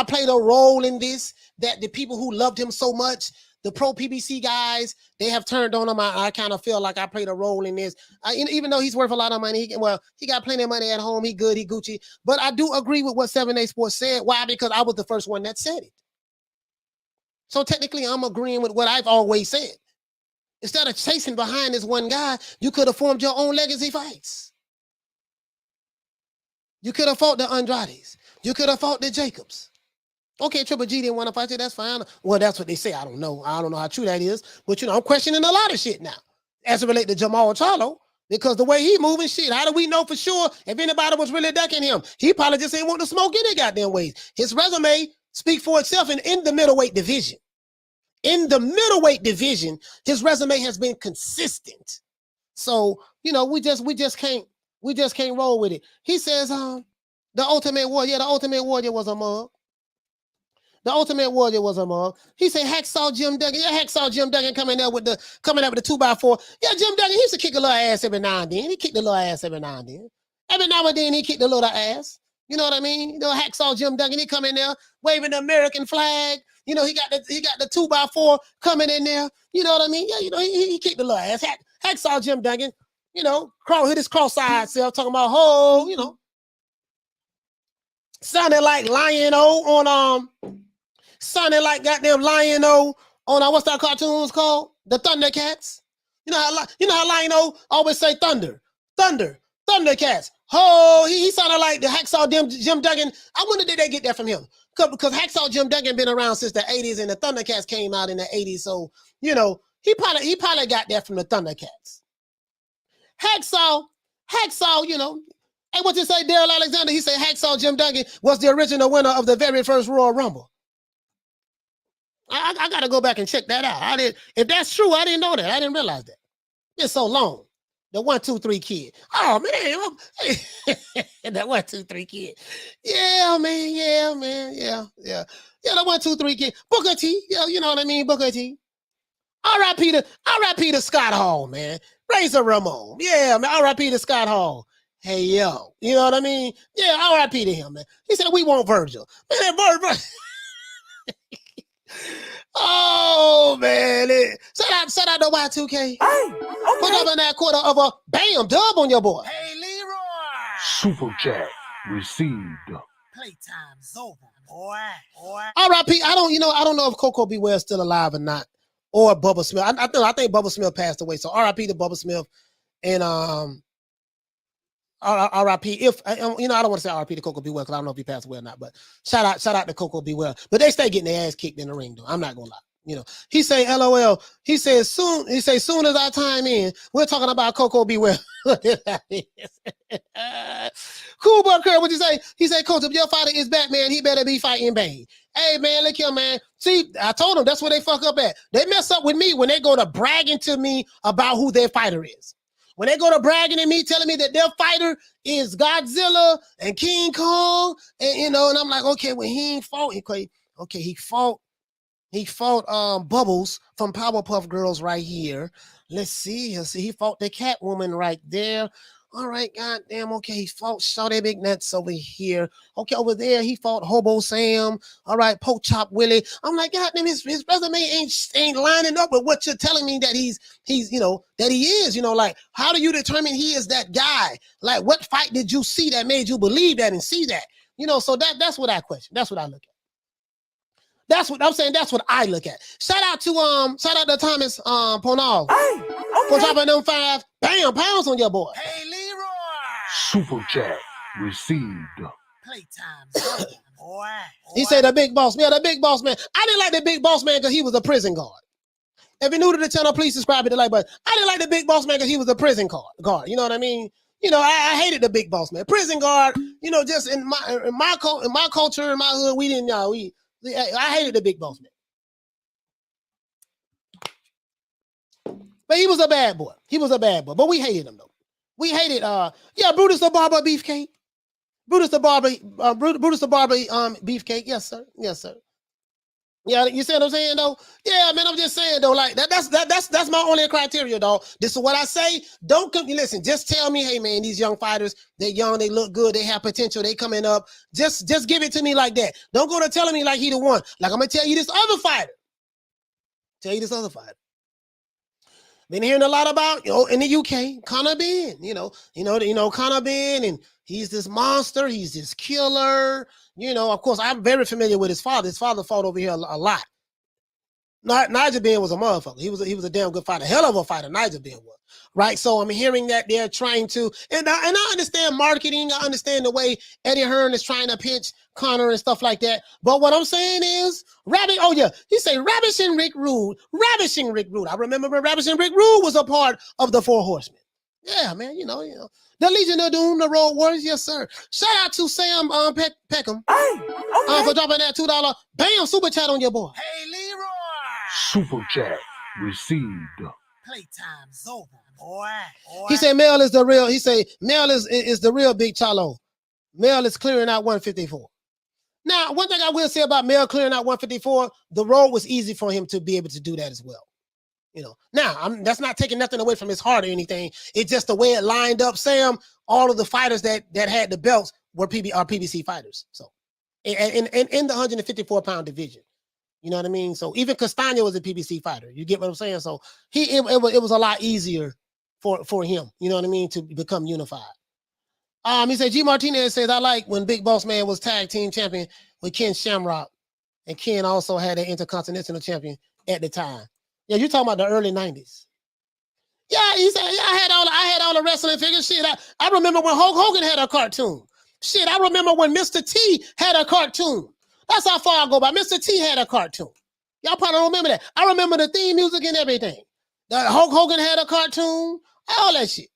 played a role in this, that the people who loved him so much, the pro PBC guys, they have turned on him. I kind of feel like I played a role in this. Even though he's worth a lot of money, he got plenty of money at home. He good, he Gucci. But I do agree with what 7A Sports said. Why? Because I was the first one that said it. So technically, I'm agreeing with what I've always said. Instead of chasing behind this one guy, you could have formed your own legacy fights. You could have fought the Andrades. You could have fought the Jacobs. Okay, Triple G didn't want to fight you. That's fine. Well, that's what they say. I don't know. I don't know how true that is. But, I'm questioning a lot of shit now as it relates to Jermell Charlo because the way he moving shit, how do we know for sure if anybody was really ducking him? He probably just ain't want to smoke any goddamn ways. His resume speaks for itself and in the middleweight division. In the middleweight division, his resume has been consistent. So, we just can't roll with it. He says, the Ultimate Warrior, the Ultimate Warrior was a mug. The Ultimate Warrior was a mug. He said Hacksaw Jim Duggan. Yeah, Hacksaw Jim Duggan coming up with the 2x4. Yeah, Jim Duggan, he used to kick a little ass every now and then. He kicked a little ass every now and then. Every now and then he kicked a little ass. You know what I mean? Hacksaw Jim Duggan, he come in there waving the American flag. He got the 2x4 coming in there. You know what I mean? Yeah, he kicked a little ass. Hacksaw Jim Duggan, hit his cross-eyed self talking about sounded like Lion-O on sounded like goddamn Lion-O on what's that cartoons called? The Thundercats. You know how Lion-O always say Thundercats. Oh, he sounded like the Hacksaw Jim Duggan. I wonder did they get that from him? Because Hacksaw Jim Duggan been around since the 80s and the Thundercats came out in the 80s. So, he probably got that from the Thundercats. Hacksaw, hey, what you say, Daryl Alexander? He said Hacksaw Jim Duggan was the original winner of the very first Royal Rumble. I got to go back and check that out. If that's true, I didn't know that. I didn't realize that. It's so long. The 1, 2, 3 kid. Oh, man. That 1, 2, 3 kid. Yeah, man. Yeah, the 1, 2, 3 kid. Booker T. Yeah, you know what I mean? Booker T. R.I.P. to Scott Hall, man. Razor Ramon. Yeah, man. R.I.P. to Scott Hall. Hey, yo. You know what I mean? Yeah, R.I.P. to him, man. He said, we want Virgil. Man, Virgil. Oh, man. Shout out to Y2K. Hey, put up in that quarter of a bam dub on your boy. Hey, Leroy. Super chat received. Playtime's over, boy. R.I.P. I don't know if Coco Beware still alive or not, or Bubba Smith. I think Bubba Smith passed away. So R.I.P. to Bubba Smith, and R.I.P. If I don't want to say R.I.P. to Coco Beware because I don't know if he passed away or not. But shout out to Coco Beware. But they stay getting their ass kicked in the ring though. I'm not gonna lie. He say LOL. He says soon as our time in, we're talking about Coco Beware. Cool Buck Curl, what you say? He said, Coach, if your fighter is Batman, he better be fighting Bane. Hey man, look here, man. See, I told them that's where they fuck up at. They mess up with me when they go to bragging to me about who their fighter is. When they go to bragging to me, telling me that their fighter is Godzilla and King Kong, and I'm like, okay, well, he ain't fought. Okay, he fought Bubbles from Powerpuff Girls right here. Let's see. He fought the Catwoman right there. All right, goddamn. Okay, he fought Shawty Big Nuts over here. Okay, over there he fought Hobo Sam. All right, Poke Chop Willie. I'm like, goddamn, his resume ain't lining up with what you're telling me that he's that he is. Like, how do you determine he is that guy? Like, what fight did you see that made you believe that and see that? So that's what I question. That's what I look at. That's what I'm saying. That's what I look at. Shout out to Thomas Ponal for dropping them 5 pounds on your boy. Hey, Leroy. Super chat received. Playtime's over, boy. He said the big boss. Yeah, the big boss man. I didn't like the big boss man because he was a prison guard. If you're new to the channel, please subscribe to the like button. I didn't like the big boss man because he was a prison guard. You know what I mean? I hated the big boss man. Prison guard. Just in my culture, in my hood, we didn't know. I hated the big boss man. But he was a bad boy. But we hated him though. We hated Brutus the Barber Beefcake. Brutus the Barber Beefcake. Yes, sir. Yeah, you see what I'm saying though? Yeah, man, I'm just saying though, like that's my only criteria, dog. This is what I say. Don't come. Listen, just tell me, hey man, these young fighters, they're young, they look good, they have potential, they coming up. Just give it to me like that. Don't go to telling me like he the one. Like I'm gonna tell you this other fighter. Tell you this other fighter. Been hearing a lot about, in the UK, Conor Ben, Conor Ben, and he's this monster, he's this killer, of course, I'm very familiar with his father. His father fought over here a lot. Nigel Ben was a motherfucker. He was a damn good fighter, hell of a fighter, Nigel Ben was, right? So I'm hearing that they're trying to, and I understand marketing, I understand the way Eddie Hearn is trying to pinch Conor and stuff like that. But what I'm saying is, he say Ravishing Rick Rude. I remember when Ravishing Rick Rude was a part of the Four Horsemen. Yeah, man, the Legion of Doom, the Road Warriors, yes, sir. Shout out to Sam Peckham for dropping that $2 bam super chat on your boy. Hey, Leroy. Super chat received. Playtime's over, boy. He said Mell is the real. He say Mell is the real Big Charlo. Mell is clearing out 154. Now, one thing I will say about Mell clearing out 154, the road was easy for him to be able to do that as well. Now that's not taking nothing away from his heart or anything. It's just the way it lined up. Sam, all of the fighters that had the belts were PBC fighters. So, in the 154-pound division. You know what I mean? So even Castano was a PBC fighter. You get what I'm saying? So it was a lot easier for him, you know what I mean, to become unified. He said, G Martinez says, I like when Big Boss Man was tag team champion with Ken Shamrock, and Ken also had an intercontinental champion at the time. Yeah, you're talking about the early 90s. Yeah, he said, yeah, I had all the wrestling figures. Shit, I remember when Hulk Hogan had a cartoon. Shit, I remember when Mr. T had a cartoon. That's how far I go by. Mr. T had a cartoon. Y'all probably don't remember that. I remember the theme music and everything. Hulk Hogan had a cartoon. All that shit.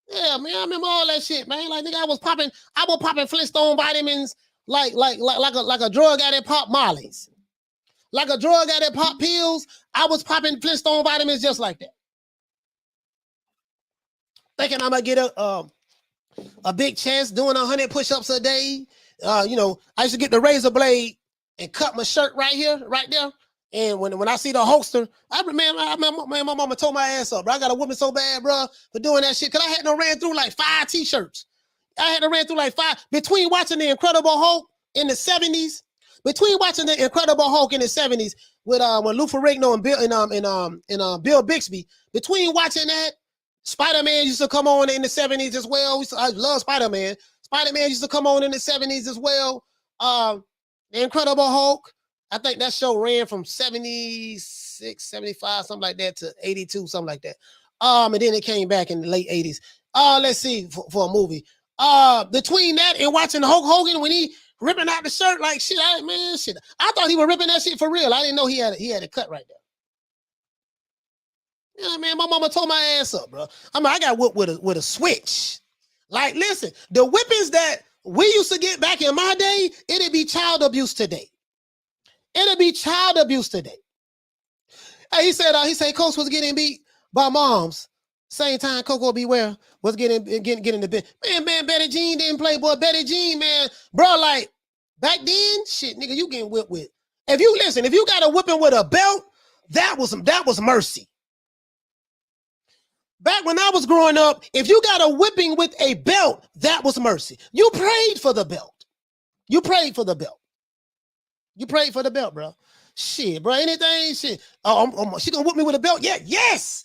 Yeah, man, I remember all that shit, man. Like, nigga, I was popping Flintstone vitamins like a drug addict pop Mollies. Like a drug addict pop pills, I was popping Flintstone vitamins just like that. Thinking I'm gonna get a big chest doing 100 push-ups a day. I used to get the razor blade and cut my shirt right there. And when I see the holster, my mama told my ass up, bro. I got a whooping so bad, bro, for doing that shit. Cause I had to ran through like 5 t-shirts. I had to ran through like 5 between watching the Incredible Hulk in the 70s. Between watching the Incredible Hulk in the 70s with when Lou Ferrigno and Bill Bixby. Between watching that, Spider-Man used to come on in the 70s as well. I love Spider-Man. Spider-Man used to come on in the 70s as well. The Incredible Hulk, I think that show ran from 76, 75, something like that, to 82, something like that. And then it came back in the late 80s. Let's see, for a movie. Between that and watching Hulk Hogan when he ripping out the shirt like shit, I thought he was ripping that shit for real. I didn't know he had a cut right there. Yeah, man, my mama told my ass up, bro. I got whipped with a switch. Like, listen, the whippings that we used to get back in my day, it'd be child abuse today. It'd be child abuse today. Hey, he said, Coach was getting beat by moms. Same time Coco Beware was getting the bed. Man, Betty Jean didn't play, boy. Betty Jean, man. Bro, like, back then, shit, nigga, you getting whipped with. If you got a whipping with a belt, that was mercy. Back when I was growing up, if you got a whipping with a belt, that was mercy. You prayed for the belt. You prayed for the belt. You prayed for the belt, bro. Shit, bro, anything, shit. She gonna whip me with a belt? Yeah, yes,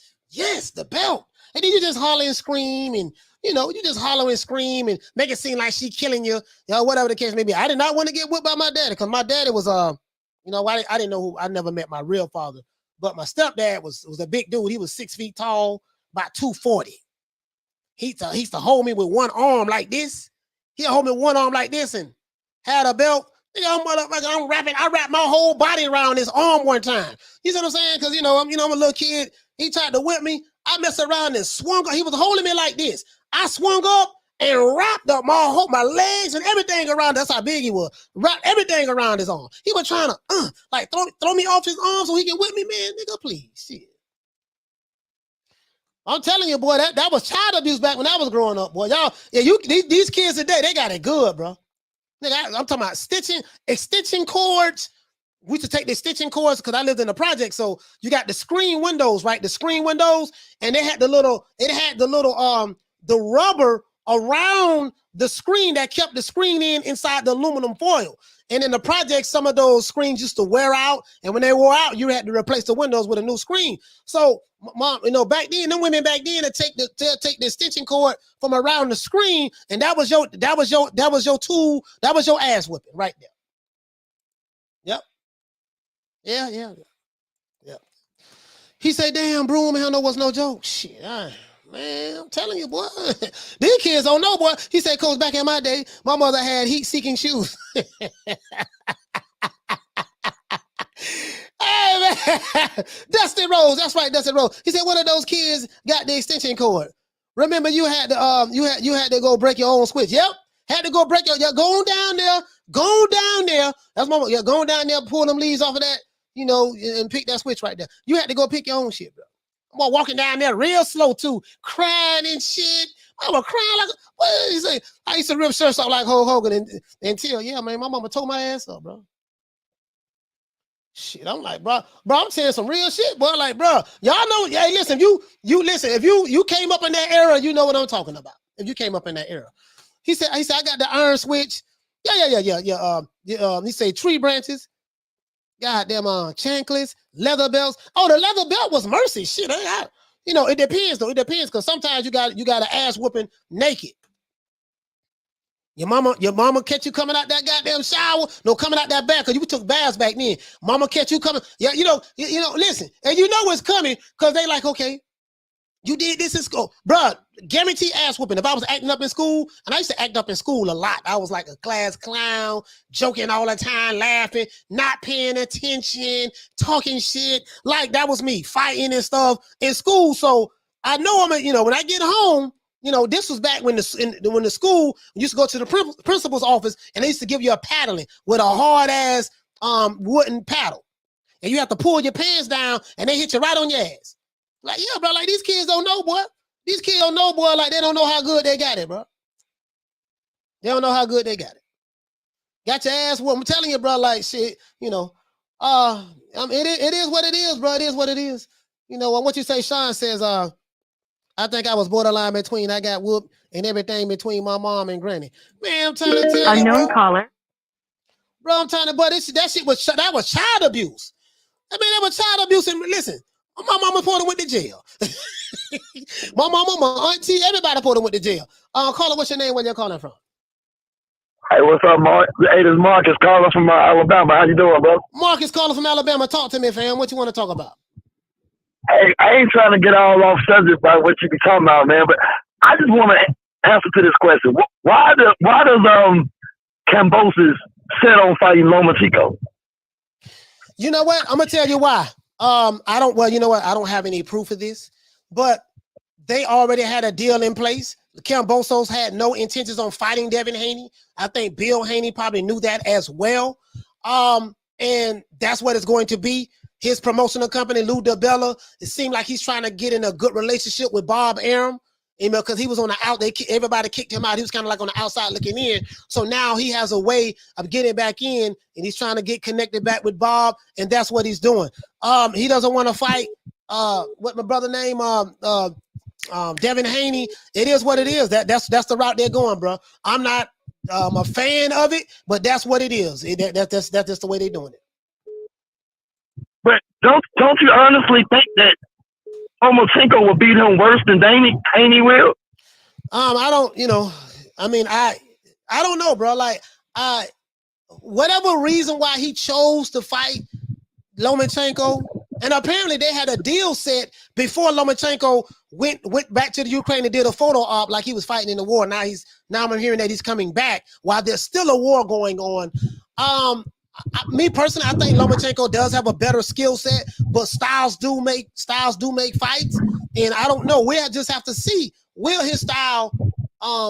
the belt. And then you just holler and scream, and you just holler and scream and make it seem like she killing you, whatever the case may be. I did not want to get whipped by my daddy because my daddy was I didn't know who. I never met my real father, but my stepdad was a big dude. He was 6 feet tall, about 240. He used to hold me with one arm like this. He'll hold me with one arm like this and had a belt. I'm rapping. I wrapped my whole body around his arm one time. You see what I'm saying? Because I'm a little kid. He tried to whip me. I messed around and swung up. He was holding me like this. I swung up and wrapped up my legs and everything around. That's how big he was. Wrapped everything around his arm. He was trying to throw me off his arm so he can whip me, man. Nigga, please, shit. I'm telling you, boy, that was child abuse back when I was growing up, boy. Y'all, these kids today, they got it good, bro. Nigga, I'm talking about stitching cords. We used to take the stitching cords because I lived in the project. So you got the screen windows, right? The screen windows, and the rubber around the screen that kept the screen inside the aluminum foil. And in the project, some of those screens used to wear out. And when they wore out, you had to replace the windows with a new screen. So, mom, back then, them women back then would take the extension cord from around the screen, and that was your tool, that was your ass whipping right there. Yep. Yeah. He said, damn, broom handle was no joke. Shit, man, I'm telling you, boy. These kids don't know, boy. He said, Coach, back in my day, my mother had heat-seeking shoes. Hey, man. Dustin Rose. That's right, Dustin Rose. He said, one of those kids got the extension cord. Remember, you had to go break your own switch. Yep. Had to go break go down there. That's my mom. Yeah, go down there, pull them leaves off of that, and pick that switch right there. You had to go pick your own shit, bro. I'm walking down there real slow too, crying and shit. I was crying like, what did he say? I used to rip shirts off like Hulk Hogan until, yeah, man, my mama tore my ass up, bro. Shit, I'm like, bro, I'm saying some real shit, boy. Like, bro, y'all know, hey, listen, you listen, if you came up in that era, you know what I'm talking about. If you came up in that era. He said, I got the iron switch. Yeah. He said tree branches. Goddamn chanclets, leather belts. Oh, the leather belt was mercy. Shit, it depends though. It depends because sometimes you got an ass whooping naked. Your mama catch you coming out that goddamn shower. No, coming out that bath because you took baths back then. Mama catch you coming. Yeah, listen, and you know what's coming because they like, okay, you did this in school, bro. Guarantee ass whooping. If I was acting up in school, and I used to act up in school a lot. I was like a class clown, joking all the time, laughing, not paying attention, talking shit. Like that was me, fighting and stuff in school. So I know when I get home, this was back when the school used to go to the principal's office, and they used to give you a paddling with a hard ass wooden paddle, and you have to pull your pants down, and they hit you right on your ass. Like, yeah, bro, like these kids don't know, boy. These kids don't know, boy, like they don't know how good they got it, bro. They don't know how good they got it. Got your ass whooped. I'm telling you, bro, like shit, it is what it is, bro. It is what it is. What you say, Sean says, I think I was borderline between I got whooped and everything between my mom and granny. Man, I'm trying to tell you, Unknown caller. Bro, I'm trying to, but that was child abuse. I mean, that was child abuse. And listen, my mama Porter went to jail. My mama, my auntie, everybody Porter went to jail. Caller, what's your name? Where you calling from? Hey, what's up, Mark? Hey, this is Marcus calling from Alabama. How you doing, bro? Marcus calling from Alabama. Talk to me, fam. What you want to talk about? Hey, I ain't trying to get all off subject about what you be talking about, man, but I just want to answer to this question. Why does Kambosos set on fighting Lomachenko? You know what? I'm gonna tell you why. I don't have any proof of this, but they already had a deal in place. The Kambosos had no intentions on fighting Devin Haney. I think Bill Haney probably knew that as well. And that's what it's going to be. His promotional company, Lou DiBella, it seemed like he's trying to get in a good relationship with Bob Arum, because he was on the out. Everybody kicked him out. He was kind of like on the outside looking in. So now he has a way of getting back in, and he's trying to get connected back with Bob, and that's what he's doing. He doesn't want to fight. What my brother name? Devin Haney. It is what it is. That's the route they're going, bro. I'm not a fan of it, but that's what it is. That's just the way they're doing it. But don't you honestly think that Lomachenko will beat him worse than Haney will? I don't. I don't know, bro. Like, whatever reason why he chose to fight Lomachenko, and apparently they had a deal set before Lomachenko went back to the Ukraine and did a photo op like he was fighting in the war. Now I'm hearing that he's coming back while there's still a war going on. Me personally, I think Lomachenko does have a better skill set, but styles do make fights, and I don't know. We'll just have to see, will his style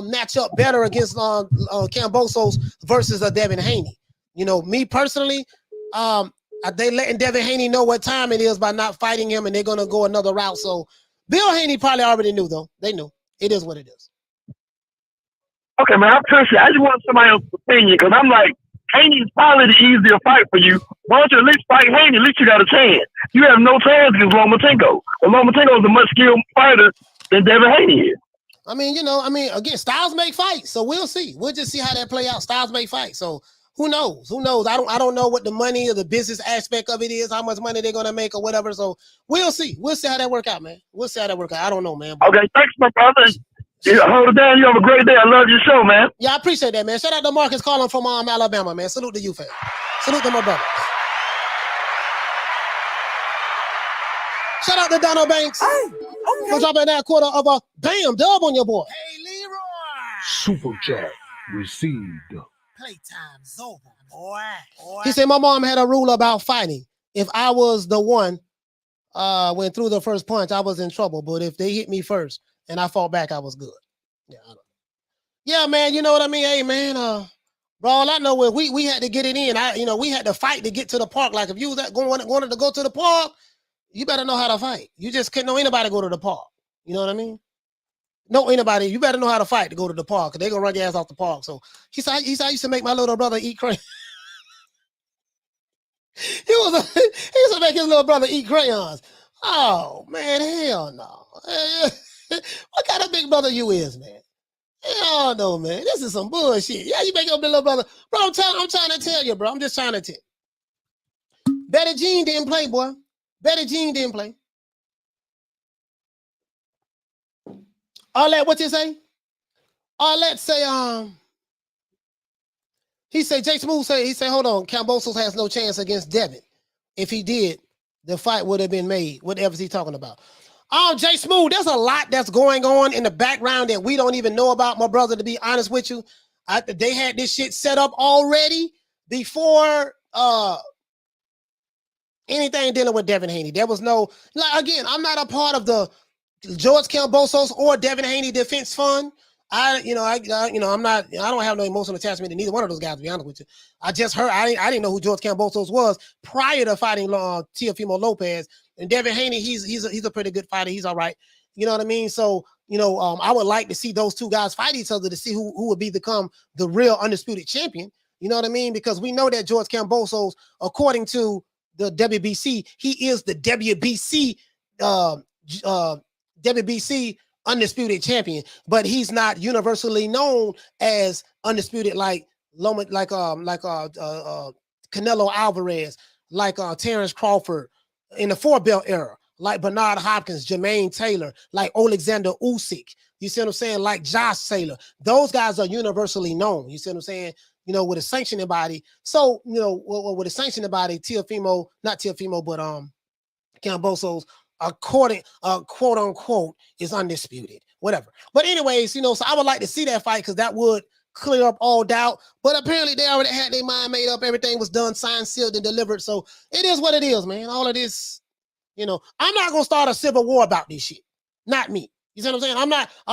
match up better against Kambosos versus a Devin Haney. Me personally, they letting Devin Haney know what time it is by not fighting him, and they're gonna go another route. So Bill Haney probably already knew, though. They knew. It is what it is. Okay, man, I appreciate it. I just want somebody else's opinion, because I'm like, Haney's probably the easier fight for you. Why don't you at least fight Haney? At least you got a chance. You have no chance against Lomachenko. But Lomachenko is a much skilled fighter than Devin Haney is. I mean, again, styles make fights, so we'll see. We'll just see how that play out. Styles make fights, so who knows? Who knows? I don't know what the money or the business aspect of it is, how much money they're gonna make or whatever. So we'll see. We'll see how that work out, man. We'll see how that work out. I don't know, man. Okay, thanks, my brother. Yeah, hold it down. You have a great day. I love your show, man. Yeah, I appreciate that, man. Shout out to Marcus calling from Alabama, man. Salute to you, fam. Salute to my brother. Shout out to Donald Banks. Hey, okay. For dropping that quarter of a bam dub on your boy. Hey, Leroy. Super chat received. Playtime's over, boy. He said my mom had a rule about fighting. If I was the one went through the first punch, I was in trouble. But if they hit me first and I fought back, I was good. Yeah, man. You know what I mean? Hey, man. Bro, all I know is we had to get it in. We had to fight to get to the park. Like if you was wanted to go to the park, you better know how to fight. You just can't know anybody go to the park. You know what I mean? No, anybody. You better know how to fight to go to the park, because they're going to run your ass off the park. So he said, I used to make my little brother eat crayons. he used to make his little brother eat crayons. Oh, man, hell no. What kind of big brother you is, man? Hell no, man. This is some bullshit. Yeah, you make your little brother. Bro, I'm trying to tell you, bro. I'm just trying to tell you. Betty Jean didn't play, boy. Betty Jean didn't play. All that, what you say? All that say, he said, Jay Smooth he said, hold on, Kambosos has no chance against Devin. If he did, the fight would have been made. Whatever he talking about. Jay Smooth, there's a lot that's going on in the background that we don't even know about, my brother, to be honest with you. They had this shit set up already before anything dealing with Devin Haney. There was no, again, I'm not a part of the George Kambosos or Devin Haney defense fund. I don't have no emotional attachment to neither one of those guys, to be honest with you. I just heard, I didn't know who George Kambosos was prior to fighting Teofimo Lopez. And Devin Haney, he's a pretty good fighter. He's all right. You know what I mean? So, I would like to see those two guys fight each other to see who would become the real undisputed champion. You know what I mean? Because we know that George Kambosos, according to the WBC, he is the WBC undisputed champion, but he's not universally known as undisputed like Canelo Alvarez, like Terrence Crawford in the 4-belt era, like Bernard Hopkins, Jermaine Taylor, like Alexander Usyk. You see what I'm saying? Like Josh Taylor. Those guys are universally known. You see what I'm saying? With a sanctioning body. So, with a sanctioning body, Kambosos, quote unquote, is undisputed. Whatever. But anyways, so I would like to see that fight, because that would clear up all doubt. But apparently they already had their mind made up. Everything was done, signed, sealed, and delivered. So it is what it is, man. All of this, I'm not gonna start a civil war about this shit. Not me. You see what I'm saying? I'm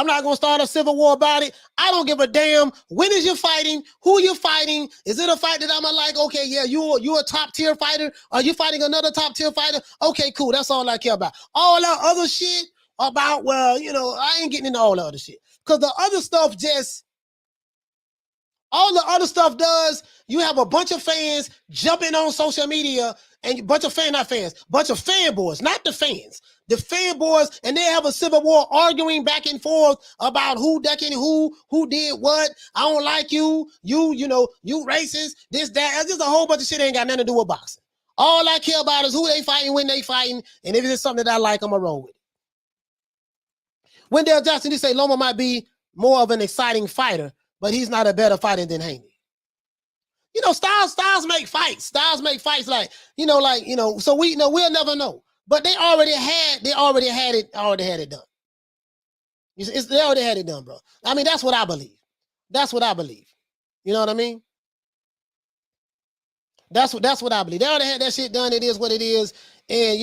not gonna start a civil war about it. I don't give a damn when is you fighting, who you fighting. Is it a fight that I'm like, okay, yeah, you a top tier fighter? Are you fighting another top tier fighter? Okay, cool. That's all I care about. All that other shit about, I ain't getting into all the other shit. Because the other stuff all the other stuff does, you have a bunch of fans jumping on social media, and bunch of fanboys, not the fans. The fanboys, and they have a civil war arguing back and forth about who ducking who did what. I don't like you racist, this, that. There's just a whole bunch of shit that ain't got nothing to do with boxing. All I care about is who they fighting, when they fighting, and if it's something that I like, I'm gonna roll with it. Wendell Johnson, he say Loma might be more of an exciting fighter, but he's not a better fighter than Haney. Styles make fights. Styles make fights so we'll never know. But they already had it done. They already had it done, bro. I mean, that's what I believe. You know what I mean? That's what I believe. They already had that shit done. It is what it is. And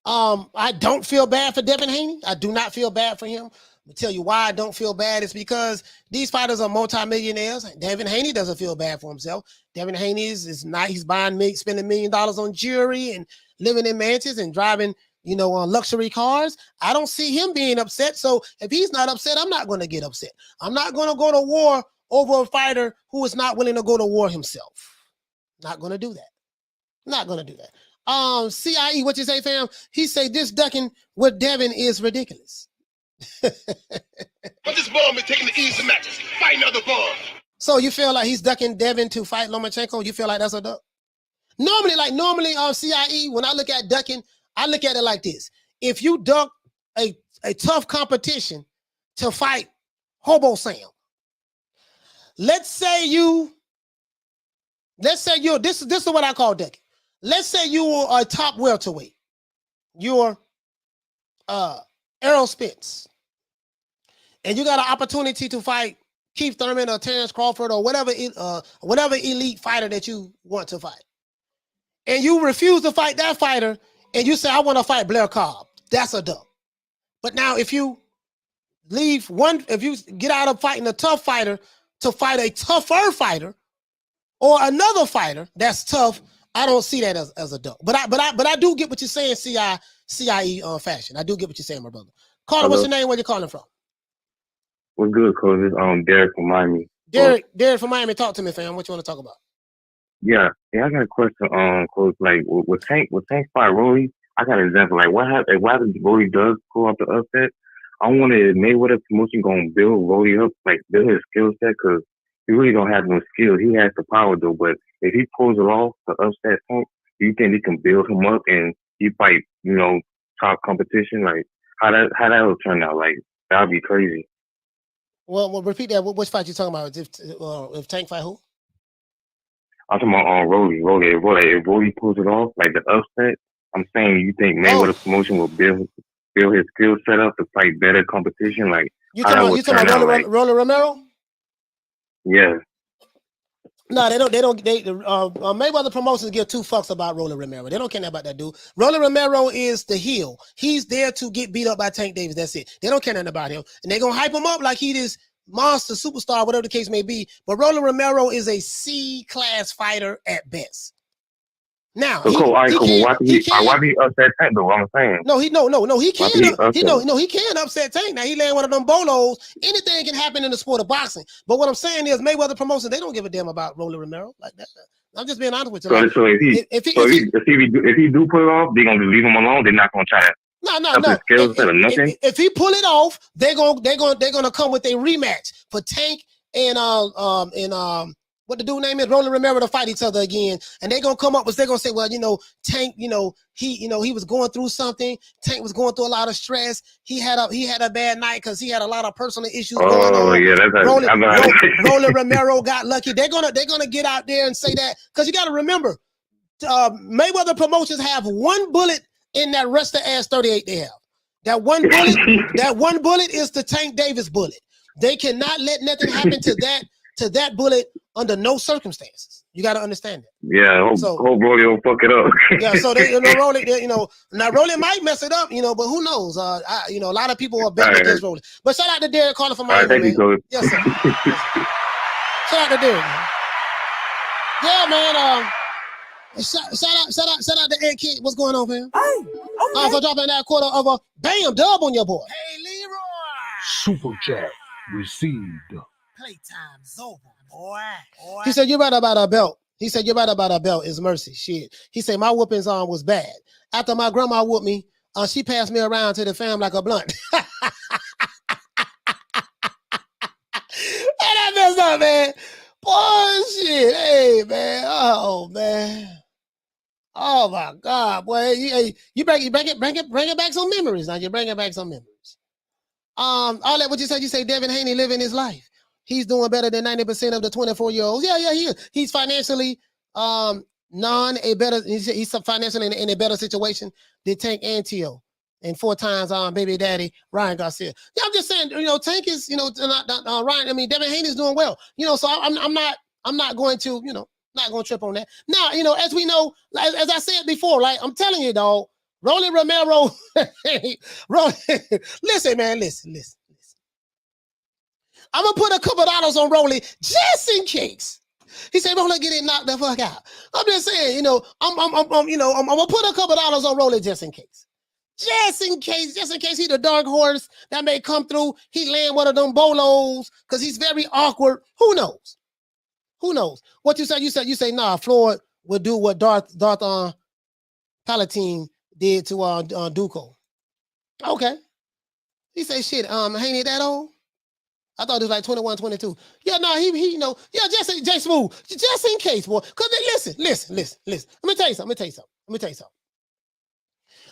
I don't feel bad for Devin Haney. I do not feel bad for him. I'm gonna tell you why I don't feel bad. It's because these fighters are multimillionaires. Devin Haney doesn't feel bad for himself. Devin Haney is not. He's spending $1 million on jewelry and living in mansions and driving, on luxury cars. I don't see him being upset. So if he's not upset, I'm not going to get upset. I'm not going to go to war over a fighter who is not willing to go to war himself. Not going to do that. Not going to do that. CIE, what you say, fam? He say this ducking with Devin is ridiculous. But this bum is taking the easy matches, fighting other bums. So you feel like he's ducking Devin to fight Lomachenko? You feel like that's a duck? Normally on CIE, when I look at ducking, I look at it like this. If you duck a tough competition to fight Hobo Sam, let's say this is what I call ducking. Let's say you are a top welterweight. You're Errol Spence. And you got an opportunity to fight Keith Thurman or Terrence Crawford or whatever elite fighter that you want to fight. And you refuse to fight that fighter, and you say, I want to fight Blair Cobb. That's a duck. But now if you get out of fighting a tough fighter to fight a tougher fighter or another fighter that's tough, I don't see that as a duck. But I do get what you're saying, CIE fashion. I do get what you're saying, my brother. Caller, what's your name? Where you calling from? What's good, Coach? It's Derek from Miami. Derek from Miami, talk to me, fam. What you want to talk about? Yeah, I got a question, Coach. Like with Tank fight Rolly, I got an example. Like what happens if Rolly does pull up the upset? I wanted Mayweather promotion gonna build Rolly up, like build his skill set, because he really don't have no skill. He has the power though, but if he pulls it off the upset Tank, do you think he can build him up and he fight, top competition? Like how that will turn out? Like that'd be crazy. Well, repeat that. Which fight you talking about? If Tank fight who? I'm talking about Rolly. If Rolly pulls it off, like the upset, I'm saying you think Mayweather promotion will build his skill set up to fight better competition? Like you talking about Rolly Romero? Yeah. No, they don't. Mayweather promotions give two fucks about Rolly Romero. They don't care about that dude. Rolly Romero is the heel. He's there to get beat up by Tank Davis. That's it. They don't care nothing about him, and they're gonna hype him up like he this monster superstar, whatever the case may be. But Rolly Romero is a C-class fighter at best. Now, why be upset Tank though? What I'm saying. No, he can upset Tank. Now he laying one of them bolos. Anything can happen in the sport of boxing. But what I'm saying is Mayweather promotion, they don't give a damn about Rolly Romero like that. I'm just being honest with you. So if he do pull it off, they're gonna leave him alone. They're not gonna try to. No. If he pull it off, they're gonna come with a rematch for Tank and what the dude name is, Rolly Romero, to fight each other again, and they're gonna come up with, they're gonna say, well, Tank, he was going through something. Tank was going through a lot of stress. He had a bad night because he had a lot of personal issues going on. Yeah, Rolly Romero got lucky. They're gonna get out there and say that, because you got to remember, Mayweather promotions have one bullet in that wrestler ass 38 they have. That one bullet is the Tank Davis bullet. They cannot let nothing happen to that bullet under no circumstances. You got to understand that. Yeah, hope Rolly don't fuck it up. Yeah, so Rolly, now Rolly might mess it up, but who knows? A lot of people are betting against Rolly. But shout out to Derek calling from Miami. Thank you, Coach. Yes, sir. Shout out to Derek. Man. Yeah, man. Shout out to Ed Kid. What's going on, man? Hey, okay. For dropping that quarter of a bam dub on your boy. Hey, Leroy. Super chat received. Playtime's over, boy. He said, you're right about a belt. It's mercy. Shit. He said, my whoopings on was bad. After my grandma whooped me, she passed me around to the fam like a blunt. And that messed up, man. Boy, shit. Hey, man. Oh, man. Oh, my God, boy. You bring it back some memories. Now, you're bringing back some memories. All that what you said, you say Devin Haney living his life. He's doing better than 90% of the 24-year-olds. Yeah, he is. He's financially he's financially in a better situation than Tank and T.O. and 4 times baby daddy Ryan Garcia. Yeah, I'm just saying, Tank is, Ryan, Devin Haney's doing well. So I'm not going to, not going to trip on that. Now, as we know, as I said before, like I'm telling you, dog, Rolly Romero, listen, man, listen. I'm gonna put a couple dollars on Rolly just in case. He said, "Rolly, get it knocked the fuck out." I'm just saying, I'm gonna put a couple dollars on Rolly just in case. Just in case he the dark horse that may come through. He land one of them bolos because he's very awkward. Who knows? What you say? You say, nah, Floyd would do what Darth Palatine did to Duco. Okay. He say, shit, ain't he that old? I thought it was like 21, 22. Yeah, no, he you know, yeah, just Smooth. Just in case, boy. Cause listen. Let me tell you something.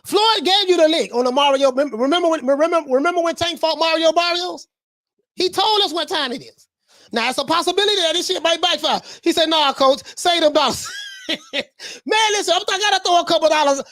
Floyd gave you the lick on the Mario. Remember when Tank fought Mario Barrios? He told us what time it is. Now it's a possibility that this shit might backfire. He said, nah, coach, say the dollars. Man, listen, I gotta throw a couple dollars.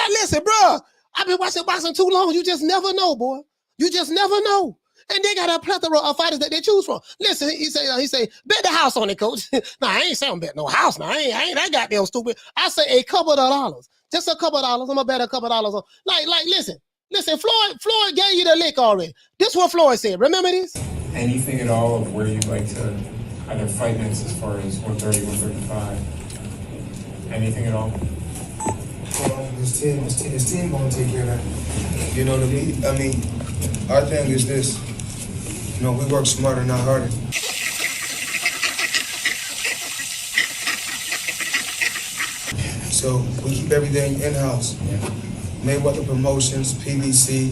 Listen, bro. I've been watching boxing too long. You just never know, boy. You just never know. And they got a plethora of fighters that they choose from. Listen, he say, bet the house on it, coach. Nah, I ain't saying bet no house. Now I ain't that goddamn stupid. I say a couple of dollars. Just a couple of dollars. I'm gonna bet a couple of dollars on. Like, listen. Floyd gave you the lick already. This is what Floyd said. Remember this? Anything at all of where you'd like to either fight next as far as 130, 135? Anything at all? Well, his team gonna take care of that. You know what I mean? I mean, our thing is this. You know, we work smarter, not harder. So we keep everything in-house. Mayweather Promotions, PBC.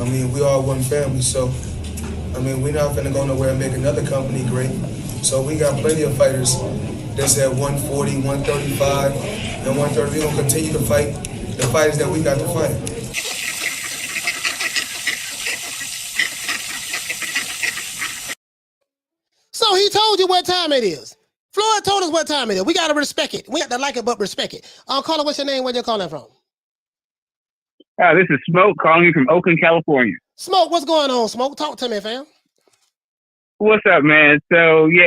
I mean, we all one family, so I mean, we're not gonna go nowhere and make another company great. So we got plenty of fighters that's at 140, 135, and 130. We're gonna continue to fight the fighters that we got to fight. So he told you what time it is. Floyd told us what time it is. We gotta respect it. We got to like it, but respect it. Caller, what's your name? Where you calling from? This is Smoke calling you from Oakland, California. Smoke, what's going on, Smoke? Talk to me, fam. What's up, man? So you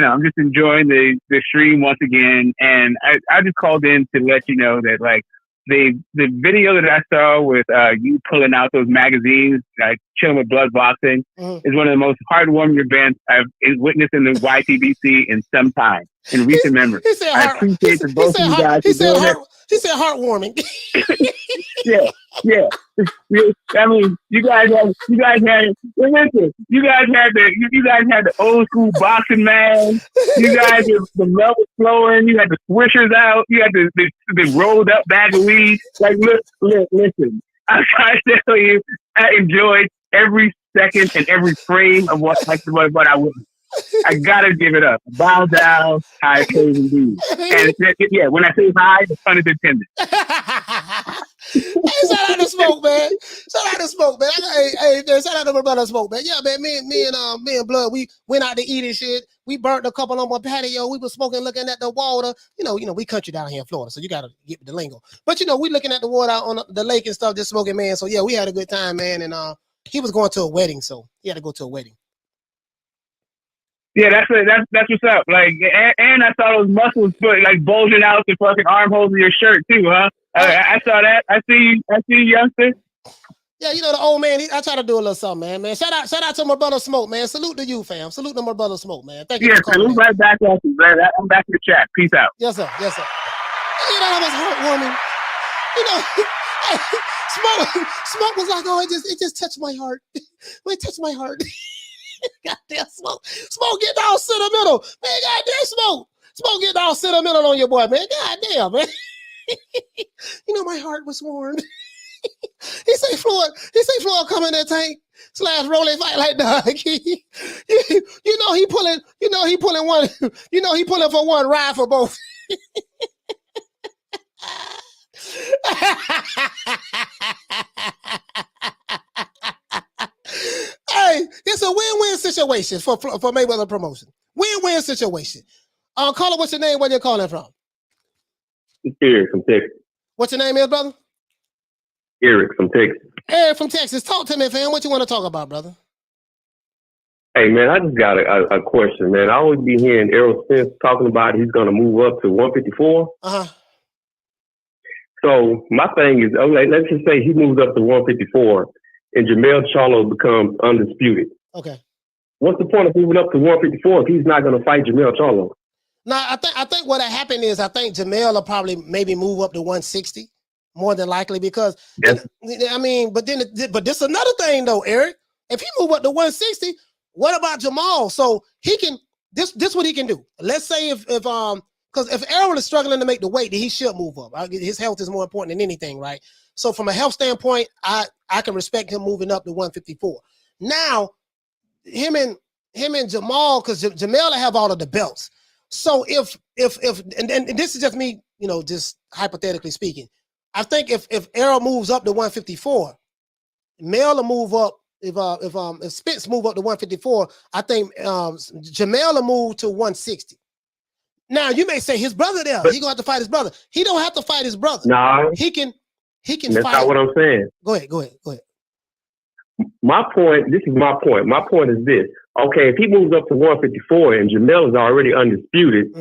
know, I'm just enjoying the stream once again, and I just called in to let you know that like the video that I saw with you pulling out those magazines, like chilling with blood boxing, is one of the most heartwarming events I've witnessed in the YTBC in some time, in recent memory. I appreciate the both of you guys. He said heartwarming. Yeah. I mean, you guys had the old school boxing man. You guys, the Mell was flowing. You had the swishers out. You had the rolled up bag of weed. Like, listen, I'm trying to tell you, I enjoyed every second and every frame of what I was. I gotta give it up. Bow down, high praise indeed. And yeah, when I say high, the pun is intended. Hey, shout out to Smoke, man. Shout out to Smoke, man. Hey, shout out to my brother Smoke, man. Yeah, man. Me and Blood, we went out to eat and shit. We burnt a couple on my patio. We were smoking, looking at the water. You know, we country down here in Florida, so you gotta get the lingo. But you know, we looking at the water out on the lake and stuff, just smoking, man. So yeah, we had a good time, man. And he was going to a wedding, so he had to go to a wedding. Yeah, that's what's up. Like, and I saw those muscles like bulging out the fucking armholes of your shirt too, huh? I saw that. I see you, youngster. Yeah, you know the old man. I try to do a little something, man. Shout out to my brother Smoke, man. Salute to you, fam. Salute to my brother Smoke, man. Thank you. Yeah, salute right back at you, man. I'm back in the chat. Peace out. Yes, sir. You know that was heartwarming. You know, Smoke was like, oh, it just touched my heart. It touched my heart. Goddamn Smoke, get all sentimental, man. Goddamn Smoke, get all sentimental on your boy, man. Goddamn, man. You know my heart was warmed. He say Floyd come in that tank / rolling fight like dog. You know he pulling one. You know he pulling for one, ride for both. Hey, it's a win-win situation for Mayweather Promotion. Win-win situation. Caller, what's your name? Where you calling from? It's Eric from Texas. What's your name is, brother? Eric from Texas. Eric from Texas. Talk to me, fam. What you want to talk about, brother? Hey, man, I just got a question, man. I always be hearing Errol Spence talking about he's going to move up to 154. Uh-huh. So my thing is, okay, let's just say he moves up to 154 and Jermell Charlo becomes undisputed. Okay. What's the point of moving up to 154 if he's not going to fight Jermell Charlo? No, I think what happened is I think Jermell will probably maybe move up to 160 more than likely because I mean, but this another thing though, Eric. If he move up to 160, what about Jamal? So he can this what he can do. Let's say if because if Errol is struggling to make the weight, then he should move up. His health is more important than anything, right? So from a health standpoint, I can respect him moving up to 154. Now, him and Jermell, because Jermell have all of the belts. So if and this is just me, just hypothetically speaking, I think if Errol moves up to 154, Mell will move up. If Spence move up to 154, I think Jermell will move to 160. Now you may say his brother there, he gonna have to fight his brother. He don't have to fight his brother. No, he can that's fight. not what I'm saying. Go ahead. My point. This is my point. My point is this. Okay, if he moves up to 154 and Jermell is already undisputed,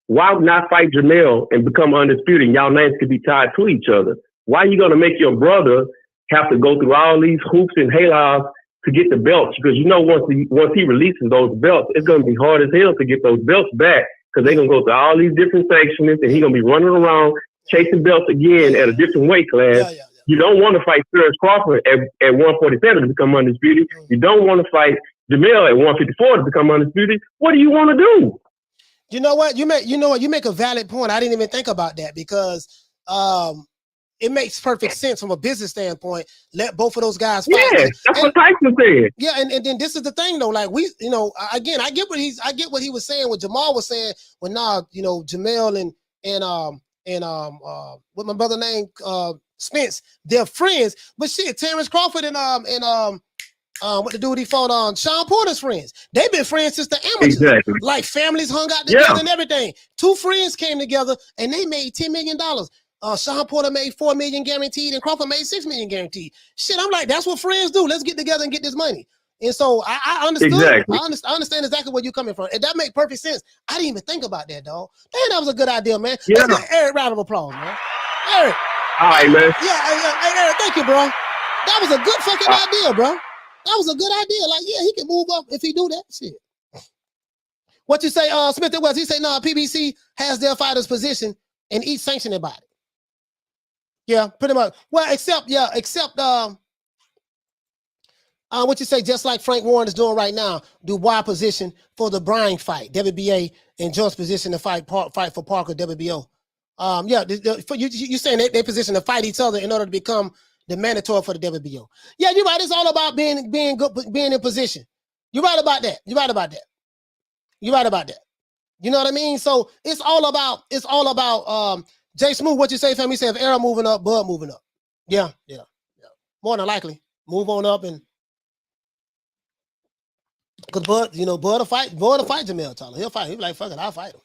why not fight Jermell and become undisputed? Y'all names could be tied to each other. Why are you gonna make your brother have to go through all these hoops and halos to get the belts? Because once he releases those belts, it's gonna be hard as hell to get those belts back. Because they're going to go through all these different sanctions and he's going to be running around chasing belts again at a different weight class. You don't want to fight Terrence Crawford at 147 to become undisputed. You don't want to fight Jermell at 154 to become undisputed. What do you want to do? You know what? You make a valid point. I didn't even think about that because it makes perfect sense from a business standpoint. Let both of those guys fight. Yeah, that's what Tyson said. Yeah, and then this is the thing though. Like again, I get what he was saying. What Jamal was saying. Well, Jermell and what my brother named Spence, they're friends. But shit, Terrence Crawford and what the dude he fought on, Sean Porter's friends. They've been friends since the amateurs. Exactly. Like families hung out together and everything. Two friends came together and they made $10 million. Sean Porter made $4 million guaranteed and Crawford made $6 million guaranteed. Shit, I'm like, that's what friends do. Let's get together and get this money. And so I understood. Exactly. I understand exactly where you're coming from. And that makes perfect sense. I didn't even think about that, dog. Man, that was a good idea, man. Yeah. Let's give Eric a round of applause, man. Eric. All right, man. Yeah, hey, Eric, thank you, bro. That was a good fucking idea, bro. That was a good idea. Like, yeah, he can move up if he do that shit. What you say, Smith and West? He say, no, PBC has their fighters' position in each sanctioning body. Yeah, pretty much. Well, except what you say, just like Frank Warren is doing right now, Dubois position for the Brian fight, WBA, and Jones position to fight for Parker, WBO. You saying they position to fight each other in order to become the mandatory for the WBO. Yeah, you're right. It's all about being good, being in position. You're right about that. You know what I mean? So it's all about Jay Smooth, what you say, fam? He said if Errol moving up, Bud moving up. Yeah. More than likely. Move on up and because Bud will fight Jermell Charlo. He'll fight. He'll be like, fuck it, I'll fight him.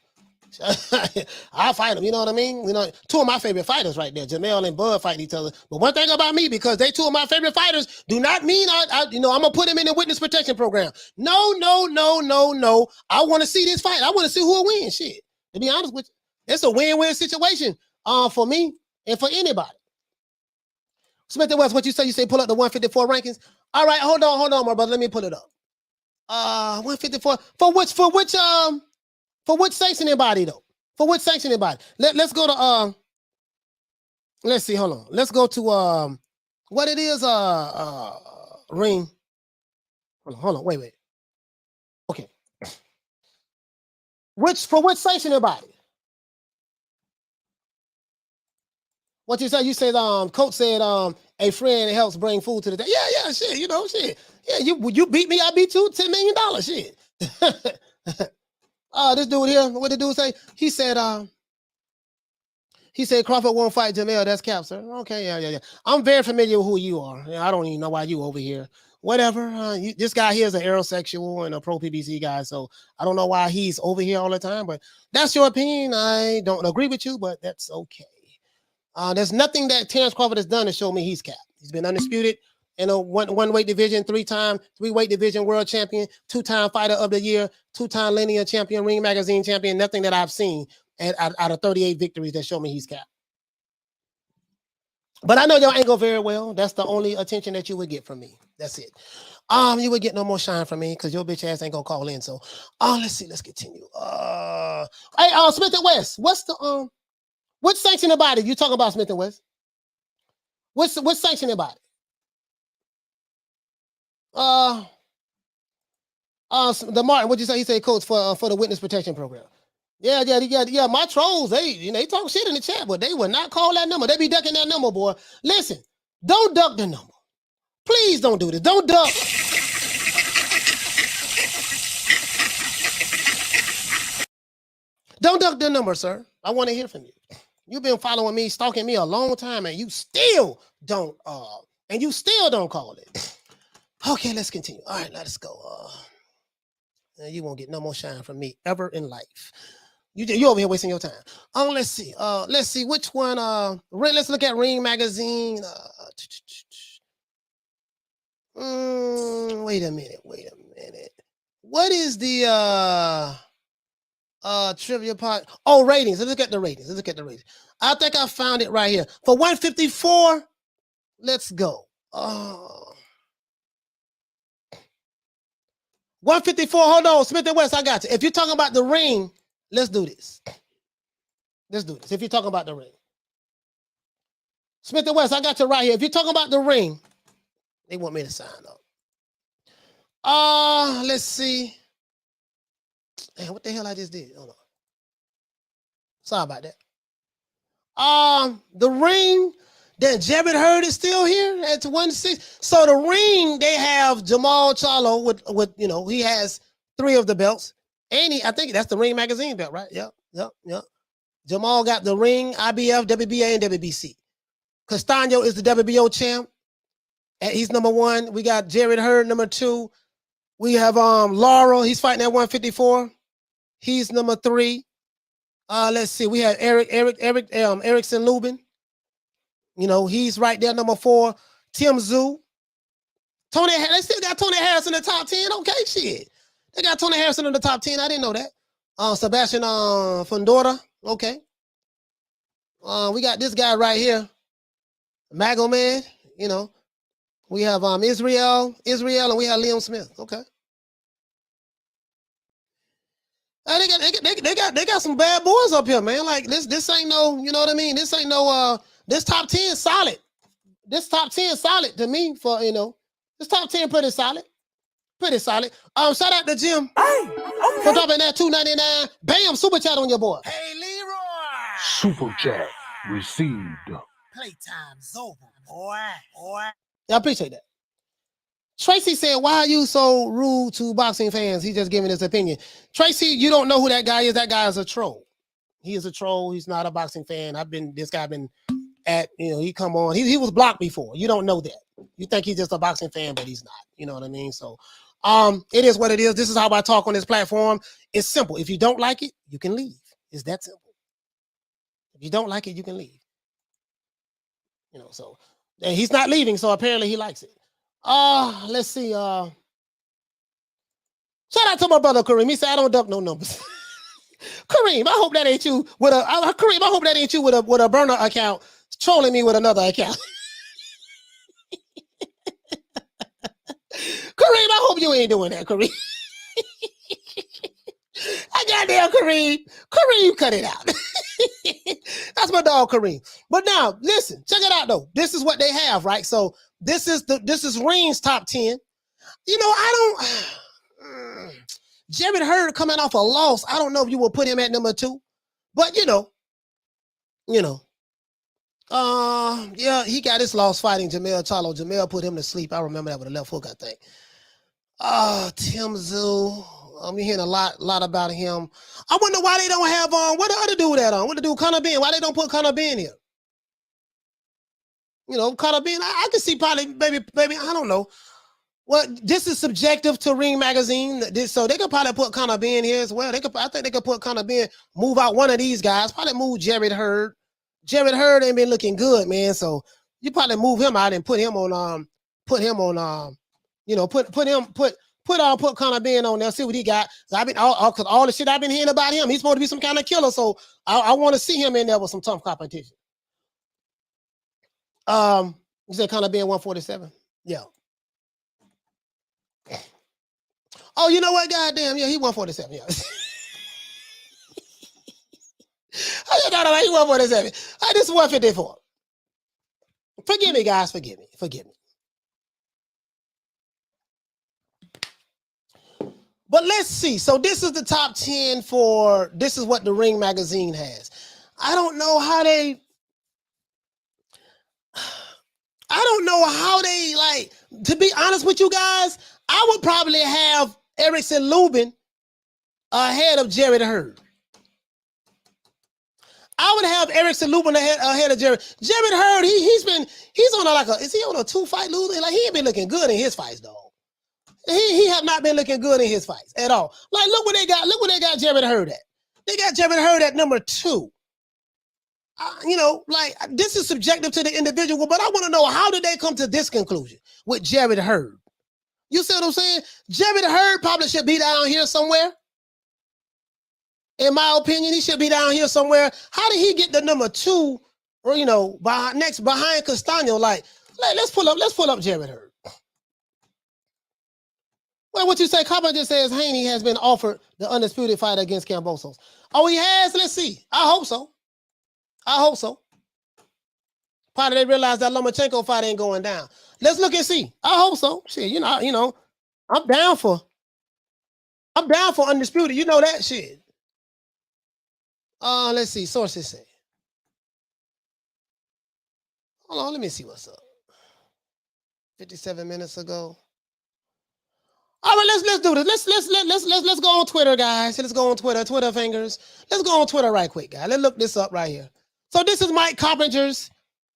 I'll fight him, you know what I mean? Two of my favorite fighters right there, Jermell and Bud fighting each other. But one thing about me, because they two of my favorite fighters, do not mean I'm gonna put him in the witness protection program. No. I want to see this fight. I want to see who will win. Shit. To be honest with you, it's a win-win situation for me and for anybody. Smith and West, what you say? You say pull up the 154 rankings. All right, hold on, my brother. Let me pull it up. 154 for which sanctioning body though? For which sanctioning body? Let's go to let's see, hold on. Let's go to what it is ring. Hold on, wait. Okay. For which sanctioning body? What you say? You said Coach said a friend helps bring food to the day. Yeah, shit, shit. Yeah, you beat me, I beat you, $10 million, shit. This dude here, what the dude say? He said Crawford won't fight Jermell. That's cap, sir. Okay, yeah. I'm very familiar with who you are. Yeah, I don't even know why you over here. Whatever. This guy here is an aerosexual and a pro PBC guy, so I don't know why he's over here all the time, but that's your opinion. I don't agree with you, but that's okay. There's nothing that Terrence Crawford has done to show me he's capped. He's been undisputed in a one weight division, three weight division world champion, 2-time fighter of the year, 2-time linear champion, Ring Magazine champion. Nothing that I've seen out of 38 victories that show me he's capped. But I know your angle very well. That's the only attention that you would get from me. That's it. You would get no more shine from me because your bitch ass ain't gonna call in. So, let's see. Let's continue. Hey, Smith and West. What's the what sanctioning body you talking about, Smith and West? What's sanctioning body? The Martin, what'd you say? He said coach for the witness protection program. Yeah. My trolls, they talk shit in the chat, but they will not call that number. They be ducking that number, boy. Listen, don't duck the number. Please don't do this. Don't duck. Don't duck the number, sir. I want to hear from you. You've been following me, stalking me a long time, and you still don't call it. Okay, let's continue. All right, let's go. You won't get no more shine from me ever in life. You over here wasting your time. Let's see. Let's see which one. Let's look at Ring Magazine. Wait a minute. What is the trivia part? Oh, ratings. Let's look at the ratings. I think I found it right here. For 154, let's go. 154, hold on. Smith and West, I got you. If you're talking about the ring, let's do this. If you're talking about the ring. Smith and West, I got you right here. If you're talking about the ring, they want me to sign up. Let's see. Man, what the hell I just did? Hold on. Sorry about that. The ring, then Jermell Charlo is still here at 160. So the ring, they have Jermell Charlo with he has 3 of the belts. And I think that's the Ring Magazine belt, right? Yep. Jermell got the ring, IBF, WBA, and WBC. Castano is the WBO champ. And he's number 1. We got Jermell Charlo, number 2. We have Laurel, he's fighting at 154. He's number 3. Let's see. We have Erickson Lubin. He's right there, number 4. Tim Tszyu. They still got Tony Harris in the top 10. Okay, shit. They got Tony Harrison in the top 10. I didn't know that. Sebastian Fundora. Okay. We got this guy right here. Magomed. We have Israel, and we have Liam Smith. Okay. They got some bad boys up here, man. Like this ain't no, you know what I mean? This ain't no this top 10 solid. This top 10 solid to me for this top 10 pretty solid. Shout out to Jim for dropping that $2.99. Bam, super chat on your boy. Hey, Leroy. Super chat received. Playtime's over, boy. I appreciate that. Tracy said, why are you so rude to boxing fans? He's just giving his opinion. Tracy, you don't know who that guy is. That guy is a troll. He is a troll. He's not a boxing fan. This guy been at, he come on. He was blocked before. You don't know that. You think he's just a boxing fan, but he's not. You know what I mean? So it is what it is. This is how I talk on this platform. It's simple. If you don't like it, you can leave. It's that simple. If you don't like it, you can leave. So and he's not leaving, so apparently he likes it. Let's see. Shout out to my brother Kareem. He said, I don't duck no numbers. Kareem, I hope that ain't you with a burner account trolling me with another account. Kareem, I hope you ain't doing that, Kareem. I goddamn Kareem. Kareem, cut it out. That's my dog, Kareem. But now, listen, check it out though. This is what they have, right? So this is Ring's top 10. Jermell Charlo coming off a loss. I don't know if you will put him at number 2, but he got his loss fighting Jermell Charlo. Jermell put him to sleep. I remember that with a left hook, I think. Tim Tszyu. I'm hearing a lot about him. I wonder why they don't have what the other dude that on? What the dude Conor Ben? Why they don't put Conor Ben here? Conor Ben. I can see probably maybe I don't know. Well, this is subjective to Ring Magazine, so they could probably put Conor Ben here as well. I think they could put Conor Ben, move out one of these guys, probably move Jermell Charlo. Jermell Charlo ain't been looking good, man. So you probably move him out and put Conor Ben on there, see what he got. Cause all the shit I've been hearing about him, he's supposed to be some kind of killer. So I want to see him in there with some tough competition. You said Conor Ben 147? Yeah. Oh, you know what? Goddamn, yeah, he 147. Yeah. I got he 147. This is 154. Forgive me, guys. Forgive me. But let's see. So this is the top 10 for, this is what the Ring magazine has. I don't know how they like, to be honest with you guys, I would probably have Erickson Lubin ahead of Jared Hurd. I would have Erickson Lubin ahead of Jared. Jared Hurd, he's on is he on a 2-fight losing? Like, he ain't been looking good in his fights, though. He have not been looking good in his fights at all. Like, look what they got Jared Hurd at. They got Jared Hurd at number 2. You know, like, this is subjective to the individual, but I want to know, how did they come to this conclusion with Jared Hurd? You see what I'm saying? Jared Hurd probably should be down here somewhere. In my opinion, he should be down here somewhere. How did he get the number 2, or, you know, behind Castano? Like, let's pull up Jared Hurd. Well, what you say? Copper just says Haney has been offered the undisputed fight against Kambosos. Oh, he has? Let's see. I hope so. Probably they realize that Lomachenko fight ain't going down. Let's look and see. I hope so. Shit, you know, I'm down for undisputed. You know that shit. Let's see. Sources say. Hold on, let me see what's up. 57 minutes ago. All right, let's do this. Let's go on Twitter, guys. Let's go on Twitter fingers. Let's go on Twitter right quick, guys. Let's look this up right here. So this is Mike Carpenter's.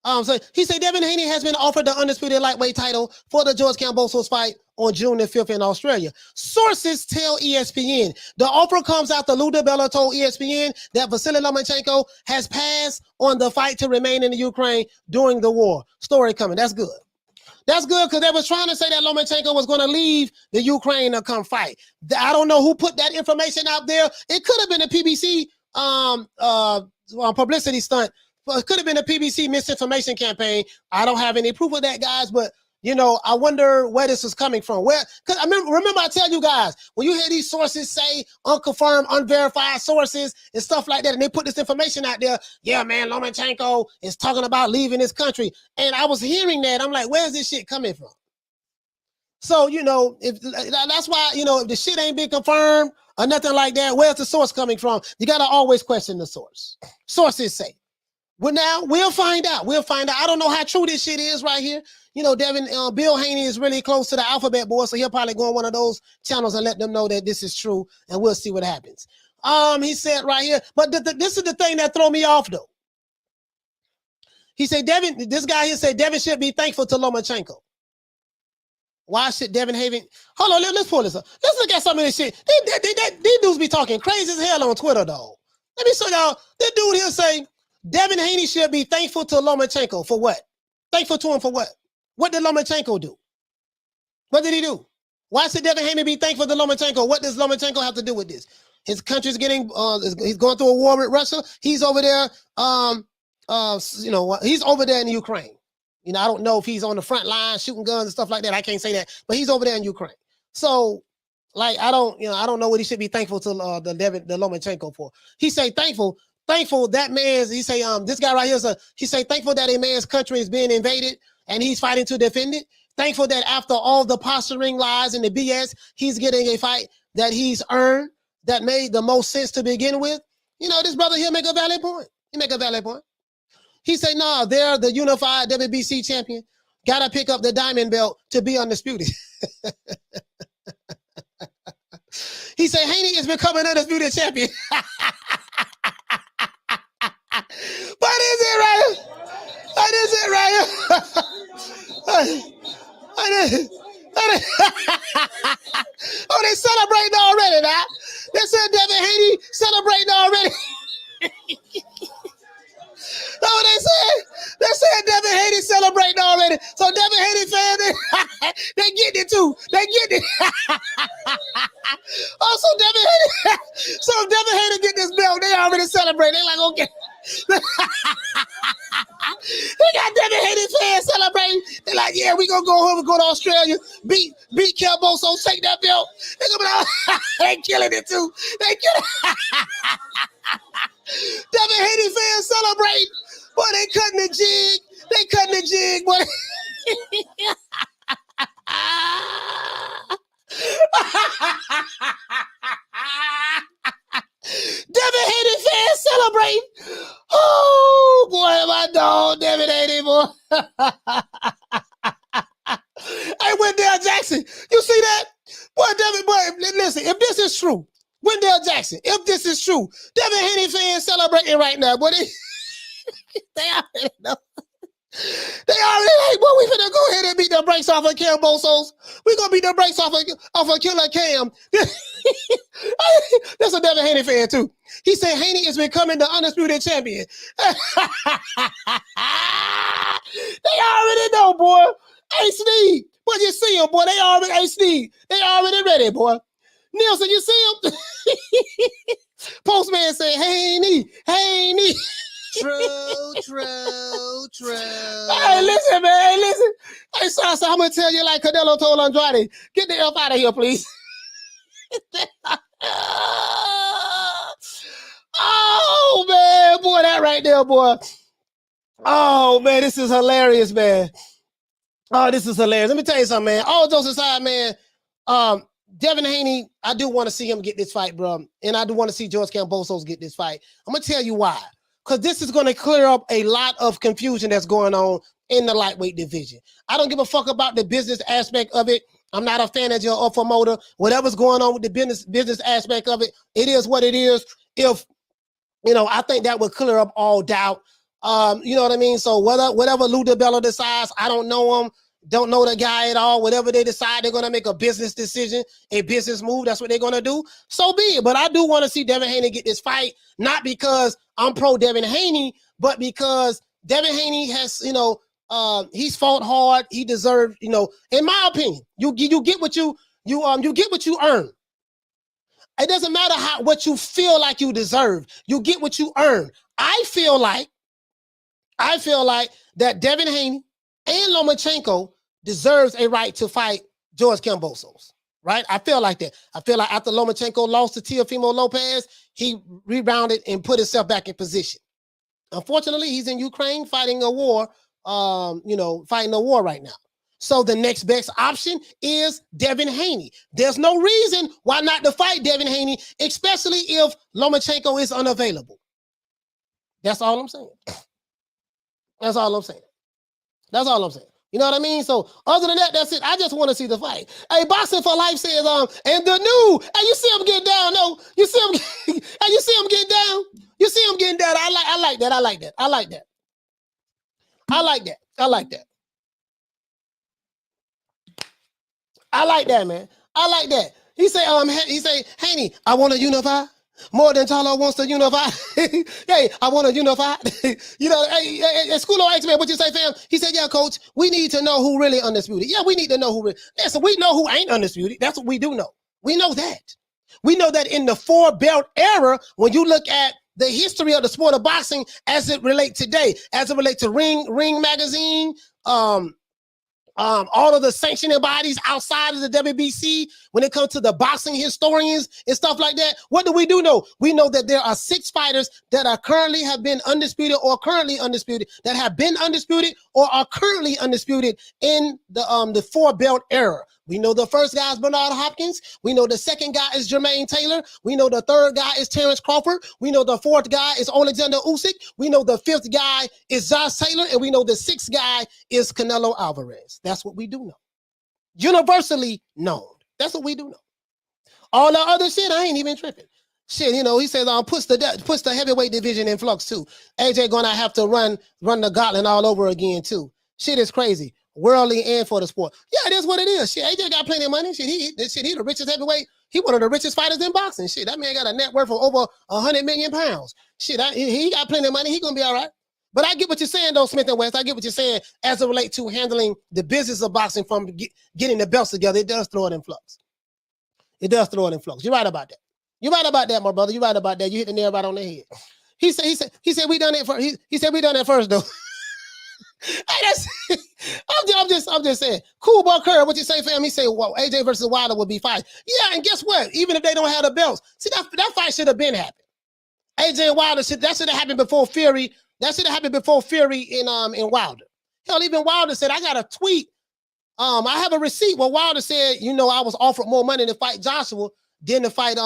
So he said Devin Haney has been offered the undisputed lightweight title for the George Kambosos fight on June the 5th in Australia. Sources tell ESPN the offer comes after Lou DiBella told ESPN that Vasily Lomachenko has passed on the fight to remain in the Ukraine during the war. Story coming. That's good. That's good, because they was trying to say that Lomachenko was going to leave the Ukraine to come fight. I don't know who put that information out there. It could have been a PBC publicity stunt. It could have been a PBC misinformation campaign. I don't have any proof of that, guys, but, you know, I wonder where this is coming from. Because I remember I tell you guys, when you hear these sources say unconfirmed, unverified sources and stuff like that, and they put this information out there, yeah, man, Lomachenko is talking about leaving this country. And I was hearing that. I'm like, where's this shit coming from? So, you know, that's why, you know, if the shit ain't been confirmed or nothing like that, where's the source coming from? You got to always question the source. Sources say. Well, now we'll find out. I don't know how true this shit is right here. You know, Bill Haney is really close to the alphabet board, so he'll probably go on one of those channels and let them know that this is true, and we'll see what happens. He said right here, but this is the thing that throw me off though. He said this guy here said Devin should be thankful to Lomachenko. Why should Devin Haven? Hold on, let's pull this up. Let's look at some of this shit. These dudes be talking crazy as hell on Twitter, though. Let me show y'all. This dude here say Devin Haney should be thankful to Lomachenko for what? Thankful to him for what? What did Lomachenko do? What did he do? Why should Devin Haney be thankful to Lomachenko? What does Lomachenko have to do with this? His country's getting, he's going through a war with Russia. He's over there, you know, he's over there in Ukraine. You know, I don't know if he's on the front line shooting guns and stuff like that. I can't say that, but he's over there in Ukraine. So, like, I don't know what he should be thankful to the Lomachenko for. He say thankful that man's. He say this guy right here he say thankful that a man's country is being invaded and he's fighting to defend it. Thankful that after all the posturing lies and the BS, he's getting a fight that he's earned that made the most sense to begin with. You know, this brother here make a valid point. He say, nah, they're the unified WBC champion. Gotta pick up the diamond belt to be undisputed. He said Haney is becoming undisputed champion. What is it right here? Oh, they celebrating already now. They said Devin Haney celebrating already. That's what they said. They said Devin Haney celebrating already. So Devin Haney fans, they getting it too. They getting it. Also, Devin Haney get this belt. They already celebrate. They like, okay. They got Devin Haney fans celebrating. They're like, yeah, we gonna go home and go to Australia, beat Kelboso, take that belt. They gonna be like, they killing it too. They killing it. Devin Haney fans celebrate. Boy, they cutting the jig. Boy. Hey, Wendell Jackson, you see that? Boy, Devin, boy, listen, if this is true, Wendell Jackson, if this is true, Devin Haney fans celebrating right now, boy. They already know. They already, hey, boy, we finna go ahead and beat the brakes off of Cam Bosos. We gonna beat the brakes off of Killer Cam. That's a Devin Haney fan, too. He said Haney is becoming the undisputed champion. They already know, boy. Hey, Steve, but you see him, boy. They already, hey, Steve, they already ready, boy. Nielsen, you see him? Postman said, Haney. True. Hey, listen, man. Hey, listen. Hey, so I'm going to tell you like Canelo told Andrade, get the F out of here, please. Oh, man. Boy, that right there, boy. Oh, man, this is hilarious, man. Oh, this is hilarious. Let me tell you something, man. All jokes aside, man, Devin Haney, I do want to see him get this fight, bro. And I do want to see George Kambosos get this fight. I'm going to tell you why. Because this is going to clear up a lot of confusion that's going on in the lightweight division. I don't give a fuck about the business aspect of it. I'm not a fan of your or promoter. Whatever's going on with the business aspect of it, it is what it is. If, you know, I think that would clear up all doubt. You know what I mean? So whatever Lou DiBella decides, I don't know him, don't know the guy at all. Whatever they decide, they're going to make a business decision, a business move. That's what they're going to do. So be it. But I do want to see Devin Haney get this fight, not because I'm pro Devin Haney, but because Devin Haney has, you know, he's fought hard. He deserved, you know, in my opinion, you get what you get what you earn. It doesn't matter what you feel like you deserve. You get what you earn. I feel like that Devin Haney and Lomachenko deserves a right to fight George Kambosos, right? I feel like that. I feel like after Lomachenko lost to Teofimo Lopez, he rebounded and put himself back in position. Unfortunately, he's in Ukraine fighting a war, fighting a war right now. So the next best option is Devin Haney. There's no reason why not to fight Devin Haney, especially if Lomachenko is unavailable. That's all I'm saying. That's all I'm saying. That's all I'm saying. You know what I mean? So other than that, that's it. I just want to see the fight. Hey, Boxing for Life says, and the new, hey, you see him getting down? No, you see him, hey, you see him getting down? You see him getting down? I like that. I like that. I like that. I like that. I like that. I like that, man. I like that. He say, Haney, I want to unify. More than Charlo wants to unify. Hey, I want to unify. You know, hey, Schoolo asked me, what you say, fam? He said, yeah, coach, we need to know who really undisputed. Yeah, we need to know who really. Yeah, so we know who ain't undisputed. That's what we do know. We know that. We know that in the 4-belt era, when you look at the history of the sport of boxing as it relates today, as it relates to Ring Magazine, all of the sanctioning bodies outside of the WBC, when it comes to the boxing historians and stuff like that, what do we do know? We know that there are 6 fighters that are currently have been undisputed or currently undisputed, that have been undisputed or are currently undisputed in the 4-belt era. We know the first guy is Bernard Hopkins. We know the second guy is Jermaine Taylor. We know the third guy is Terrence Crawford. We know the fourth guy is Alexander Usyk. We know the fifth guy is Josh Taylor. And we know the 6th guy is Canelo Alvarez. That's what we do know. Universally known. That's what we do know. All the other shit, I ain't even tripping. Shit, you know, he says, puts the heavyweight division in flux too. AJ gonna have to run the gauntlet all over again too. Shit is crazy. Worldly and for the sport. Yeah, it is what it is. Shit, AJ got plenty of money. Shit, he the richest heavyweight. He one of the richest fighters in boxing. Shit, that man got a net worth of over 100 million pounds. Shit, he got plenty of money. He gonna be all right. But I get what you're saying, though, Smith and West. I get what you're saying as it relates to handling the business of boxing from getting the belts together. It does throw it in flux. It does throw it in flux. You're right about that. You're right about that, my brother. You're right about that. You hit the nail right on the head. He said we done it first. He said we done it first, though. Hey, I'm just saying. Cool Boy Curry, what you say, fam? He said, well, AJ versus Wilder would be fine. Yeah, and guess what? Even if they don't have the belts, see, that fight should have been happened. AJ and Wilder, that should have happened before Fury. That should have happened before Fury in Wilder. Hell, even Wilder said, I got a tweet. I have a receipt where Wilder said, you know, I was offered more money to fight Joshua than to fight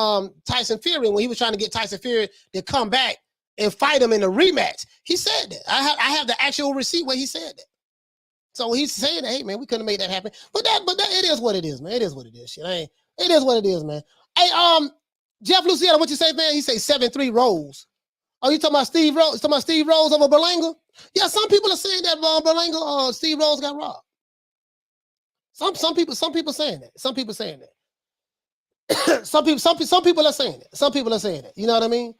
Tyson Fury when he was trying to get Tyson Fury to come back and fight him in a rematch. He said that. I have the actual receipt where he said that. So he's saying, hey man, we couldn't have made that happen. But that it is what it is, man. It is what it is. Shit. It is what it is, man. Hey, Jeff Luciano, what you say, man? He say 7-3 Rose. Oh, you talking about Steve Rose? You talking about Steve Rose over Berlanga? Yeah, some people are saying that Berlanga, Steve Rose got robbed. Some people saying that. Some people saying that. some people are saying it. Some people are saying it. You know what I mean?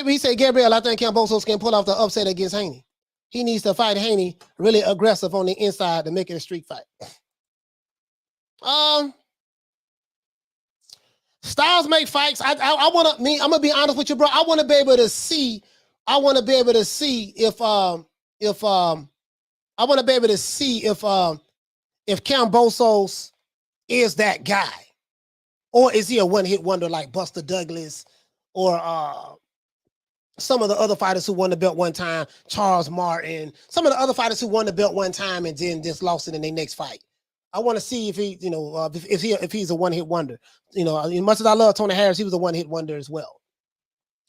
He said, Gabriel, I think Kambosos can pull off the upset against Haney. He needs to fight Haney really aggressive on the inside to make it a street fight. Styles make fights. I'm gonna be honest with you, bro. I want to be able to see. I want to be able to see if Kambosos is that guy, or is he a one-hit wonder like Buster Douglas, or some of the other fighters who won the belt one time, Charles Martin, some of the other fighters who won the belt one time and then just lost it in their next fight. I want to see if he, if he's a one-hit wonder. As much as I love Tony Harris, he was a one-hit wonder as well.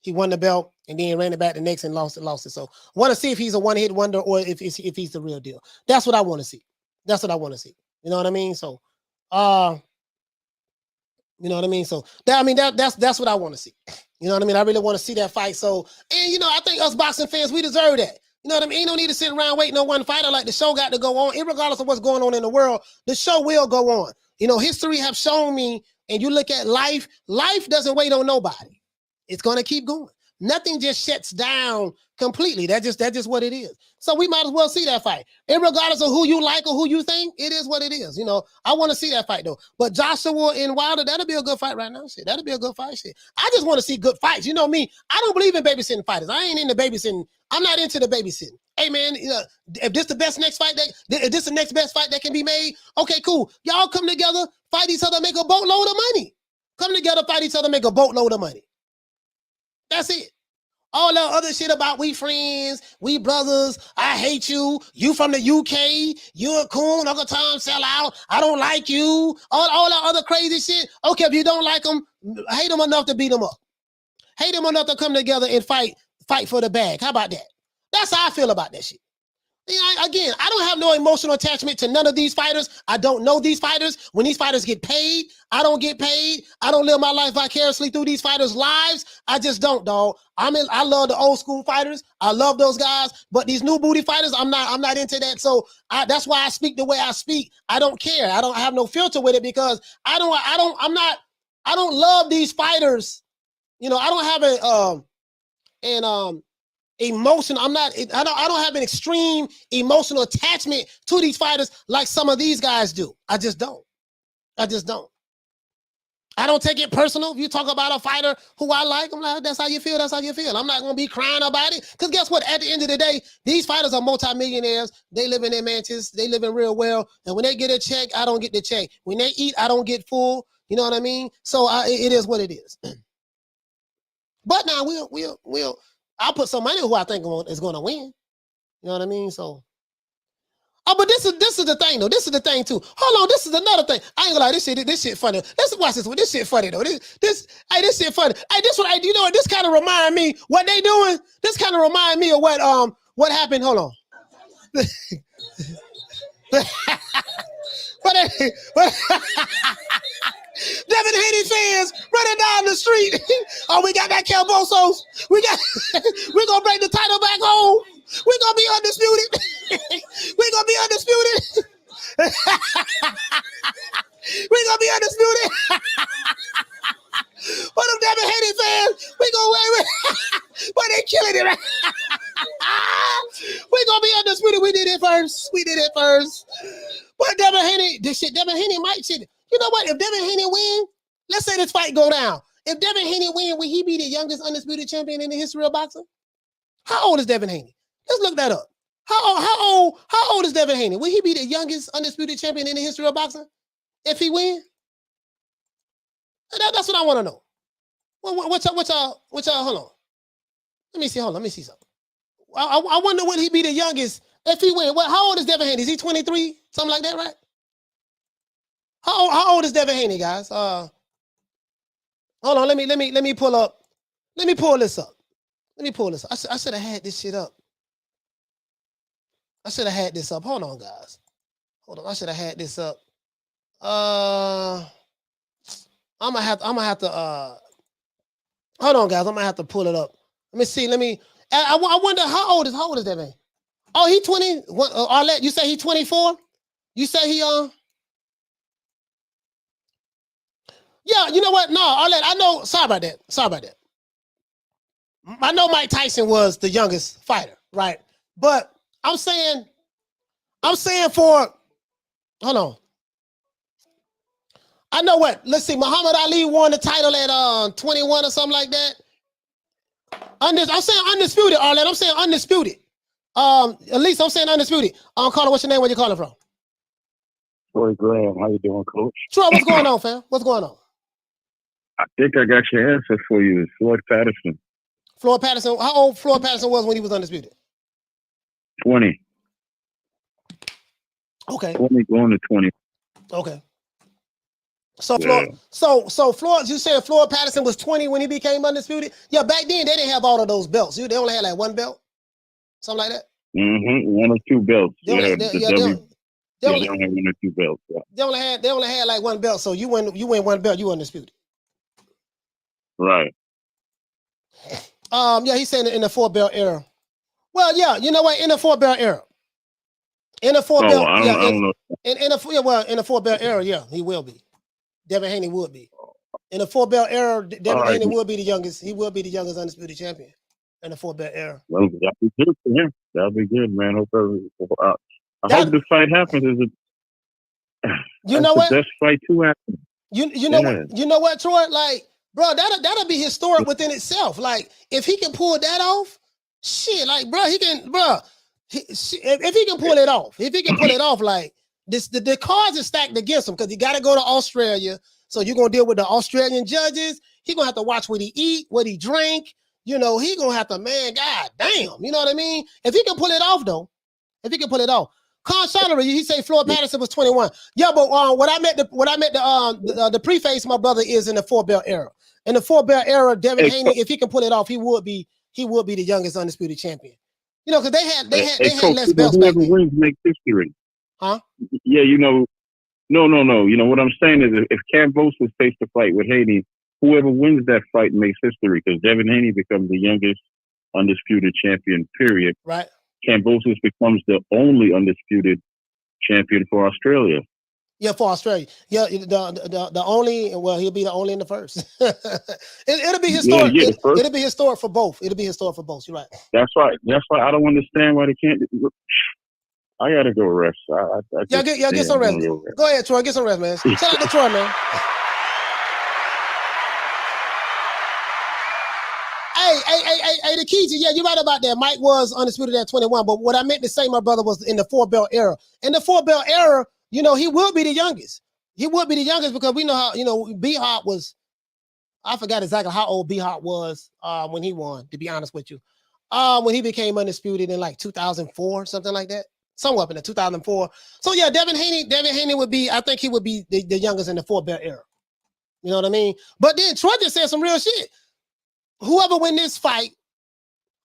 He won the belt and then ran it back the next and lost it. So I want to see if he's a one-hit wonder or if he's the real deal. That's what I want to see. That's what I want to see. You know what I mean? So, you know what I mean? So that's what I want to see. You know what I mean? I really want to see that fight. So, and I think us boxing fans, we deserve that. You know what I mean? Ain't no need to sit around waiting on one fighter. Like, the show got to go on. Regardless of what's going on in the world, the show will go on. History have shown me, and you look at life doesn't wait on nobody. It's going to keep going. Nothing just shuts down completely. That's just what it is. So we might as well see that fight. And regardless of who you like or who you think, it is what it is. I want to see that fight though. But Joshua and Wilder, that'll be a good fight right now. Shit, that'll be a good fight. Shit. I just want to see good fights. You know me, I don't believe in babysitting fighters. I ain't into babysitting. I'm not into the babysitting. Hey man, if this the best next fight if this the next best fight that can be made, okay, cool. Y'all come together, fight each other, make a boatload of money. Come together, fight each other, make a boatload of money. That's it. All that other shit about we friends, we brothers, I hate you, you from the UK, you a coon, Uncle Tom sell out, I don't like you, all that other crazy shit. Okay, if you don't like them, hate them enough to beat them up. Hate them enough to come together and fight for the bag. How about that? That's how I feel about that shit. Again, I don't have no emotional attachment to none of these fighters. I don't know these fighters. When these fighters get paid, I don't get paid. I don't live my life vicariously through these fighters' lives. I just don't, dog. I love the old school fighters. I love those guys. But these new booty fighters, I'm not into that. So that's why I speak the way I speak. I don't care. I don't have no filter with it because I don't love these fighters. I don't have an emotion. I don't have an extreme emotional attachment to these fighters like some of these guys do. I just don't. I don't take it personal. If you talk about a fighter who I like, I'm like, that's how you feel. That's how you feel. I'm not going to be crying about it. Because guess what? At the end of the day, these fighters are multimillionaires. They live in their mansions. They live in real well. And when they get a check, I don't get the check. When they eat, I don't get full. You know what I mean? So it is what it is. But now I'll put some money who I think is going to win. You know what I mean? So, but this is the thing though. This is the thing too. Hold on, this is another thing. I ain't gonna lie, this shit funny. Let's watch this one. This shit funny though. This shit funny. Hey, you know what? This kind of remind me what they doing. This kind of remind me of what happened. Hold on. But Devin Haney fans running down the street. Oh, we got that Kambosos. We're gonna bring the title back home. We're gonna be undisputed. We're gonna be undisputed. We're gonna be undisputed. What them Devin Haney fans? We gonna wait. But they killing it. We're gonna be undisputed. We did it first. But Devin Haney, Devin Haney might shit. You know what? If Devin Haney win, let's say this fight go down. If Devin Haney win, will he be the youngest undisputed champion in the history of boxing? How old is Devin Haney? Let's look that up. How old is Devin Haney? Will he be the youngest undisputed champion in the history of boxing if he win? That's what I want to know. What y'all? Hold on. Let me see. Hold on. Let me see something. I wonder will he be the youngest if he win. How old is Devin Haney? Is he 23? Something like that, right? How old is Devin Haney, guys? Hold on. Let me pull up. Let me pull this up. I should have had this shit up. I should have had this up. Hold on, guys. Hold on. I should have had this up. I'm gonna have to hold on, guys. I'm gonna have to pull it up. Let me see. I wonder how old is that man? Oh, he 20. Arlette, you say he 24? You say he yeah, you know what? No, Arlette, I know. Sorry about that. I know Mike Tyson was the youngest fighter, right? But I'm saying for hold on. I know what. Let's see. Muhammad Ali won the title at 21 or something like that. I'm saying undisputed, Arlette. I'm saying undisputed. At least I'm saying undisputed. Carter, what's your name? Where you calling from? Troy Graham. How you doing, Coach? Troy, what's going on, fam? What's going on? I think I got your answer for you. It's Floyd Patterson. Floyd Patterson. How old Floyd Patterson was when he was undisputed? 20. Okay. 20 going to 20. Okay. So Floyd, you said Floyd Patterson was 20 when he became undisputed? Yeah, back then they didn't have all of those belts. They only had like one belt, something like that. Mm-hmm. 1 or 2 belts. They only had 1 or 2 belts. Yeah. They only had like one belt. So you win one belt, you undisputed. Right. Yeah, he's saying in the 4-belt era. Well, yeah, you know what? In the 4-belt era. In the 4-belt, I don't know. In the 4-belt era, yeah, he will be. Devin Haney would be. In the 4-belt era, Devin Haney will be the youngest. He will be the youngest undisputed champion in the 4-belt era. Well, that'll be good for him. That'll be good, man. I hope the fight happens. You know what? The best fight to happen. You know what, Troy? Like, bro, that'll be historic within itself. Like, if he can pull that off, shit, like, bro, he can, bro. If he can pull it off, like the cards are stacked against him because he got to go to Australia. So you're gonna deal with the Australian judges. He gonna have to watch what he eat, what he drink. You know, he gonna have to, man, god damn. You know what I mean? If he can pull it off, though, Con Salary, he say Floyd Patterson was 21. Yeah, but what I meant the preface, my brother, is in the 4-belt era. In the 4-belt era, Devin Haney, if he can pull it off, he would be the youngest undisputed champion. You know, because they had Coach, less belts. Whoever wins makes history. Huh? Yeah, you know. No. You know what I'm saying is, if Kambosos takes the fight with Haney, whoever wins that fight makes history because Devin Haney becomes the youngest undisputed champion. Period. Right. Kambosos becomes the only undisputed champion for Australia. Yeah, for Australia. Yeah, the only. Well, he'll be the only in the first. It'll be historic. Yeah, it'll be historic for both. It'll be historic for both. You're right. That's right. I don't understand why they can't. I gotta go rest. Get some rest. Go ahead, Troy. Get some rest, man. Shout out to Troy, man. Hey, the key to, yeah, you're right about that. Mike was undisputed at 21, but what I meant to say, my brother, was in the 4-belt era. In the 4-belt era, you know, he will be the youngest. He would be the youngest because we know how, you know, B-Hop was, I forgot exactly how old B-Hop was when he won, to be honest with you. When he became undisputed in like 2004, something like that. Somewhere up in the 2004. So yeah, Devin Haney would be, I think he would be the youngest in the 4-belt era. You know what I mean? But then Troy just said some real shit. Whoever win this fight,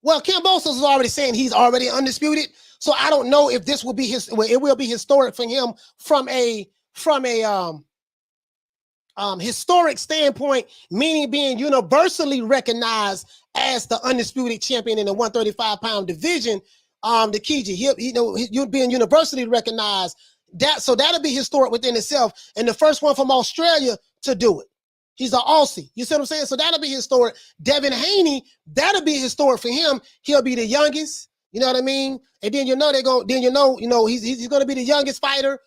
well, Kambosos is already saying he's already undisputed. So I don't know if this will be it will be historic for him from a historic standpoint, meaning being universally recognized as the undisputed champion in the 135-pound division. The Kiji, you're being universally recognized. So that'll be historic within itself. And the first one from Australia to do it. He's an Aussie. You see what I'm saying? So that'll be historic. Devin Haney, that'll be historic for him. He'll be the youngest. You know what I mean? And then he's going to be the youngest fighter.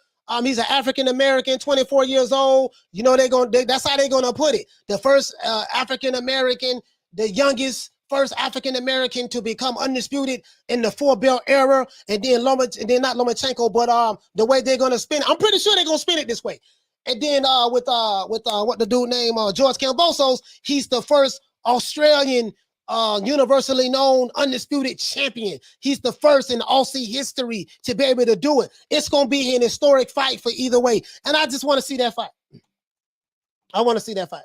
He's an African American, 24 years old. You know that's how they're going to put it. The first African American, the youngest first African American to become undisputed in the 4-belt era. And then not Lomachenko, but the way they're going to spin it. I'm pretty sure they're going to spin it this way. And then with what the dude named George Kambosos, he's the first Australian universally known undisputed champion. He's the first in Aussie history to be able to do it. It's going to be an historic fight for either way. And I just want to see that fight. I want to see that fight.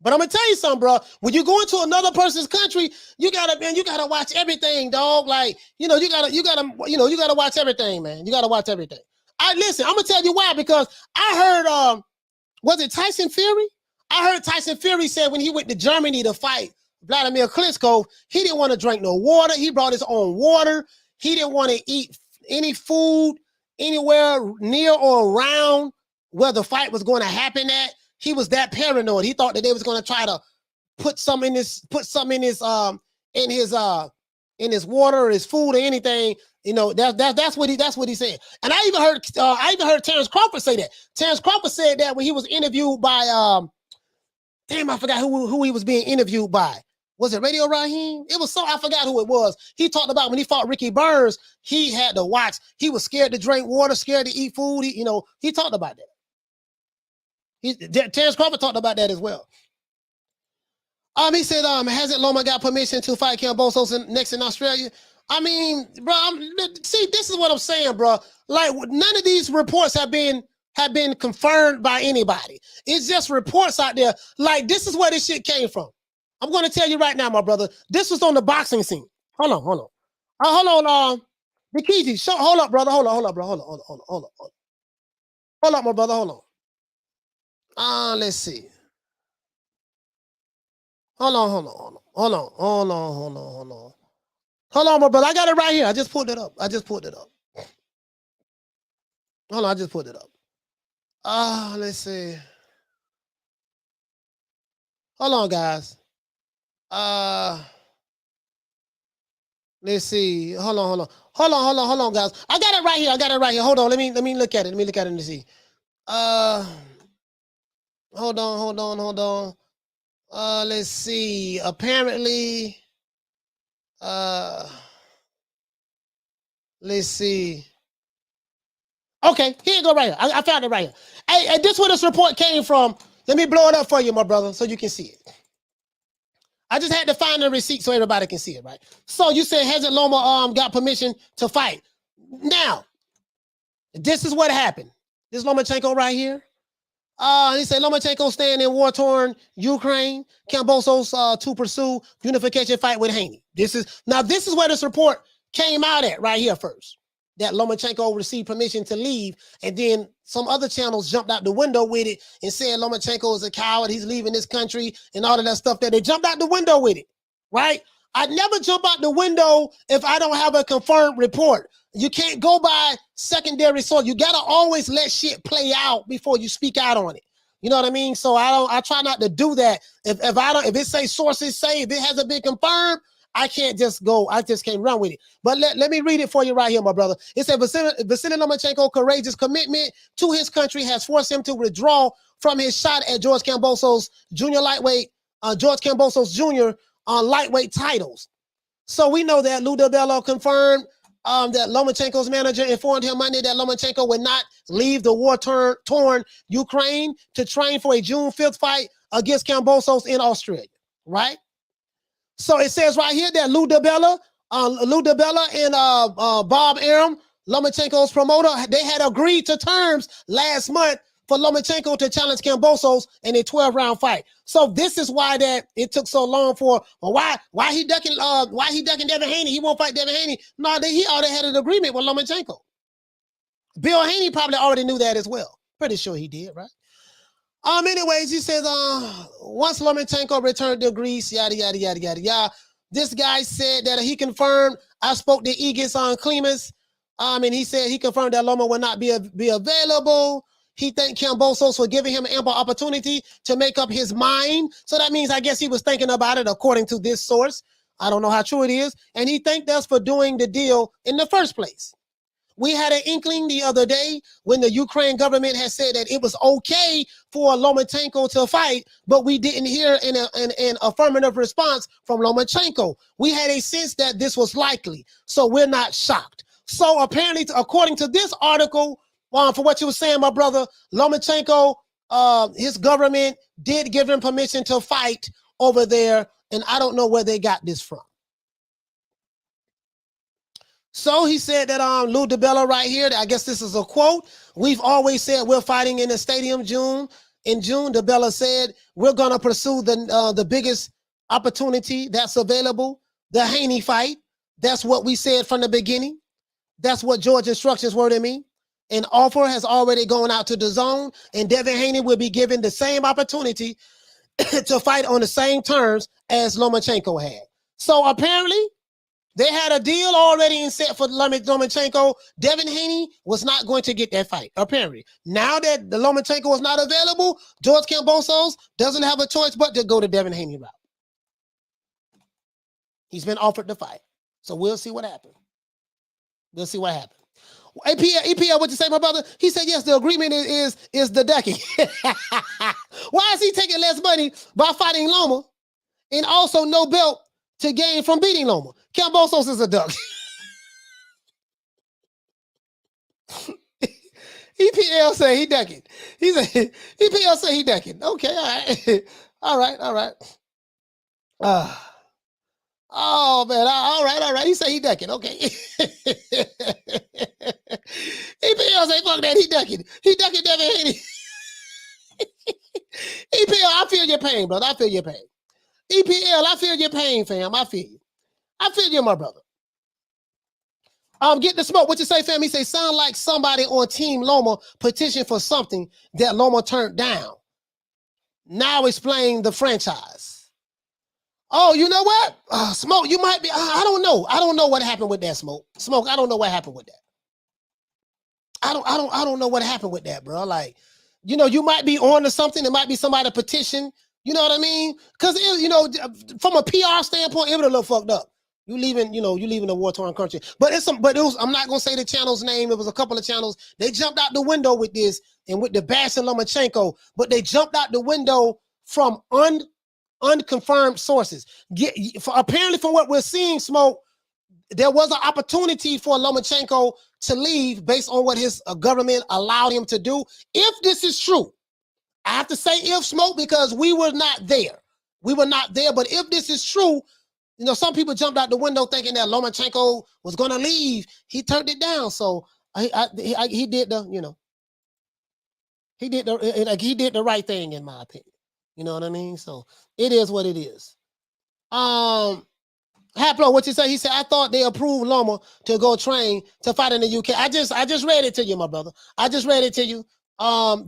But I'm gonna tell you something, bro. When you go into another person's country, you gotta watch everything, dog. Like, you gotta watch everything, man. You gotta watch everything. Listen, I'm gonna tell you why, because I heard was it Tyson Fury? I heard Tyson Fury said when he went to Germany to fight Vladimir Klitschko, he didn't want to drink no water. He brought his own water. He didn't want to eat any food anywhere near or around where the fight was going to happen at. He was that paranoid. He thought that they was going to try to put some in his water or his food or anything. You know, that's what he said. And I even heard Terrence Crawford say that. Terrence Crawford said that when he was interviewed by I forgot who he was being interviewed by. Was it Radio Raheem? I forgot who it was. He talked about when he fought Ricky Burns, he had to watch. He was scared to drink water, scared to eat food. He talked about that. Terrence Crawford talked about that as well. He said, hasn't Loma got permission to fight Kambosos next in Australia? I mean, bro, see, this is what I'm saying, bro. Like, none of these reports have been confirmed by anybody. It's just reports out there. Like, this is where this shit came from. I'm going to tell you right now, my brother. This was on the boxing scene. Hold on. Hold on, Nikiti. Hold up, brother. Hold up, bro. Hold up, my brother. Hold on. Let's see. Hold on, my brother. I got it right here. I just pulled it up. Hold on, I just pulled it up. Let's see. Hold on, guys. Let's see. Hold on, guys. I got it right here. Hold on. Let me look at it. And see. Hold on. Let's see. Apparently, let's see. Okay, here you go right here. I found it right here. Hey, this is where this report came from. Let me blow it up for you, my brother, so you can see it. I just had to find the receipt so everybody can see it, right? So you said, hasn't Loma got permission to fight? Now, this is what happened. This Lomachenko right here. He said Lomachenko staying in war-torn Ukraine. Kambosos to pursue unification fight with Haney. This is where this report came out at right here first. That Lomachenko received permission to leave, and then some other channels jumped out the window with it and said Lomachenko is a coward, he's leaving this country, and all of that stuff. That they jumped out the window with it, right? I never jump out the window if I don't have a confirmed report. You can't go by secondary source. You gotta always let shit play out before you speak out on it. You know what I mean? So I try not to do that. If it say sources say, if it hasn't been confirmed, I can't just go. I just can't run with it. But let me read it for you right here, my brother. It said Vasily Lomachenko's courageous commitment to his country has forced him to withdraw from his shot at George Kambosos Jr. On lightweight titles. So we know that Lou DiBello confirmed that Lomachenko's manager informed him Monday that Lomachenko would not leave the war-torn Ukraine to train for a June 5th fight against Kambosos in Australia, right? So it says right here that Lou DiBella and Bob Arum, Lomachenko's promoter, they had agreed to terms last month for Lomachenko to challenge Kambosos in a 12-round fight. So this is why that it took so long for. Well, why he ducking Devin Haney? He won't fight Devin Haney. No, he already had an agreement with Lomachenko. Bill Haney probably already knew that as well. Pretty sure he did, right? Anyways, he says, once Lomachenko returned to Greece, yada, yada, yada, yada, yada. This guy said that he confirmed, I spoke to Aegis on Klimas, and he said he confirmed that Loma will not be available. He thanked Kambosos for giving him ample opportunity to make up his mind. So that means, I guess he was thinking about it according to this source. I don't know how true it is. And he thanked us for doing the deal in the first place. We had an inkling the other day when the Ukraine government had said that it was okay for Lomachenko to fight, but we didn't hear an affirmative response from Lomachenko. We had a sense that this was likely, so we're not shocked. So apparently, according to this article, for what you were saying, my brother, Lomachenko, his government did give him permission to fight over there, and I don't know where they got this from. So he said that Lou DiBella right here, I guess this is a quote. We've always said we're fighting in the stadium June. in June, DeBella said, we're going to pursue the biggest opportunity that's available, the Haney fight. That's what we said from the beginning. That's what George instructions were to me. An offer has already gone out to the zone, and Devin Haney will be given the same opportunity to fight on the same terms as Lomachenko had. So apparently, they had a deal already in set for Lomachenko. Devin Haney was not going to get that fight, apparently. Now that the Lomachenko is not available, George Kambosos doesn't have a choice but to go to Devin Haney route. He's been offered the fight. So we'll see what happens. We'll see what happens. EPL, what you say, my brother? He said, yes, the agreement is the ducking. Why is he taking less money by fighting Loma and also no belt to gain from beating Loma? Kambosos is a duck. EPL say he ducking. He said, EPL say he ducking. Okay, all right. all right. Oh, man. All right. He say he ducking. Okay. EPL say, fuck that. He ducking. He ducking Devin Haney. EPL, I feel your pain, brother. I feel your pain. EPL, I feel your pain, fam. I feel you. I feel you, my brother. Get the smoke. What you say, fam? He say, sound like somebody on Team Loma petitioned for something that Loma turned down. Now explain the franchise. Oh, you know what? Smoke, you might be, I don't know. I don't know what happened with that, Smoke. Smoke, I don't know what happened with that. I don't know what happened with that, bro. Like, you know, you might be on to something. There might be somebody petition. You know what I mean? Because, you know, from a PR standpoint, it would have looked fucked up. You leaving a war-torn country. But I'm not going to say the channel's name. It was a couple of channels. They jumped out the window with this and with the bashing Lomachenko, but they jumped out the window from unconfirmed sources. Apparently, from what we're seeing, Smoke, there was an opportunity for Lomachenko to leave based on what his government allowed him to do. If this is true, I have to say if, Smoke, because we were not there. We were not there, but if this is true, you know, some people jumped out the window thinking that Lomachenko was going to leave. He turned it down. So he did the, you know, he did the right thing, in my opinion. You know what I mean? So it is what it is. Haplo, what you say? He said, I thought they approved Loma to go train to fight in the UK. I just read it to you, my brother. I just read it to you.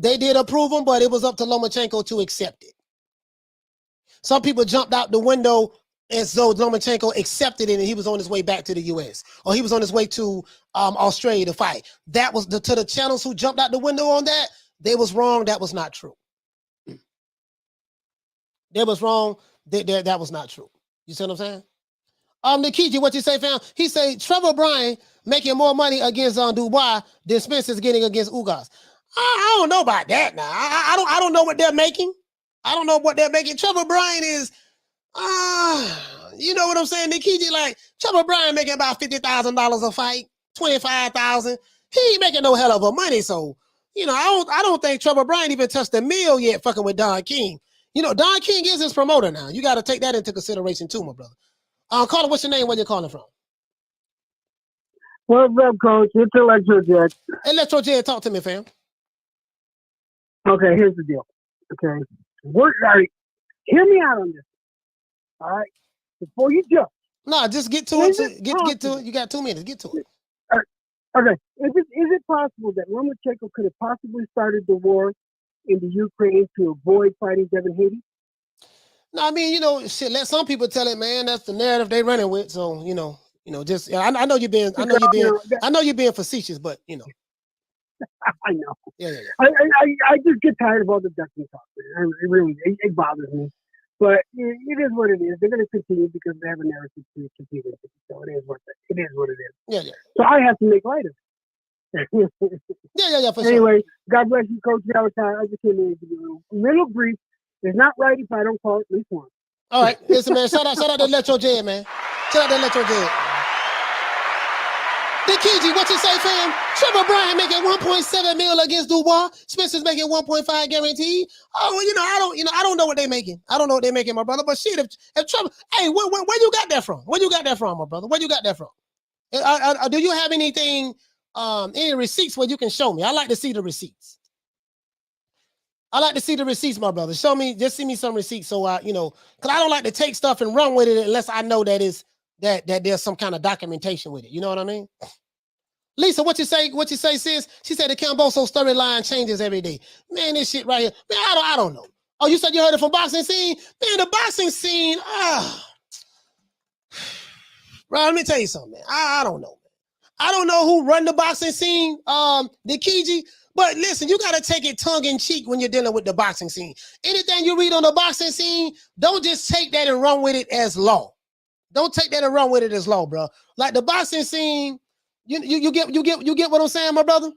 They did approve him, but it was up to Lomachenko to accept it. Some people jumped out the window as though Lomachenko accepted it and he was on his way back to the US, or he was on his way to Australia to fight. That was to the channels who jumped out the window on that. They was wrong. That was not true. They was wrong. That was not true. You see what I'm saying? Nikiji, what you say, fam? He say Trevor Bryan making more money against Dubois than Spencer's getting against Ugas. I don't know about that now. I don't know what they're making. I don't know what they're making. Trevor Bryan is, you know what I'm saying, Nikiji? Like Trevor Bryan making about $50,000 a fight, $25,000. He ain't making no hell of a money. So, you know, I don't think Trevor Bryan even touched $1 million yet fucking with Don King. You know, Don King is his promoter now. You got to take that into consideration too, my brother. Caller, what's your name? Where you calling from? What's up, Coach? It's Electro Jet. Electro Jet, talk to me, fam. Okay, here's the deal. Okay, hear me out on this. All right, before you jump. No, just get to it. Get to it. You got 2 minutes. Get to it. Okay, is it possible that Lomachenko could have possibly started the war in the Ukraine to avoid fighting Devin Haney? No, I mean, you know, shit. Let some people tell it, man. That's the narrative they running with. So, you know, just I know you're being facetious, but you know. I know. Yeah. I just get tired of all the ducking talk, man. It really bothers me. But it is what it is. They're going to continue because they have a narrative to compete with. So it is what it is. Yeah. So I have to make light of it. Yeah, for sure. Anyway, God bless you, Coach. I just came in to do a little brief. It's not right if I don't call it at least once. All right. Listen, man. Shout out to Electro J, man. Shout out to Electro J. Nikiji, what you say, fam? Trevor Bryan making $1.7 million against Dubois. Spencer's making 1.5 guaranteed. Oh, you know, I don't know what they're making. I don't know what they're making, my brother. But shit, if Trevor, hey, where you got that from? Where you got that from, my brother? Where you got that from? Do you have anything, any receipts where you can show me? I like to see the receipts. I like to see the receipts, my brother. Show me, just see me some receipts, so I, because I don't like to take stuff and run with it unless I know that there's some kind of documentation with it. You know what I mean? Lisa, what you say? What you say, sis? She said the Camboso storyline changes every day. Man, this shit right here. Man, I don't know. Oh, you said you heard it from boxing scene? Man, the boxing scene. Bro, let me tell you something, man. I don't know, man. I don't know who run the boxing scene, Nikiji. But listen, you got to take it tongue-in-cheek when you're dealing with the boxing scene. Anything you read on the boxing scene, don't just take that and run with it as law. Don't take that and run with it as law, bro. Like the boxing scene, you get what I'm saying, my brother?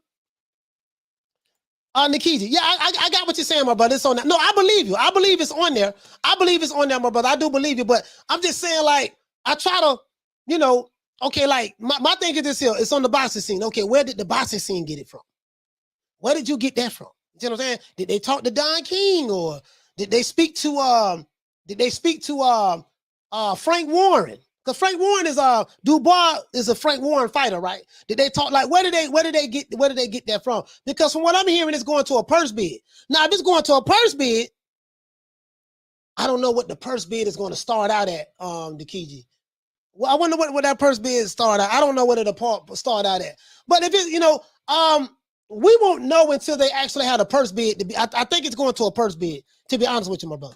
Nikiji, yeah, I got what you're saying, my brother. It's on that. No, I believe you. I believe it's on there. I believe it's on there, my brother. I do believe you, but I'm just saying, like, I try to, okay, like, my thing is this here. It's on the boxing scene. Okay, where did the boxing scene get it from? Where did you get that from? You know what I'm saying? Did they talk to Don King, or did they speak to Frank Warren? Because Frank Warren is Dubois is a Frank Warren fighter, right? Did they talk, like, where did they get that from? Because from what I'm hearing, it's going to a purse bid. Now, if it's going to a purse bid, I don't know what the purse bid is going to start out at, Nikiji. Well, I wonder what that purse bid start out. I don't know what it'll start out at. But if it, we won't know until they actually have a purse bid. I think it's going to a purse bid, to be honest with you, my brother.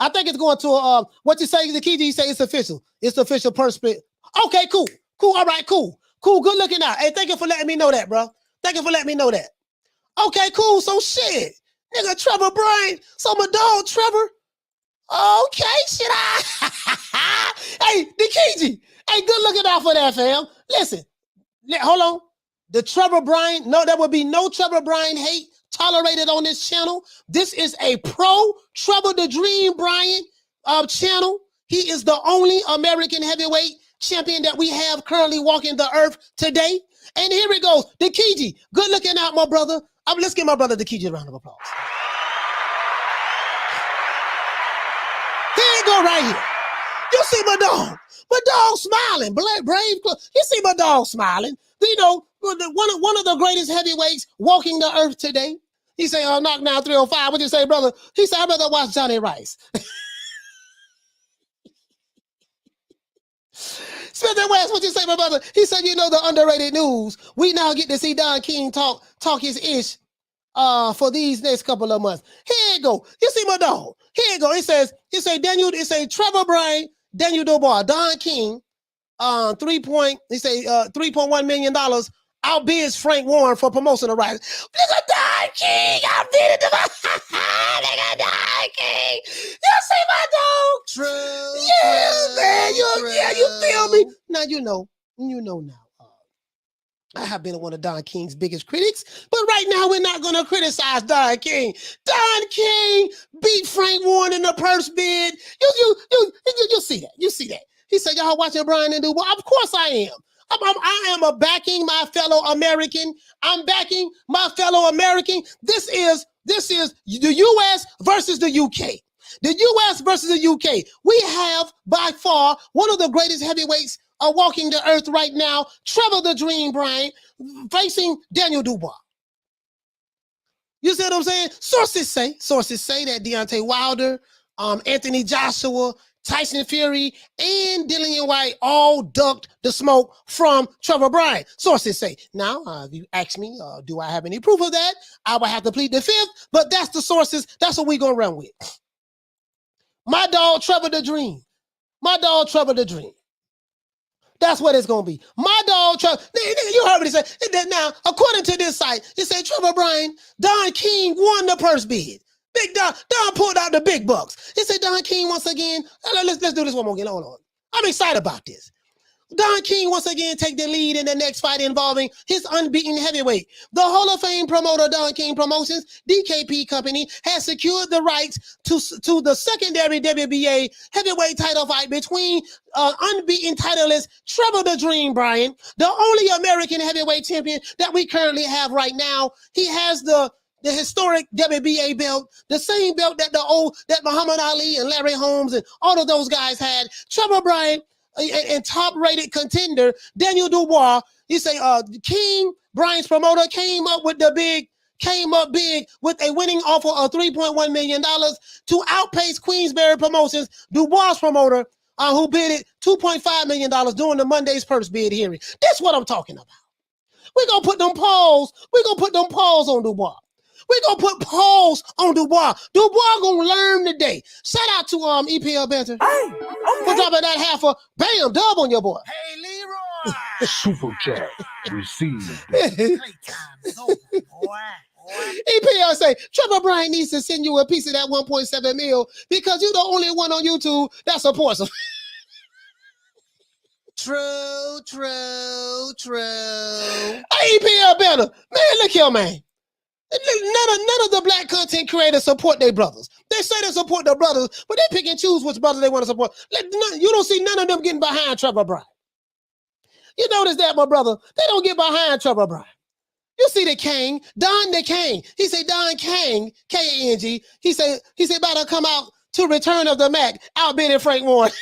I think it's going to what you say, Nikiji, you say it's official. It's official purse bid. Okay, cool. All right, cool. Good looking out. Hey, thank you for letting me know that, bro. Thank you for letting me know that. Okay, cool. So shit. Nigga, Trevor Bryan. So my dog, Trevor. Okay, shit. Hey, Nikiji. Hey, good looking out for that, fam. Listen, hold on. The Trevor Bryan, no, there will be no Trevor Bryan hate tolerated on this channel. This is a pro Trevor the Dream Bryan channel. He is the only American heavyweight champion that we have currently walking the earth today. And here it goes. Nikiji, good looking out, my brother. Let's give my brother Nikiji a round of applause. Here it go right here. You see my dog. My dog smiling. Brave. You see my dog smiling. One of the greatest heavyweights walking the earth today. He say, knockdown 305. What you say, brother? He said, I'd rather watch Johnny Rice. Spencer West, what you say, my brother? He said, the underrated news. We now get to see Don King talk his ish for these next couple of months. Here you go. You see my dog. Here you go. It says Trevor Bryan, Daniel Dubois, Don King, $3.1 million outbids Frank Warren for promotional rights. Nigga, Don King outbidded the nigga, Don King. You see my dog? True. Yeah, man. You feel me? Now you know now. I have been one of Don King's biggest critics, but right now we're not going to criticize Don King. Don King beat Frank Warren in the purse bid. You see that. You see that. He said, y'all watching Brian and Dubois? Of course I am. I am backing my fellow American. I'm backing my fellow American. This is the U.S. versus the U.K. The U.S. versus the U.K. We have by far one of the greatest heavyweights walking the earth right now, Trevor the Dream Bryan, facing Daniel Dubois. You see what I'm saying? Sources say that Deontay Wilder, Anthony Joshua, Tyson Fury, and Dillian White all ducked the smoke from Trevor Bryan. Sources say. Now, if you ask me, do I have any proof of that? I would have to plead the fifth, but that's the sources. That's what we're going to run with. My dog, Trevor the Dream. My dog, Trevor the Dream. That's what it's going to be. My dog, Trevor. You heard what he said. Now, according to this site, it said Trevor Bryan, Don King won the purse bid. Big Don pulled out the big bucks. He said Don King once again. Let's do this one more again. Hold on. I'm excited about this. Don King once again take the lead in the next fight involving his unbeaten heavyweight. The Hall of Fame promoter Don King Promotions, DKP Company, has secured the rights to the secondary WBA heavyweight title fight between unbeaten titleist Trevor the Dream Bryan, the only American heavyweight champion that we currently have right now. He has the historic WBA belt, the same belt that Muhammad Ali and Larry Holmes and all of those guys had. Trevor Bryan and top-rated contender Daniel Dubois. You say King, Bryan's promoter, came up with the big came up big with a winning offer of $3.1 million to outpace Queensberry Promotions, Dubois promoter, who bid $2.5 million during the Monday's purse bid hearing. That's what I'm talking about. We're going to put them paws. We're going to put them paws on Dubois. We're going to put paws on Dubois. Dubois going to learn today. Shout out to EPL Banter. For dropping that half a bam dub on your boy. Hey, Leroy. Super chat received. Playtime's over, boy. EPL say, Trevor Bryan needs to send you a piece of that 1.7 mil because you're the only one on YouTube that supports him. True. EPL Banner. Man, look here, man. None of the black content creators support their brothers. They say they support their brothers, but they pick and choose which brothers they want to support. You don't see none of them getting behind Trevor Bryan. You notice that, my brother? They don't get behind Trevor Bryan. You see the King, Don the King. He said Don King, K-A-N-G. He said about to come out to Return of the Mac, outbidding Frank Warren.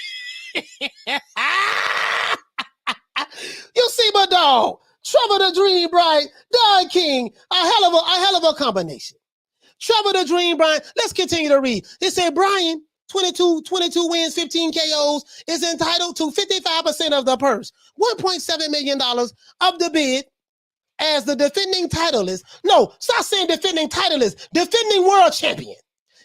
You see my dog. Trevor the Dream Bryan, Don King, a hell of a combination. Trevor the Dream Bryan, let's continue to read. It said Bryan, 22 wins, 15 KOs, is entitled to 55% of the purse, $1.7 million of the bid as the defending titleist. No, stop saying defending titleist, defending world champion.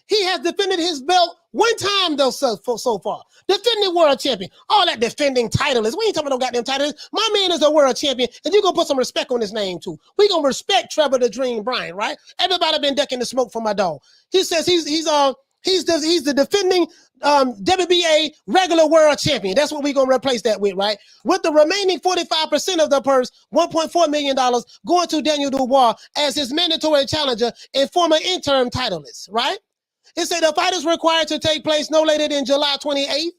He has defended his belt one time though so far. Defending world champion. All that defending titleist. We ain't talking about no goddamn titleist. My man is a world champion, and you're gonna put some respect on his name too. We gonna respect Trevor the Dream Bryan, right? Everybody been ducking the smoke for my dog. He says he's the defending WBA regular world champion. That's what we're gonna replace that with, right? With the remaining 45% of the purse, $1.4 million, going to Daniel Dubois as his mandatory challenger and former interim titleist, right? It say the fight is required to take place no later than July 28th.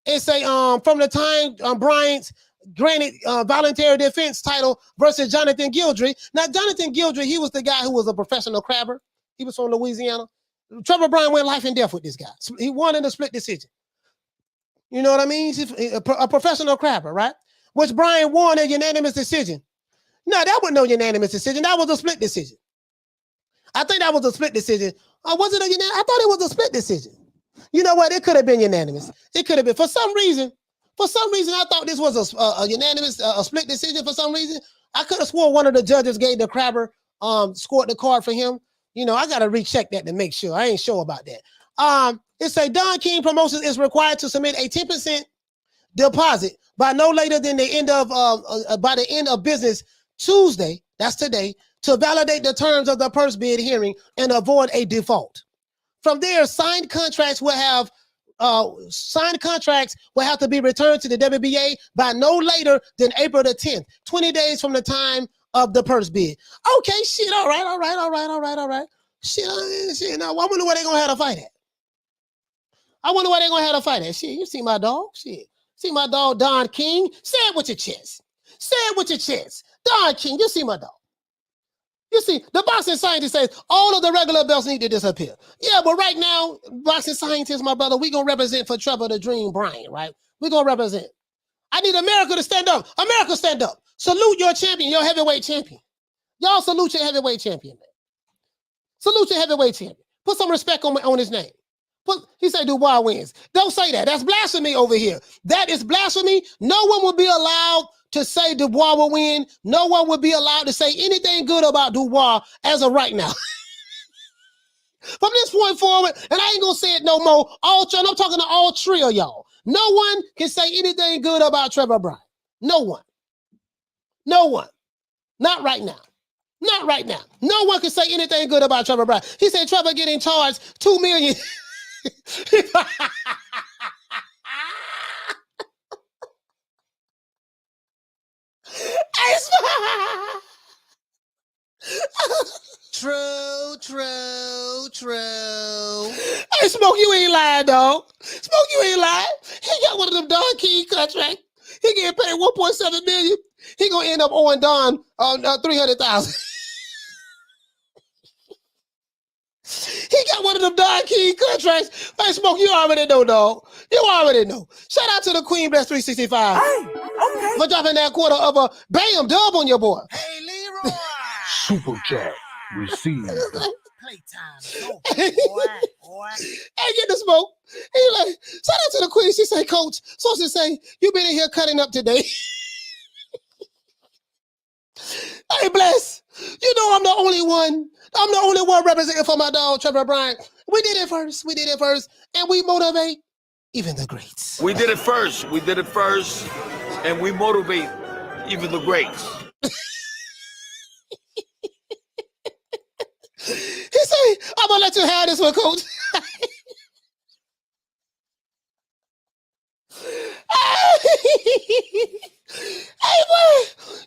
It say from the time Bryan's granted voluntary defense title versus Jonathan Gildry. Now, Jonathan Gildry, he was the guy who was a professional crabber. He was from Louisiana. Trevor Bryan went life and death with this guy. He won in a split decision. You know what I mean? He's a professional crabber, right? Which Bryan won a unanimous decision. No, that wasn't no unanimous decision. That was a split decision. I think that was a split decision. Was it a unanimous? I thought it was a split decision. You know what? It could have been unanimous. It could have been. For some reason, I thought this was a unanimous, a split decision for some reason. I could have sworn one of the judges gave the crabber, scored the card for him. You know, I got to recheck that to make sure. I ain't sure about that. It say Don King Promotions is required to submit a 10% deposit by no later than the end of by the end of business Tuesday. That's today, to validate the terms of the purse bid hearing and avoid a default. From there, signed contracts will have to be returned to the WBA by no later than April the 10th, 20 days from the time of the purse bid. Okay, shit, all right. Shit, now I wonder where they're gonna have to fight at. Shit, you see my dog? Shit. See my dog, Don King? Say it with your chest. Don King, you see my dog. You see, the boxing scientist says all of the regular belts need to disappear. Yeah, but right now, boxing scientists, my brother, we gonna represent for Trevor the Dream Bryan, right? We gonna represent. I need America to stand up. America, stand up. Salute your champion, your heavyweight champion. Y'all salute your heavyweight champion, man. Salute your heavyweight champion. Put some respect on his name. He said Dubois wins. Don't say that. That's blasphemy over here. That is blasphemy. No one will be allowed to say Dubois will win. No one will be allowed to say anything good about Dubois as of right now. From this point forward, and I ain't gonna say it no more. I'm talking to all three of y'all. No one can say anything good about Trevor Bryan. No one. Not right now. No one can say anything good about Trevor Bryan. He said Trevor getting charged $2 million. True. Hey, Smoke, you ain't lying, dog. Smoke, you ain't lying. He got one of them Don King contracts. He getting paid $1.7 million. He gonna end up owing Don $300,000. He got one of them Don King contracts. Hey, Smoke, you already know, dog. You already know. Shout out to the Queen Bless 365. Hey, okay. For dropping that quarter of a bam dub on your boy. Hey, Leroy. Super chat received. Playtime is over, boy. Hey, get the smoke. He like, shout out to the queen. She say, Coach, so she say, you been in here cutting up today. Hey, bless. You know I'm the only one. I'm the only one representing for my dog, Trevor Bryan. We did it first. And we motivate even the greats. We did it first, and we motivate even the greats. He say, I'm gonna let you have this one, Coach. Hey, boy,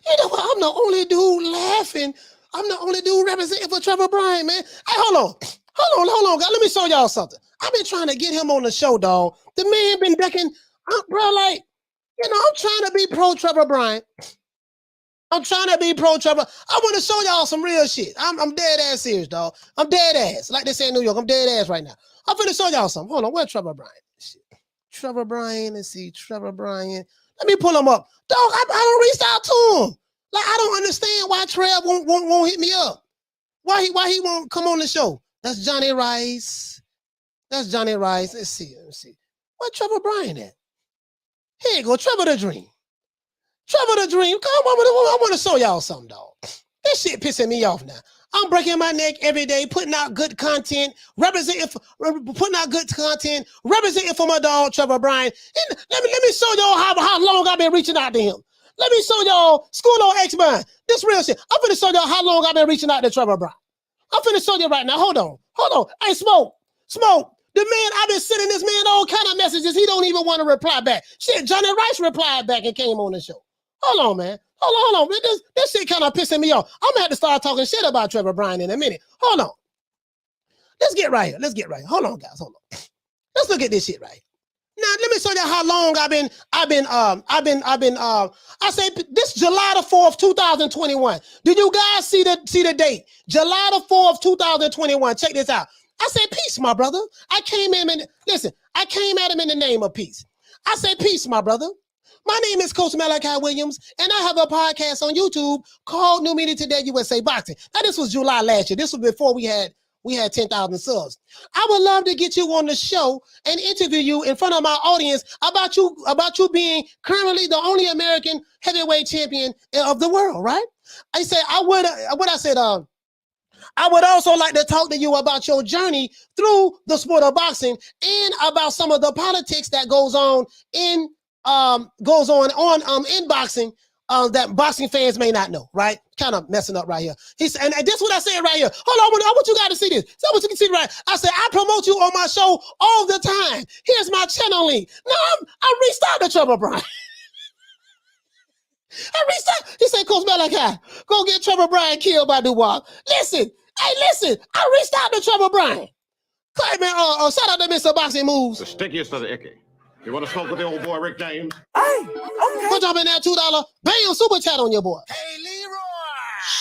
you know what? I'm the only dude laughing. I'm the only dude representing for Trevor Bryan, man. Hey, hold on, guys. Let me show y'all something. I've been trying to get him on the show, dog. The man been ducking, bro, like, you know, I'm trying to be pro Trevor Bryan. I'm trying to be pro Trevor. I want to show y'all some real shit. I'm dead ass serious, dog. I'm dead ass. Like they say in New York, I'm dead ass right now. I'm finna show y'all something. Hold on, where's Trevor Bryan? Shit. Trevor Bryan, let's see, Trevor Bryan. Let me pull him up. Dog, I don't reach out to him. Like, I don't understand why Trev won't hit me up. Why he won't come on the show? That's Johnny Rice. Let's see. Where Trevor Bryan at? Here you go, Trevor the Dream. Come on, I want to show y'all something, dog. This shit pissing me off now. I'm breaking my neck every day, putting out good content, representing for my dog, Trevor Bryan. And let me show y'all how long I've been reaching out to him. Let me show y'all School on X-Man. This real shit. I'm finna show y'all how long I've been reaching out to Trevor Bryan. I'm finna show you right now. Hold on. Hey, Smoke. The man, I've been sending this man all kind of messages. He don't even want to reply back. Shit, Johnny Rice replied back and came on the show. Hold on, man. Hold on. This shit kind of pissing me off. I'm gonna have to start talking shit about Trevor Bryan in a minute. Hold on. Let's get right here. Hold on, guys. Let's look at this shit right here. Now, let me show you how long I say this July the 4th, 2021. Do you guys see the date? July the 4th, 2021. Check this out. I say, peace, my brother. I came at him in the name of peace. I say, peace, my brother. My name is Coach Malachi Williams, and I have a podcast on YouTube called New Media Today USA Boxing. Now, this was July last year. This was before we had 10,000 subs. I would love to get you on the show and interview you in front of my audience about you being currently the only American heavyweight champion of the world, right? I said I would also like to talk to you about your journey through the sport of boxing and about some of the politics that goes on in boxing that boxing fans may not know, right? Kind of messing up right here. He said, and this is what I said right here. Hold on, I want you guys to see this. So I want you to see right. I said, I promote you on my show all the time. Here's my channel link. Now I reached out to Trevor Bryan. He said, Coach Malachi, go get Trevor Bryan killed by Dubois. Listen, I reached out to Trevor Bryan. Hey, man, shout out to Mr. Boxing Moves. The stickiest of the icky. You want to smoke with the old boy Rick James? Hey, okay. Put up in that $2 bam super chat on your boy. Hey, Leroy.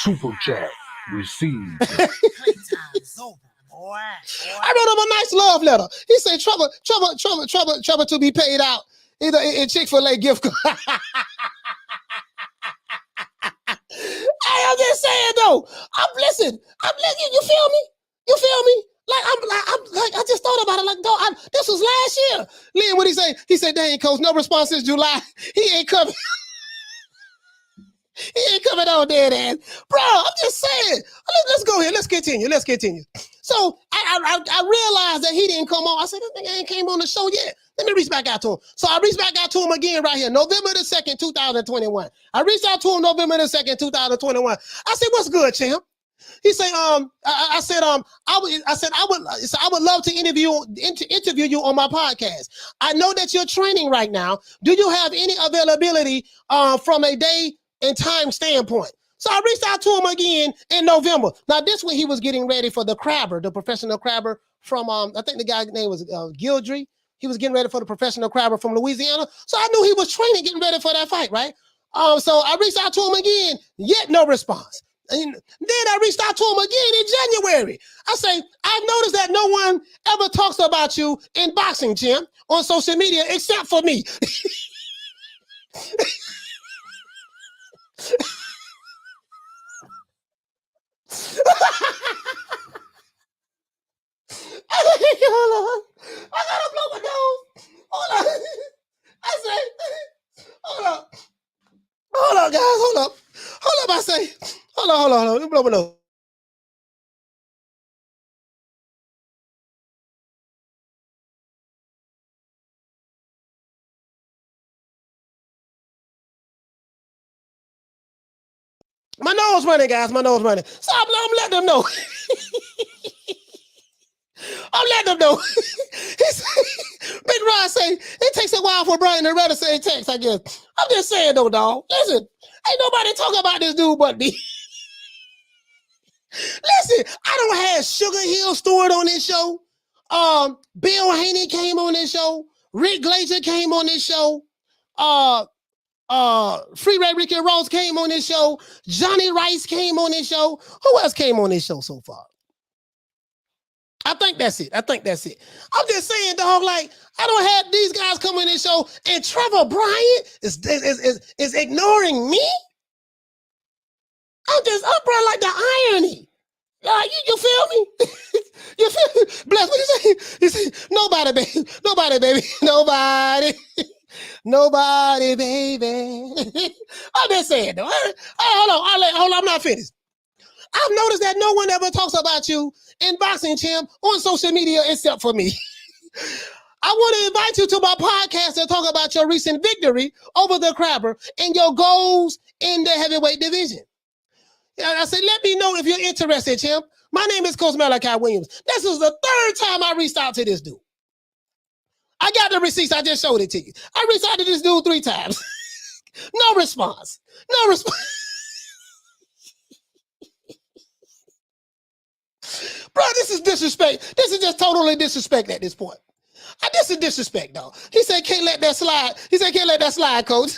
Super chat received. Playtime is over, boy. I wrote him a nice love letter. He said, Trevor to be paid out in Chick-fil-A gift card. I'm just saying though. I'm listening. You feel me? Like I just thought about it. Like, dog, this was last year. Liam, what he say? He said, "Dang, Coach, no response since July. He ain't coming. He ain't coming on dead ass, bro." I'm just saying. Let's go here. Let's continue. So I realized that he didn't come on. I said, "This nigga ain't came on the show yet. Let me reach back out to him." So I reached back out to him again right here, November the 2nd, 2021. I reached out to him November the 2nd, 2021. I said, "What's good, champ?" He said, I would love to interview you on my podcast. I know that you're training right now. Do you have any availability from a day and time standpoint? So I reached out to him again in November. Now this one he was getting ready for the crabber, the professional crabber from I think the guy's name was Gildry. He was getting ready for the professional crabber from Louisiana. So I knew he was training, getting ready for that fight, right? So I reached out to him again, yet no response. And then I reached out to him again in January. I say, I've noticed that no one ever talks about you in boxing, champ, on social media except for me. Hold on. I gotta blow my nose. Hold on. I say, hold up. Hold up, guys. Hold up. Hold up, I say. Hold on. Let me blow my nose. My nose running, guys. My nose running. So I'm letting them know. I'm letting them know. Big Ron say, it takes a while for Brian to rather say text, I guess. I'm just saying though, dog. Listen, ain't nobody talking about this dude but me. Listen, I don't have Sugar Hill Stewart on this show. Bill Haney came on this show. Rick Glazer came on this show. Freeway Ricky Ross came on this show. Johnny Rice came on this show. Who else came on this show so far? I think that's it. I'm just saying, dog, like, I don't have these guys come on this show and Trevor Bryant is ignoring me. I'm bro, like the irony. You feel me? You feel me? Bless, what you say? You say, nobody, baby. Nobody, baby. Nobody. Nobody, baby. I'm just saying, though. Hold on. I'm not finished. I've noticed that no one ever talks about you in boxing, champ, on social media except for me. I want to invite you to my podcast to talk about your recent victory over the Crabber and your goals in the heavyweight division. I said, let me know if you're interested, champ. My name is Coach Malachi Williams. This is the third time I reached out to this dude. I got the receipts. I just showed it to you. I reached out to this dude 3 times. No response. Bro, this is disrespect. This is just totally disrespect at this point. This is disrespect, though. He said, can't let that slide. He said, can't let that slide, coach.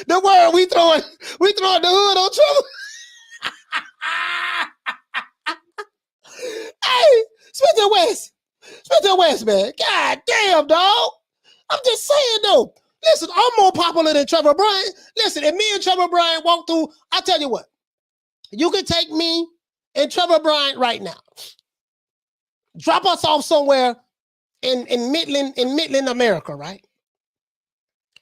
The word we throwing the hood on trouble. Hey, Smith & West, man. God damn, dog. I'm just saying, though. Listen, I'm more popular than Trevor Bryant. Listen, if me and Trevor Bryant walk through, I'll tell you what. You can take me and Trevor Bryant right now. Drop us off somewhere in Midland, America, right?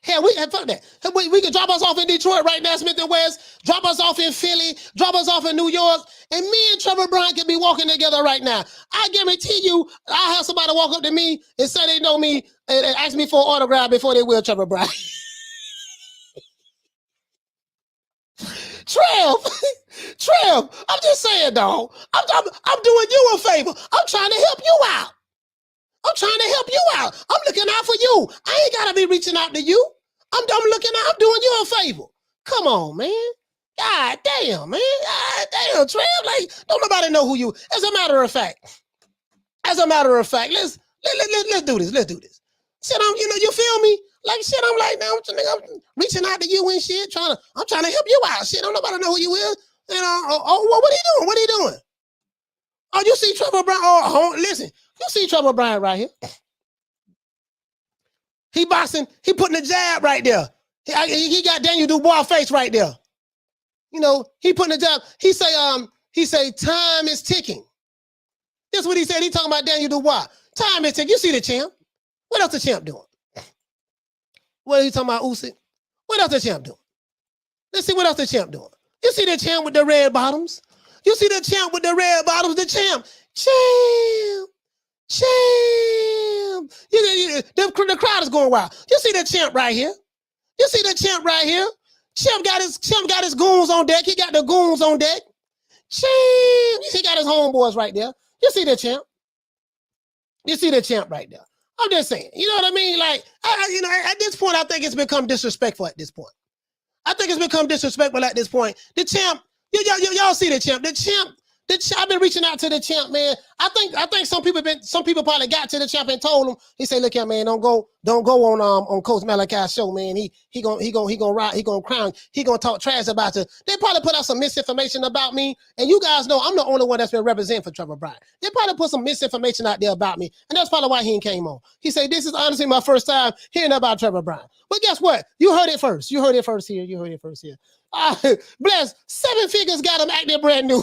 Hell, fuck that. We can drop us off in Detroit right now, Smith & West. Drop us off in Philly. Drop us off in New York. And me and Trevor Bryant can be walking together right now. I guarantee you, I'll have somebody walk up to me and say they know me and ask me for an autograph before they will Trevor Bryant. Trev, I'm just saying, dog. I'm doing you a favor. I'm trying to help you out. I'm looking out for you. I ain't gotta be reaching out to you. I'm looking out. I'm doing you a favor. Come on, man. God damn, man. God damn, Trev. Like, don't nobody know who you. As a matter of fact, let's do this. Let's do this. Shit, you feel me? Like shit, I'm like, now I'm reaching out to you and shit. I'm trying to help you out. Shit, don't nobody know who you is. What are you doing? What are you doing? Oh, you see Trevor Bryant? Oh, listen, you see Trevor Bryant right here. He boxing. He putting the jab right there. He got Daniel Dubois face right there. You know, he putting the jab. He say time is ticking. That's what he said. He talking about Daniel Dubois. Time is ticking. You see the champ. What else the champ doing? What are you talking about, Usyk? What else the champ doing? Let's see what else the champ doing. You see the champ with the red bottoms? You see the champ with the red bottoms? The champ. The crowd is going wild. You see the champ right here? Champ got his goons on deck. He got the goons on deck. He got his homeboys right there. You see the champ? Right there. I'm just saying. You know what I mean? Like, at this point, I think it's become disrespectful at this point. The champ, y'all see the champ. The champ, I've been reaching out to the champ, man. I think some people probably got to the champ and told him. He said, "Look here, man, don't go on Coach Malachi's show, man. He gonna talk trash about you." They probably put out some misinformation about me, and you guys know I'm the only one that's been representing for Trevor Bryant. They probably put some misinformation out there about me, and that's probably why he came on. He said, "This is honestly my first time hearing about Trevor Bryant." But guess what? You heard it first. Bless, 7 figures got him acting brand new.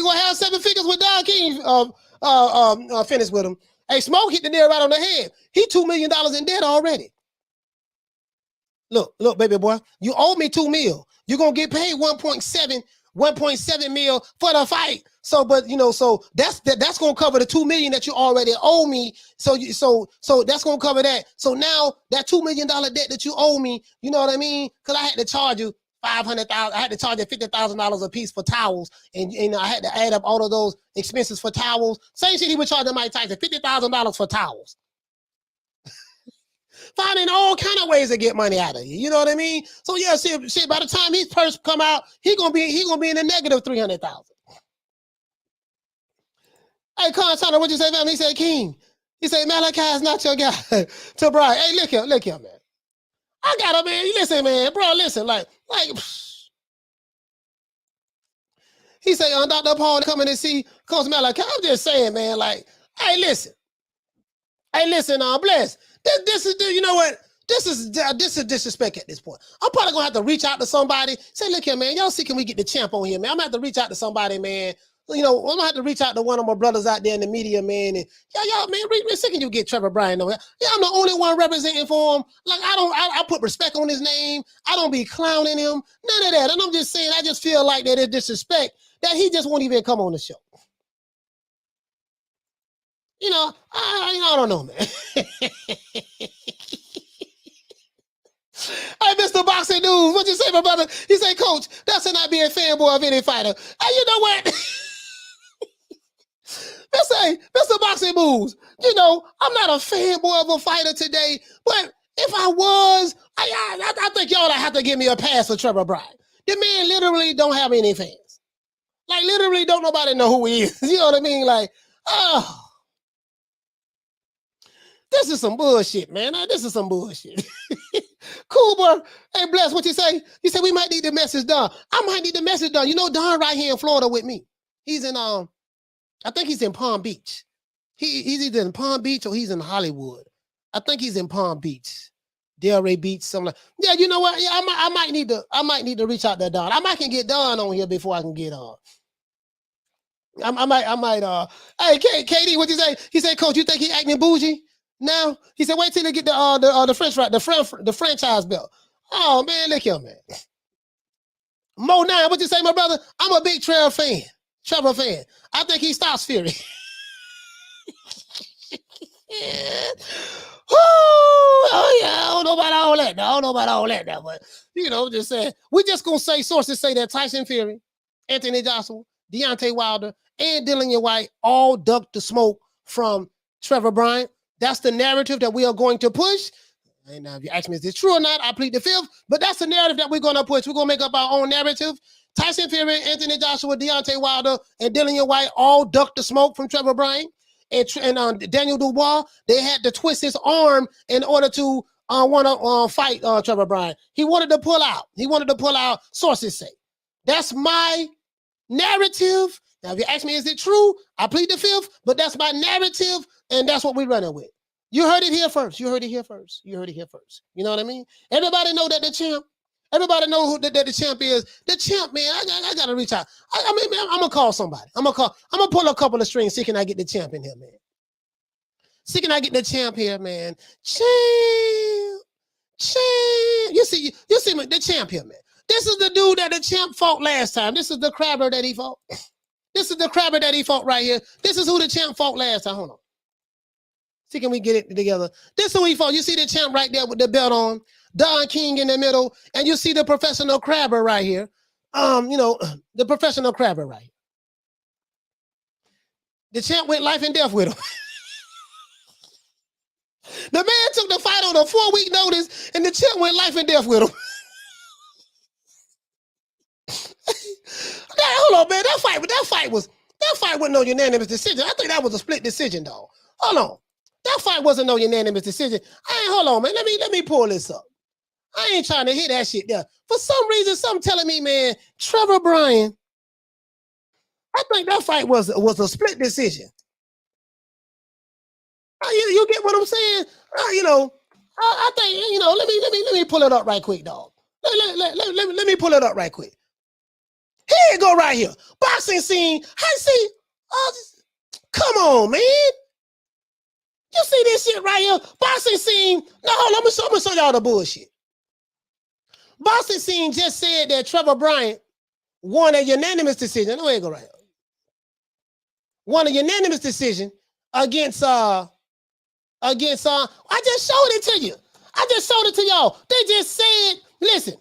gonna have 7 figures with Don King finish with him. Hey, Smoke hit the nail right on the head. He $2 million in debt already. Look, baby boy, you owe me $2 million. You're gonna get paid 1.7 mil for the fight. So, but so that's gonna cover the $2 million that you already owe me. So that's gonna cover that. So now that $2 million debt that you owe me, you know what I mean? Because I had to charge you $500,000. I had to charge you $50,000 a piece for towels, and I had to add up all of those expenses for towels. Same shit he would charge Mike Tyson, $50,000 for towels. Finding all kind of ways to get money out of you. You know what I mean? So yeah, shit. By the time his purse come out, he gonna be in the negative 300,000. Hey, Castano, what you say, man? He said, King. He said, Malachi is not your guy. To Brian, hey, look here, man. I got him, man. Listen, man, bro. Listen, like. He said, Dr. Paul coming to see Coach Malachi. I'm just saying, man. Like, hey, listen, Bless. This is, you know what? This is disrespect at this point. I'm probably gonna have to reach out to somebody. Say, look here, man. Y'all see, can we get the champ on here, man? I'm gonna have to reach out to somebody, man. I'm gonna have to reach out to one of my brothers out there in the media, man. And y'all, man, see, can you get Trevor Bryan on here? Yeah, I'm the only one representing for him. Like, I put respect on his name. I don't be clowning him. None of that. And I'm just saying, I just feel like that is disrespect that he just won't even come on the show. I don't know, man. Hey, Mr. Boxing News, what you say, my brother? He say, Coach, that's not being a fanboy of any fighter. Hey, you know what? Mr. Boxing News, I'm not a fanboy of a fighter today, but if I was, I think y'all have to give me a pass for Trevor Bryan. The man literally don't have any fans. Like, literally don't nobody know who he is. You know what I mean? Like, oh. This is some bullshit, man. This is some bullshit. Cool, bro. Hey, Bless, what you say? You said we might need the message done. I might need the message done. Don right here in Florida with me. He's in, I think he's in Palm Beach. He's either in Palm Beach or he's in Hollywood. I think he's in Palm Beach. Delray Beach, something like. Yeah, you know what? Yeah, I might need to reach out to Don. I might can get Don on here before I can get on. I might. Hey, KD, what you say? He said, Coach, you think he acting bougie? Now he said, wait till they get the franchise belt. Oh man, look here, man. Mo 9, what you say, my brother? I'm a big Trevor fan. I think he stops Fury. Oh yeah, I don't know about all that. Now, but just saying, we just gonna say sources say that Tyson Fury, Anthony Joshua, Deontay Wilder, and Dillian White all ducked the smoke from Trevor Bryan. That's the narrative that we are going to push. And now, if you ask me, is this true or not? I plead the fifth. But that's the narrative that we're going to push. We're going to make up our own narrative. Tyson Fury, Anthony Joshua, Deontay Wilder, and Dillian White all ducked the smoke from Trevor Bryan. And Daniel Dubois, they had to twist his arm in order to want to fight Trevor Bryan. He wanted to pull out. Sources say. That's my narrative. Now, if you ask me, is it true? I plead the fifth, but that's my narrative, and that's what we're running with. You heard it here first. You know what I mean? Everybody know that the champ. Everybody know who that the champ is. The champ, man. I gotta reach out. I mean, man, I'm gonna call somebody. I'm gonna pull a couple of strings. See, can I get the champ in here, man? Champ. You see, the champ here, man. This is the dude that the champ fought last time. This is the crabber that he fought. Right here. This is who the champ fought last time. Hold on. See, can we get it together? This is who he fought. You see the champ right there with the belt on. Don King in the middle. And you see the professional crabber right here. The professional crabber right here. The champ went life and death with him. The man took the fight on a 4-week notice, and the champ went life and death with him. Hold on, man. That fight wasn't no unanimous decision. I think that was a split decision, dog. Hold on. That fight wasn't no unanimous decision. Hold on, man. Let me pull this up. I ain't trying to hear that shit there. For some reason, something telling me, man, Trevor Bryan, I think that fight was a split decision. You get what I'm saying? I think, let me pull it up right quick, dog. Let me pull it up right quick. Here you go right here. Boxing scene. I see. Come on, man. You see this shit right here? Boxing scene. No, hold on. I'm gonna show y'all the bullshit. Boxing scene just said that Trevor Bryant won a unanimous decision. No, here you go right here. Won a unanimous decision against I just showed it to you. I just showed it to y'all. They just said, listen,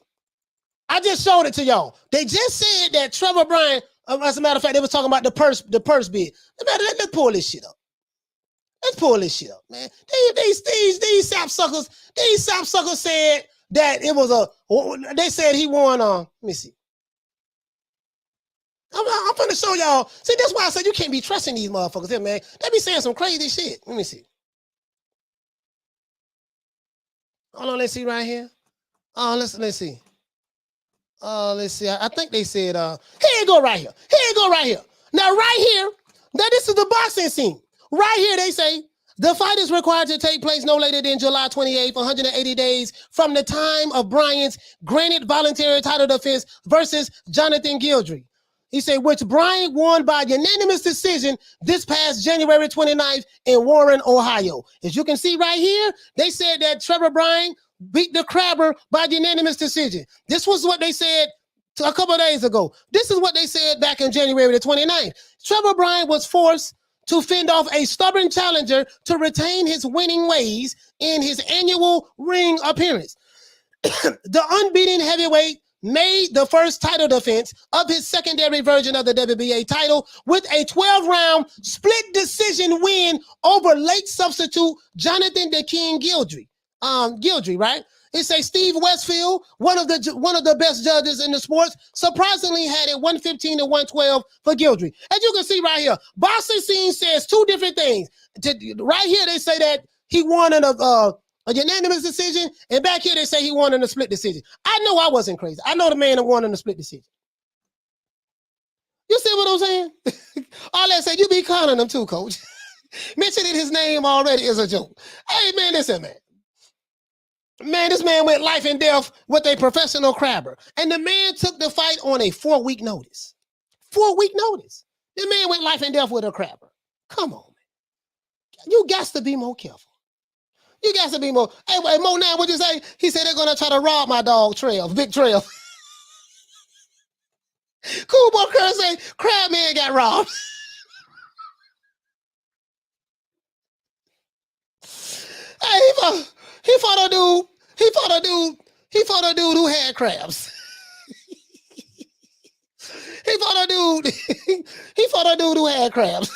I just showed it to y'all. They just said that Trevor Bryant, as a matter of fact, they were talking about the purse bid. Let's pull this shit up. Let's pull this shit up, man. These sapsuckers said that it was they said he won, let me see. I'm gonna show y'all. See, that's why I said you can't be trusting these motherfuckers here, man. They be saying some crazy shit. Let me see. Hold on, let's see right here. Let's see. Let's see. I think they said, here you go right here. Here you go right here. Now, right here, now this is the boxing scene. Right here, they say, the fight is required to take place no later than July 28th, 180 days from the time of Bryant's granted voluntary title defense versus Jonathan Gildry. He said, which Bryant won by unanimous decision this past January 29th in Warren, Ohio. As you can see right here, they said that Trevor Bryant beat the Crabber by unanimous decision. This was what they said a couple of days ago. This is what they said back in January the 29th. Trevor Bryant was forced to fend off a stubborn challenger to retain his winning ways in his annual ring appearance. The unbeaten heavyweight made the first title defense of his secondary version of the WBA title with a 12-round split decision win over late substitute Jonathan the King Gildry. Gildry, right? It say Steve Westfield, one of the best judges in the sports, surprisingly had it 115 to 112 for Gildry. As you can see right here, boxing scene says two different things. Right here, they say that he won in a unanimous decision, and back here they say he won in a split decision. I know I wasn't crazy. I know the man that won in a split decision. You see what I'm saying? All that say, you be calling him too, coach. Mentioning his name already is a joke. Hey, man, listen, man. Man, this man went life and death with a professional crabber. And the man took the fight on a 4-week notice. 4-week notice. The man went life and death with a crabber. Come on, man. You got to be more careful. You got to be more. Hey, Mo, now, what'd you say? He said they're going to try to rob my dog, Trail, Big Trail. Cool Boy Curry say, Crab Man got robbed. Hey, he fought a dude who had crabs. He fought a dude who had crabs.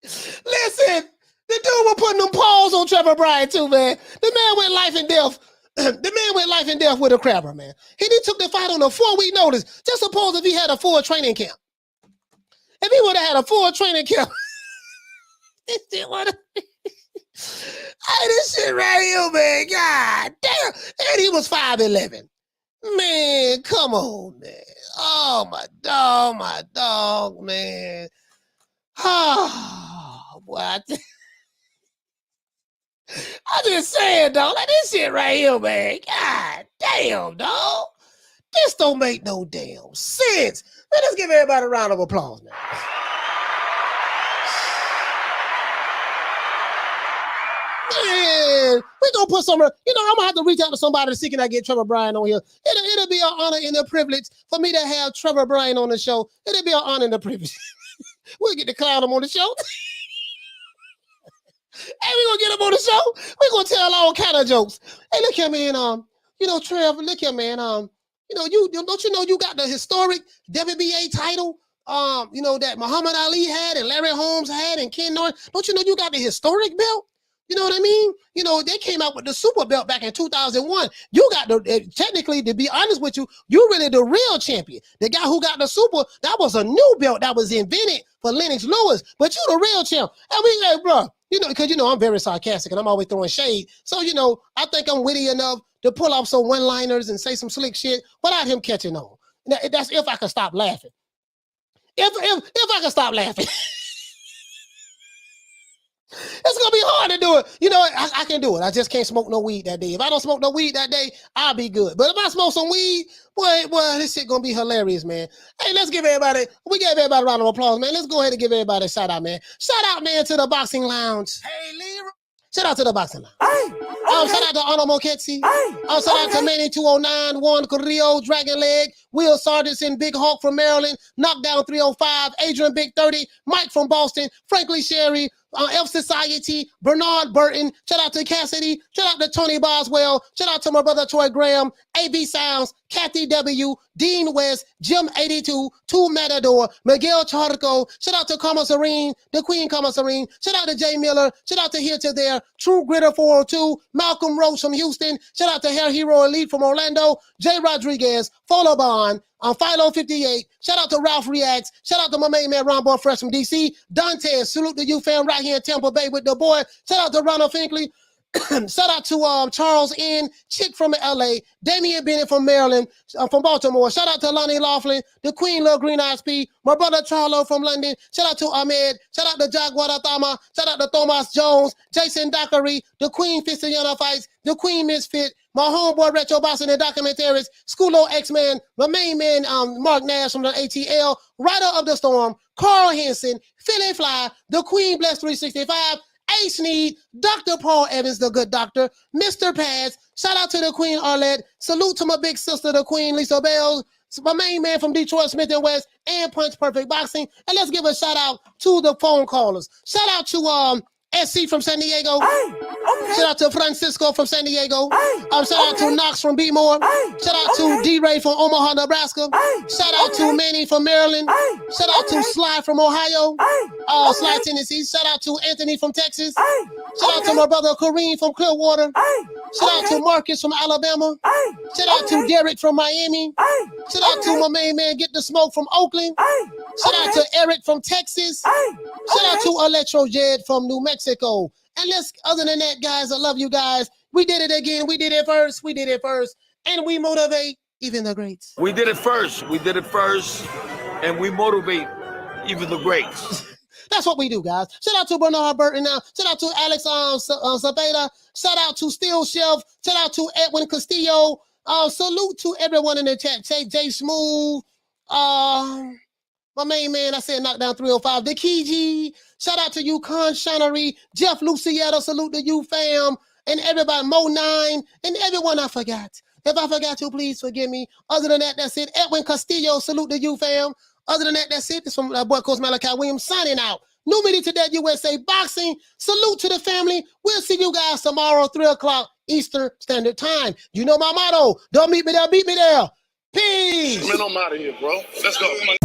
Listen, the dude was putting them paws on Trevor Bryant too, man. The man went life and death. The man went life and death with a crabber, man. He took the fight on a 4-week notice. Just suppose if he had a full training camp. If he would have had a full training camp, this shit would have. Hey, this shit right here, man. God damn. And he was 5'11". Man, come on, man. Oh, my dog, man. Oh, boy. I just saying, dog. Like this shit right here, man. God damn, dog. This don't make no damn sense. Man, let's give everybody a round of applause, man. Man, we gonna put some, I'm gonna have to reach out to somebody to see can I get Trevor Bryant on here. It'll be an honor and a privilege for me to have Trevor Bryant on the show. It'll be an honor and a privilege. We'll get to clown him on the show. Hey, we gonna get him on the show. We gonna tell all kind of jokes. Hey, look here, man. Trevor, look here, man. Don't you know you got the historic WBA title? That Muhammad Ali had and Larry Holmes had and Ken Norton. Don't you know you got the historic belt? You know what I mean? They came out with the super belt back in 2001. You got technically, to be honest with you, you're really the real champion. The guy who got the super, that was a new belt that was invented for Lennox Lewis, but you the real champ. And we like, bro, because I'm very sarcastic and I'm always throwing shade. So, I think I'm witty enough to pull off some one-liners and say some slick shit without him catching on. Now, that's if I can stop laughing. If I can stop laughing. It's gonna be hard to do it. You know, I can do it. I just can't smoke no weed that day. If I don't smoke no weed that day, I'll be good. But if I smoke some weed, boy, this shit gonna be hilarious, man. Hey, let's give everybody. We gave everybody a round of applause, man. Let's go ahead and give everybody a shout out, man. Shout out, man, to the Boxing Lounge. Hey, Leroy. Shout out to the Boxing Lounge. Shout out to Arno Moketsi. Shout out to Manny 209, Juan Carrillo, Dragon Leg, Will Sargentson, Big Hawk from Maryland, Knockdown 305, Adrian Big 30, Mike from Boston, Frankly Sherry, F Society, Bernard Burton. Shout out to Cassidy. Shout out to Tony Boswell. Shout out to my brother Troy Graham, AB Sounds, Kathy W, Dean West, Jim 82, 2 Matador, Miguel Charco. Shout out to Karma Serene, the Queen Karma Serene. Shout out to Jay Miller. Shout out to Here to There, True Gritter 402, Malcolm Roach from Houston. Shout out to Hair Hero Elite from Orlando, Jay Rodriguez, Follow Bond, Philo 58. Shout out to Ralph Reacts. Shout out to my main man Ron Boy Fresh from DC. Dante, salute to you fam right here in Tampa Bay with the boy. Shout out to Ronald Finkley. Shout out to Charles N, Chick from LA, Damian Bennett from Maryland, from Baltimore. Shout out to Lonnie Laughlin, the Queen Lil Green Eyes P, my brother Charlo from London. Shout out to Ahmed. Shout out to Jack Guadatama. Shout out to Thomas Jones, Jason Dockery, the Queen Fistiana Fights, the Queen Misfit, my homeboy Retro Boston and Documentarist, Schoolo X-Man, my main man Mark Nash from the ATL, Rider of the Storm, Carl Henson, Philly Fly, the Queen Bless 365, Ace Need, Dr. Paul Evans, the good doctor, Mr. Pads. Shout out to the Queen Arlette. Salute to my big sister, the Queen Lisa Bells, my main man from Detroit, Smith & West, and Punch Perfect Boxing. And let's give a shout out to the phone callers. Shout out to SC from San Diego. Shout out to Francisco from San Diego. Shout out to Knox from Beatmore. Shout out to D-Ray from Omaha, Nebraska. Shout out to Manny from Maryland. Shout out to Sly from Ohio. Sly, Tennessee. Shout out to Anthony from Texas. Shout out to my brother Kareem from Clearwater. Shout out to Marcus from Alabama. Shout out to Derek from Miami. Shout out to my main man Get the Smoke from Oakland. Shout out to Eric from Texas. Shout out to Electro Jed from New Mexico. And other than that, guys, I love you guys. We did it again. We did it first. We did it first. And we motivate even the greats. We did it first. We did it first. And we motivate even the greats. That's what we do, guys. Shout out to Bernard Burton now. Shout out to Alex Zabeda. Shout out to Steel Shelf. Shout out to Edwin Castillo. Salute to everyone in the chat. Jay Smooth. My main man, I said Knockdown 305. The Kiji. Shout out to you, Con Shinery. Jeff Lucietta. Salute to you, fam. And everybody, Mo9. And everyone I forgot. If I forgot you, please forgive me. Other than that, that's it. Edwin Castillo. Salute to you, fam. Other than that, that's it. It's from boy Coach Malachi Williams signing out. New Media Today USA Boxing. Salute to the family. We'll see you guys tomorrow, 3 o'clock Eastern Standard Time. You know my motto. Don't meet me there, beat me there. Peace. Man, I'm out of here, bro. Let's go. Come on.